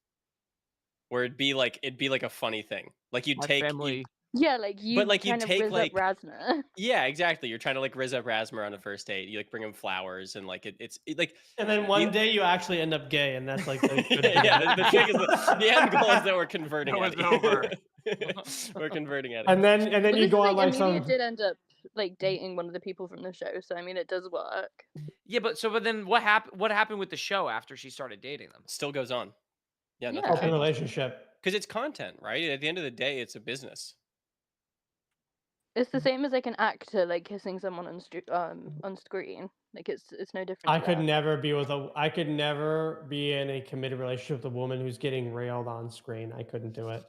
where it'd be like a funny thing. Like you'd My take, family. Yeah, like you but like you kind of take riz like, up Razna. yeah, exactly. You're trying to like riz up Rasmer on a first date. You like bring him flowers and like it's like, And then one day you actually end up gay, and that's like the good yeah, the trick is the end goal is that we're converting. It was Eddie. over. We're converting Eddie. And then But you this go is on like, like Amelia some. did end up like dating one of the people from the show, so I mean it does work. Yeah, but then what happened? What happened with the show after she started dating them? Still goes on. Yeah, Yeah. nothing Open changed. relationship. Because it's content, right? At the end of the day, it's a business. It's the same as like an actor like kissing someone on screen. Like it's no different. I to could that. never be with a. I could never be in a committed relationship with a woman who's getting railed on screen. I couldn't do it.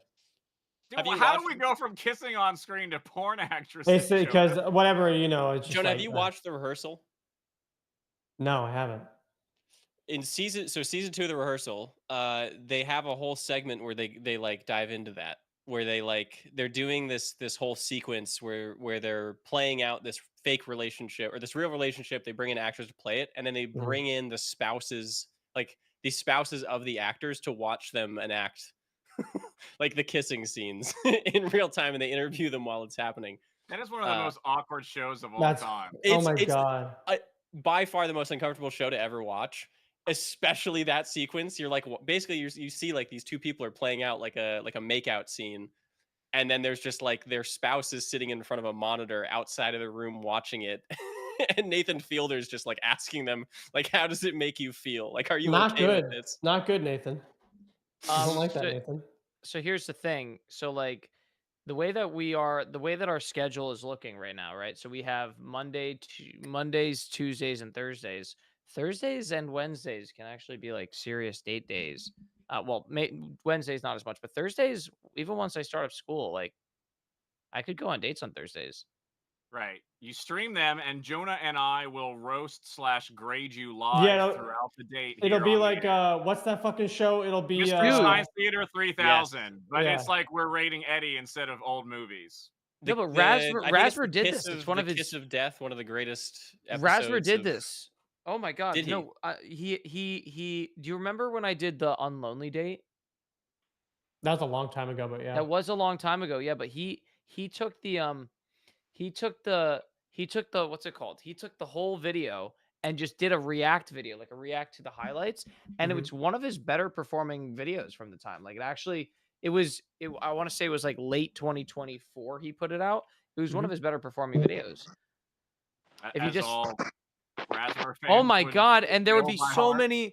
Dude, Have you how do watched- we go from kissing on screen to porn actresses? It's Jonah? because whatever you know. It's just Jonah, like, have you watched The Rehearsal? No, I haven't. In season 2 of The Rehearsal, they have a whole segment where they like dive into that, where they're doing this whole sequence where they're playing out this fake relationship or this real relationship. They bring in actors to play it, and then they bring in the spouses, like the spouses of the actors, to watch them enact like the kissing scenes in real time, and they interview them while it's happening. That is one of the most awkward shows of all That's time. oh my It's god. by far the most uncomfortable show to ever watch, especially that sequence. You're like, basically you see like these two people are playing out like a makeout scene, and then there's just like their spouses sitting in front of a monitor outside of the room watching it. And Nathan Fielder's just like asking them, like, how does it make you feel? Like, are you Not okay good. with this? Not good, Nathan. I don't like that, so- Nathan. So here's the thing. So like the way that our schedule is looking right now, right? So we have Mondays, Tuesdays, and Thursdays. Thursdays and Wednesdays can actually be like serious date days. Wednesdays not as much, but Thursdays, even once I start up school, like I could go on dates on Thursdays. Right. You stream them, and Jonah and I will roast/grade you live Yeah, throughout the date. It'll here be on the like air. what's that fucking show? It'll be Mystery Science Theater 3000, but Yeah. it's like we're rating Eddie instead of old movies. No, but I think it's Rasmer the did Kiss this. It's of- one the of his. Kiss of Death, one of the greatest Rasmer episodes did of- this. Oh my god! Did he? No, he. Do you remember when I did the unlonely date? That was a long time ago, but yeah. That was a long time ago. Yeah, but he took the what's it called? He took the whole video and just did a react video, like a react to the highlights, and Mhm. it was one of his better performing videos from the time. Like I want to say it was like late 2024 he put it out. It was one of his better performing videos. If you As just all Rasmer Oh fans my would god, and there would fill be my so heart. many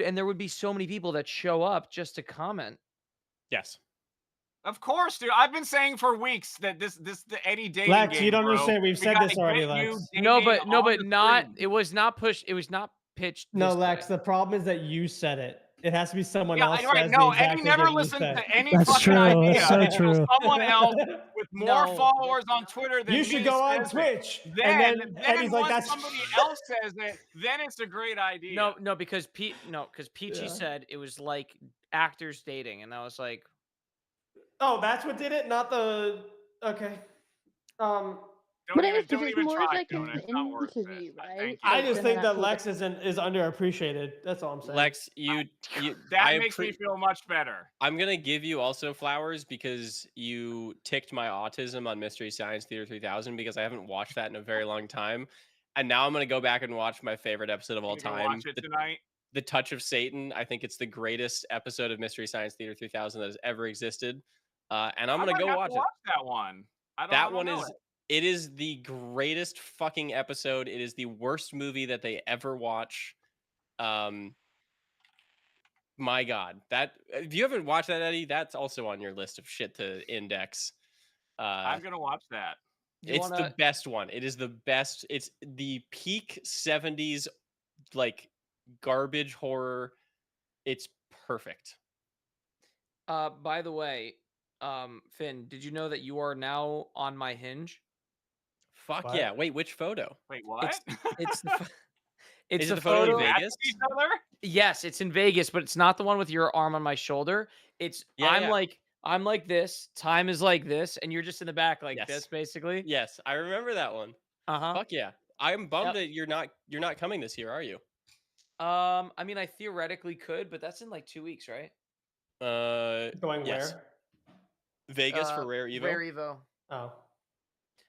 and there would be so many people that show up just to comment. Yes. Of course, dude. I've been saying for weeks that the Eddie dating Lex, game, you don't bro. understand. We've We said gotta this already, get you Lex. No, dating but on the not screen. it was not pushed, it was not pitched. No, this Lex, way. the problem is that you said it. It has to be someone else. Right. says No, the exact Eddie thing never that you listened said. to any That's fucking true, idea that's so until true. someone else with more No, followers on Twitter than You me should go on says it. Twitch. Then and then Eddie's like, once that's somebody else says it, then it's a great idea. No, because Peachy Yeah. said it was like actors dating, and I was like, Oh, that's what did it, not the okay. But it is don't because it's even more try, of like Jonah. an It's not worth it. interview, right? Thank you. I Like, just than think an that actual Lex is underappreciated. That's all I'm saying. Lex, you That I makes me feel much better. I'm gonna give you also flowers because you ticked my autism on Mystery Science Theater 3000 because I haven't watched that in a very long time, and now I'm gonna go back and watch my favorite episode of all You gonna time, watch it tonight? The Touch of Satan. I think it's the greatest episode of Mystery Science Theater 3000 that has ever existed, and I'm I gonna might go have to watch it. watch that one. I That don't one know is it. it is the greatest fucking episode. It is the worst movie that they ever watch. My God, that if you haven't watched that, Eddie, that's also on your list of shit to index. I'm gonna watch that. It's the best one. It is the best. It's the peak 70s like garbage horror It's perfect. By the way, Finn, did you know that you are now on my Hinge? Fuck What? yeah! Wait, which photo? Wait, what? It's the it's Is it the the photo in photo. Match Vegas? each other? Yes, it's in Vegas, but it's not the one with your arm on my shoulder. It's Yeah, yeah. I'm like this. Time is like this, and you're just in the back like Yes. this, basically. Yes, I remember that one. Uh Fuck yeah! I'm bummed Yep. that you're not coming this year, are you? huh. I mean, I theoretically could, but that's in like 2 weeks, right? Going yes. where? Vegas for Rare Evo. Rare Evo. Oh.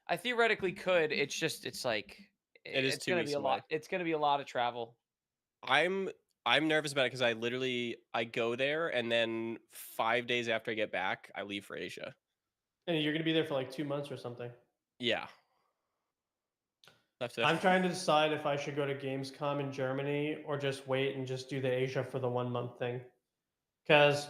I theoretically could. It's like It is it's 2 gonna weeks be a away. lot. It's gonna be a lot of travel. I'm nervous about it because I go there and then 5 days after I get back, I leave for Asia. And you're gonna be there for like 2 months or something. Yeah. I have to- I'm trying to decide if I should go to Gamescom in Germany or just wait and just do the Asia for the 1 month thing. Because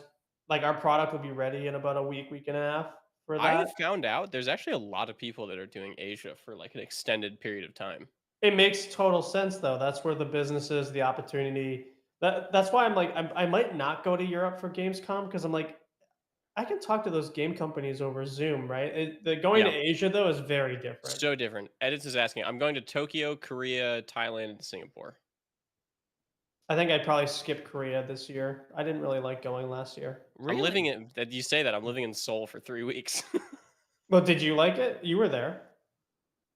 like our product will be ready in about a week and a half for that. I found out there's actually a lot of people that are doing Asia for like an extended period of time. It makes total sense though. That's where the business is, the opportunity. That's why I'm like I might not go to Europe for Gamescom because I'm like I can talk to those game companies over Zoom, right? Going to Yeah. Asia though is very different. So different. Edits is asking. I'm going to Tokyo, Korea, Thailand, and Singapore. I think I'd probably skip Korea this year. I didn't really like going last year. Really? I'm living in that you say that I'm living in Seoul for 3 weeks. Well, did you like it? You were there.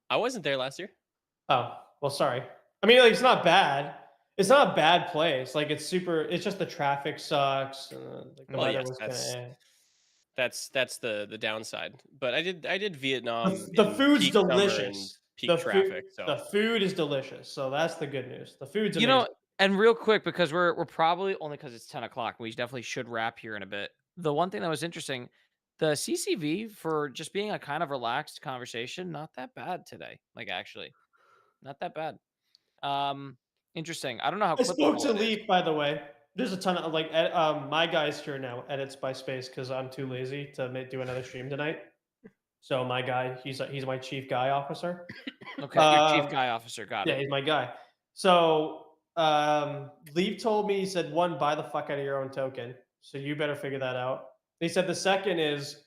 I wasn't there last year. Oh, well, sorry. I mean, like, it's not bad. It's not a bad place. Like, it's super. It's just the traffic sucks. Like, the Well, weather yes, was kind of. that's the downside. But I did Vietnam. The in food's peak summer and delicious. peak The traffic. the food is delicious. So that's the good news. The food's You amazing. know, and real quick because we're probably only because it's 10 o'clock. We definitely should wrap here in a bit. The one thing that was interesting, the CCV for just being a kind of relaxed conversation, not that bad today. Like actually, not that bad. Interesting. I don't know how. I spoke to clippable it is. Leaf, by the way. There's a ton of like my guy's here now, edits by space because I'm too lazy to do another stream tonight. So my guy, he's my chief guy officer. Okay, your chief guy officer got Yeah, it. he's my guy. So Leaf told me, he said, one, buy the fuck out of your own token. So you better figure that out. He said the second is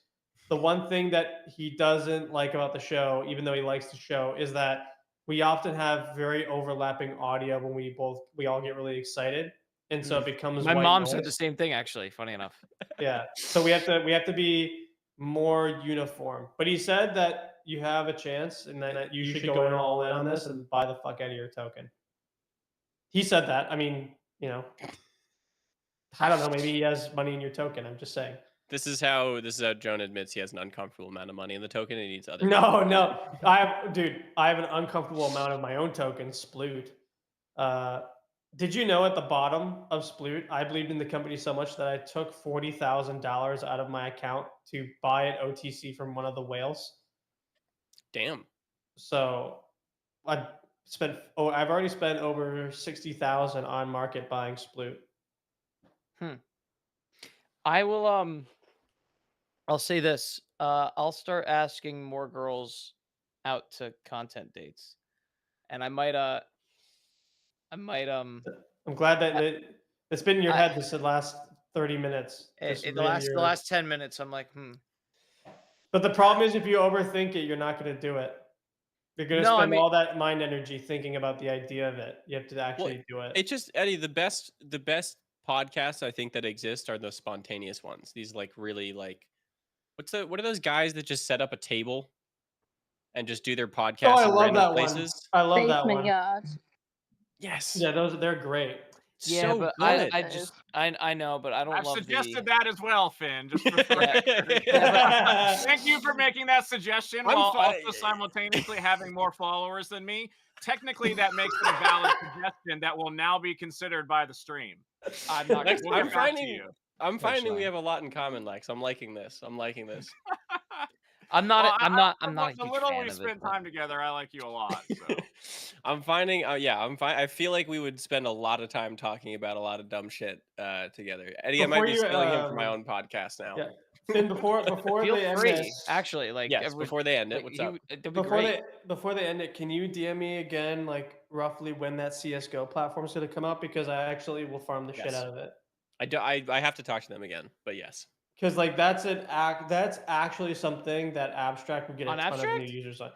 the one thing that he doesn't like about the show, even though he likes the show, is that we often have very overlapping audio when we all get really excited. And so it becomes My white mom said noise. the same thing. Actually, funny enough. Yeah. So we have to be more uniform. But he said that you have a chance and that you should go in all in on this and buy the fuck out of your token. He said that. I mean, you know, I don't know. Maybe he has money in your token. I'm just saying. This is how Joan admits he has an uncomfortable amount of money in the token and he needs other. No. I have an uncomfortable amount of my own token, Sploot. Did you know at the bottom of Sploot, I believed in the company so much that I took $40,000 out of my account to buy an OTC from one of the whales? Damn. So I've already spent over 60,000 on market buying Sploot. I will. I'll say this. I'll start asking more girls out to content dates, and I might. I'm glad that it's been in your I- head this last 30 minutes. just In the really last 10 minutes, I'm like, But the problem is if you overthink it, you're not going to do it. You're going to No, I spend mean- all that mind energy thinking about the idea of it. You have to actually do it. It's just Eddie, the best podcasts I think that exist are the spontaneous ones. These like really like what are those guys that just set up a table and just do their podcast Oh, I in love random that places? one. I love that Basement one. yard. Yes. Yeah, they're great. yeah, so but good. I just I know, but I don't I've love suggested the. that as well, Finn. Just for Yeah. Thank you for making that suggestion I'm while fi- also simultaneously having more followers than me. Technically, that makes it a valid suggestion that will now be considered by the stream. I'm not. Lex, We'll gonna- get back to you. I'm finding we fine. have a lot in common, Lex. I'm liking this. I'm not. Well, I'm not. for I'm not a the huge little fan we of it. spent but- time together, I like you a lot. So. I'm finding I'm fine. I feel like we would spend a lot of time talking about a lot of dumb shit together. Eddie, I might Before be you, stealing him for my own podcast now. Yeah. Finn, before Feel they end free. this, Actually, like Yes, before they end it. like, What's up? That'd be before great. they end it, can you DM me again, like roughly when that CS:GO platform is going to come out? Because I actually will farm the shit Yes. out of it. I have to talk to them again, but yes. Because like that's actually something that Abstract would get a On ton of new Abstract? users on.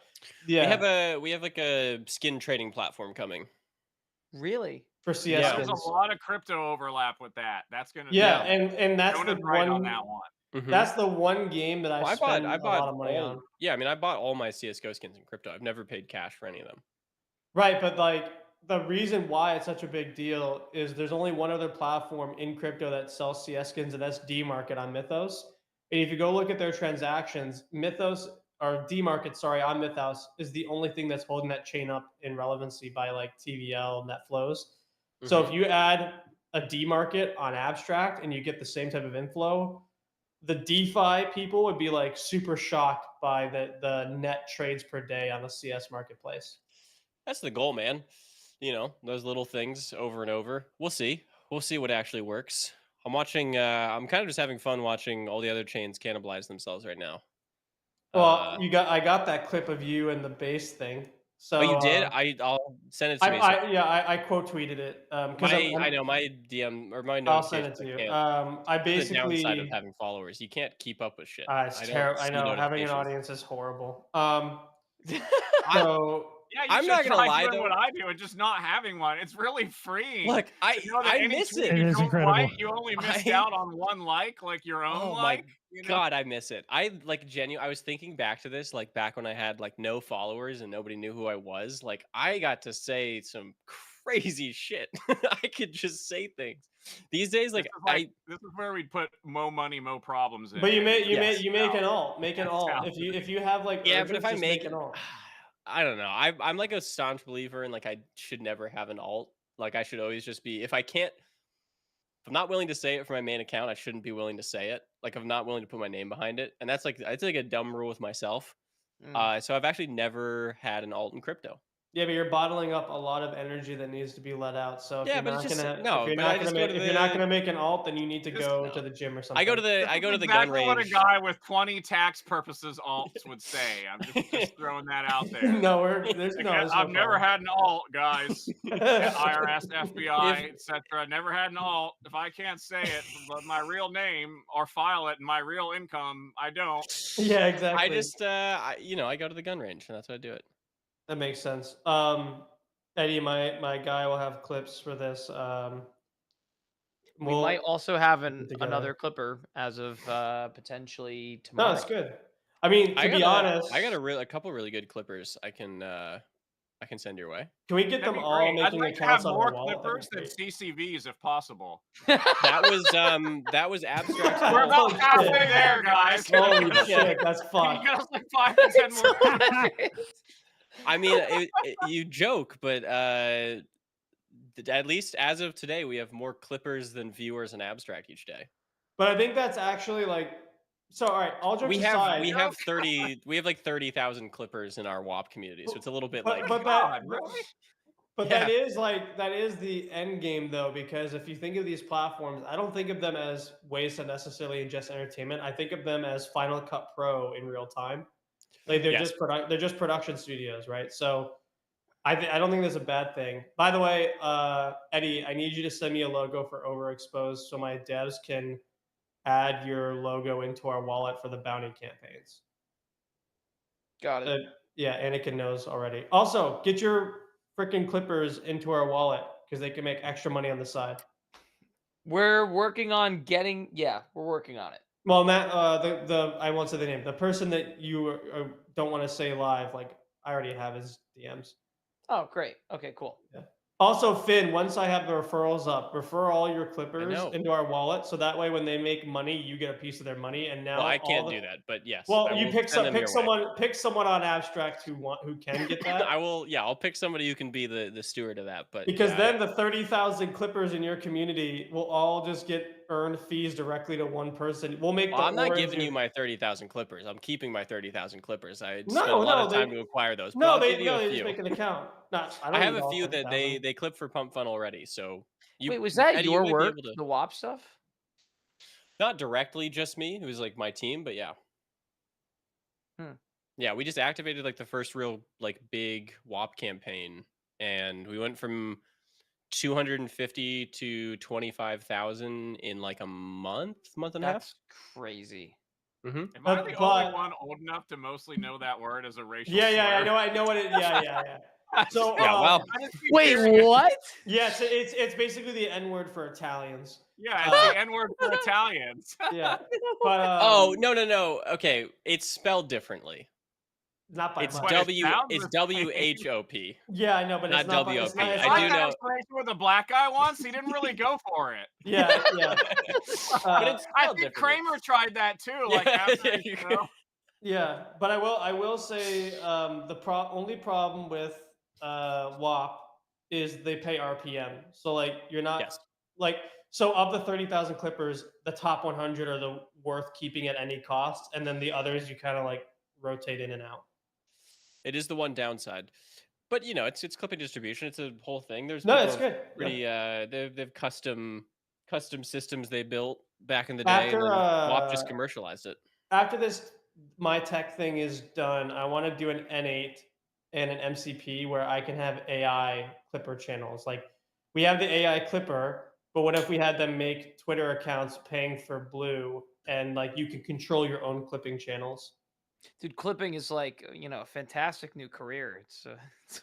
We Yeah, have like a skin trading platform coming. Really? for CS Yeah. There's skins. a lot of crypto overlap with that. That's gonna Yeah, be and that's the Jonah's right on one. that one. Mhm. That's the one game that I Well, spend I a bought lot of money all, on. yeah, I mean, I bought all my CS:GO skins in crypto. I've never paid cash for any of them. Right, but like the reason why it's such a big deal is there's only one other platform in crypto that sells CS skins, and that's DMarket on Mythos. And if you go look at their transactions, Mythos or DMarket, sorry, on Mythos is the only thing that's holding that chain up in relevancy by like TVL, net flows. So if you add a DMarket on Abstract and you get the same type of inflow, the DeFi people would be like super shocked by the net trades per day on the CS marketplace. That's the goal, man. You know, those little things over and over. We'll see. We'll see what actually works. I'm watching. I'm kind of just having fun watching all the other chains cannibalize themselves right now. Well, I got that clip of you and the base thing. So Oh, you did? I'll send it to me. I quote tweeted it because I know my DM or my I'll send notifications. it to you. can't. I The basically downside of having followers, you can't keep up with shit. it's terrible. I see know having an notifications. audience is horrible. I- So Yeah, you I'm should not gonna try lie, doing though. what I do and just not having one. It's really freeing. Look, to know that I any miss tweet it. It you is don't incredible. like, you only missed I- out on one like your own Oh like. my You know? God, I miss it. I like genuine. I was thinking back to this, like back when I had like no followers and nobody knew who I was. Like I got to say some crazy shit. I could just say things. These days, like This is where we put mo money, mo problems in. but you make Yes. an alt. Make an That's alt. how- If you have like yeah, but urges, if I just make an alt. I don't know. I'm like a staunch believer in like I should never have an alt. Like I should always just be if I'm not willing to say it for my main account, I shouldn't be willing to say it. Like I'm not willing to put my name behind it. And that's like it's like a dumb rule with myself. So I've actually never had an alt in crypto. Yeah, but you're bottling up a lot of energy that needs to be let out. So if Yeah, you're but not it's just gonna no, if you're but not I gonna just go make to if you're not the- gonna make an alt, then you need to Just go no. to the gym or something. I go to the Exactly gun what a range. guy with 20 tax purposes alts would say. I'm just throwing that out there. No, there's Like, no. There's I've no never problem. had an alt, guys. IRS, FBI, etc. Never had an alt. If I can't say it, but my real name or file it in my real income, I don't. Yeah, exactly. I just I go to the gun range and that's how I do it. That makes sense. Eddie, my guy will have clips for this. We might also have together. another clipper as of potentially No, tomorrow. it's good. I mean, to be honest, I got a couple really good clippers I can send your way. Can we get That'd them be all great. I'd making like to have accounts on more the wallet? clippers than CCVs if possible. That was abstract. We're about Holy halfway shit. there, guys. Holy shit, that's Can fucked. you get us like 5 to 10 more? I mean, you joke, but at least as of today, we have more clippers than viewers in abstract each day. But I think that's actually like so. All right, all jokes aside, we have 30,000 clippers in our WAP community, so it's a little bit but, like but God, that really? but Yeah. that is the end game though, because if you think of these platforms, I don't think of them as ways to necessarily ingest entertainment. I think of them as Final Cut Pro in real time. Like they're Yes. they're just production studios, right? So I don't think that's a bad thing. By the way, Eddie, I need you to send me a logo for Overexposed so my devs can add your logo into our wallet for the bounty campaigns. Got it. Yeah, Anakin knows already. Also, get your freaking clippers into our wallet because they can make extra money on the side. We're working on getting. Yeah, we're working on it. Well, Matt, the I won't say the name. The person that you don't want to say live, like I already have his DMs. Oh, great. Okay, cool. Yeah. Also, Finn, once I have the referrals up, refer all your clippers know. into our wallet, so that way when they make money, you get a piece of their money. And now well, I all can't the- do that, but yes. Well, I you will pick send them your way. pick someone on Abstract who can get that. I'll pick somebody who can be the steward of that. But Because yeah, then the 30,000 clippers in your community will all just get earned fees directly to one person. We'll make. well, the I'm not orange giving you and- my 30,000 clippers. I'm keeping my 30,000 clippers. I No, spent a lot no, of time they- to acquire those. But No, I'll they give you a just few. make an account. No, I, don't I have need a all few that 30,000. they clip for Pump Fun already. So you, Wait, was that Eddie, you your might be work? able to- The WAP stuff? Not directly just me. It was like my team, but yeah. Yeah, we just activated like the first real like big WAP campaign, and we went from 250 to 25,000 in like a month and a half. That's crazy. Mm-hmm. Am I the But- only one old enough to mostly know that word as a racial Yeah, slur? I know what it. Yeah. So Yeah, well, I just keep Wait, hearing- what? yeah, so it's basically the N word for Italians. Yeah, it's the N word for Italians. Yeah, but oh no. Okay, it's spelled differently. not by It's much. But it sounds It's the same. WHOP. Yeah, I know, but Not it's not. It's WOP. not, it's I not- do I know- had a with a black guy once. He didn't really go for it. Yeah. But it's I spelled think differently. Kramer tried that too. Like Yeah, after yeah, his you show. Yeah, but I will say the only problem with WAP is they pay RPM. So like you're not Yes. like so of the 30,000 clippers, the top 100 are the worth keeping at any cost, and then the others you kind of like rotate in and out. It is the one downside. But you know, it's clipping distribution. It's a whole thing. There's No, people it's who good. have pretty they've custom systems they built back in the day, After, and then WAP just commercialized it. After this my tech thing is done, I want to do an N8 and an MCP where I can have AI clipper channels. Like we have the AI clipper, but what if we had them make Twitter accounts paying for Blue, and like you can control your own clipping channels? Dude, clipping is like, a fantastic new career. It's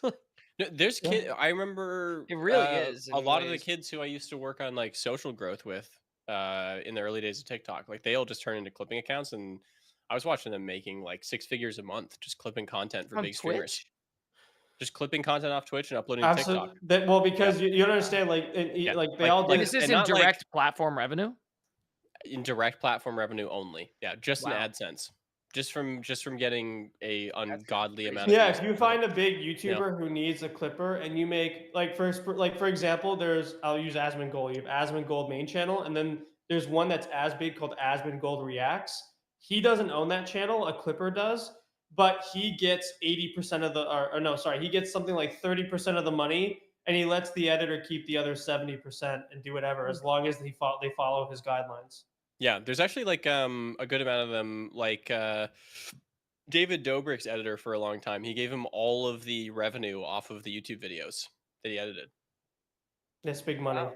like, No, there's Yeah. kid. I remember It really is, a in lot of the ways. kids who I used to work on like social growth with in the early days of TikTok. Like they all just turned into clipping accounts, and I was watching them making like 6 figures a month just clipping content for From big streamers. Twitch? Just clipping content off Twitch and uploading to Absolutely. TikTok. Well, because you don't understand, like, Yeah, like they like- all like Like, did. is this and in not like- direct platform revenue? In direct platform revenue only. Yeah, just Wow. in AdSense. Just from getting a ungodly crazy. amount of Yeah, views if you on find it. a big YouTuber who needs a clipper and you make like for example, I'll use Asmongold. You have Asmongold main channel, and then there's one that's as big called Asmongold Reacts. He doesn't own that channel, a clipper does, but he gets 80% of the or no, sorry, he gets something like 30% of the money, and he lets the editor keep the other 70% and do whatever as long as they follow his guidelines. Yeah, there's actually like a good amount of them. Like David Dobrik's editor for a long time, he gave him all of the revenue off of the YouTube videos that he edited. That's big money. Wow.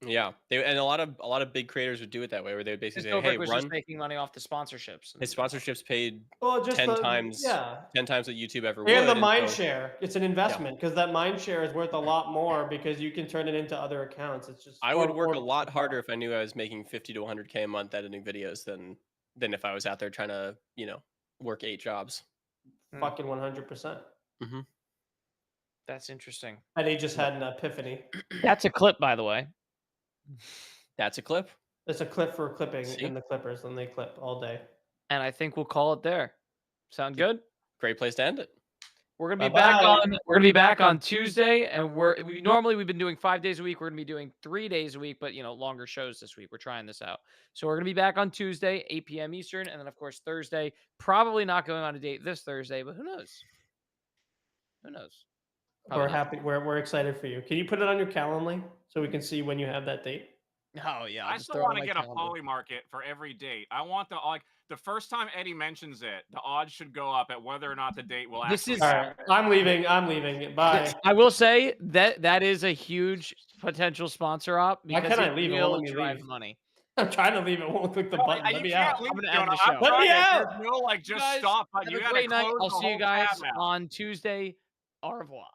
Yeah, and a lot of big creators would do it that way, where they would His basically say, "Hey, was run." just making money off the sponsorships. His sponsorships paid Well, just 10 the- times yeah. 10 times what YouTube ever would. And the and mind so- share, it's an investment because that mind share is worth a lot more because you can turn it into other accounts. It's just I would or- work or- a lot harder if I knew I was making 50 to 100K a month editing videos than if I was out there trying to, work 8 jobs. Fucking 100%. That's interesting. And he just had an epiphany. That's a clip, by the way. That's a clip. It's a clip for clipping See? in the Clippers, and they clip all day. And I think we'll call it there. Sound good? Great place to end it. We're gonna be Bye-bye. back on Tuesday, and we've been doing 5 days a week. We're gonna be doing 3 days a week, but longer shows this week. We're trying this out, so we're gonna be back on Tuesday, 8 p.m. Eastern, and then of course Thursday. Probably not going on a date this Thursday, but who knows? Who knows? Probably We're not. happy. We're excited for you. Can you put it on your Calendly so we can see when you have that date? Oh yeah, I'll I just still throw it on want to my get calendar. a poly market for every date. I want the first time Eddie mentions it, the odds should go up at whether or not the date will This actually is- All happen. right, I'm leaving. Bye. I will say that is a huge potential sponsor op Why because can't I it leave? It won't will let me drive leave. money. I'm trying to leave. It won't click the No, button. you Let me can't out. leave, I'm gonna Jonah. end the I'm show. Let me trying to- out. There's no just Guys, stop. But have you a gotta great night. close I'll the see you whole guys tab out. on Tuesday. Au revoir.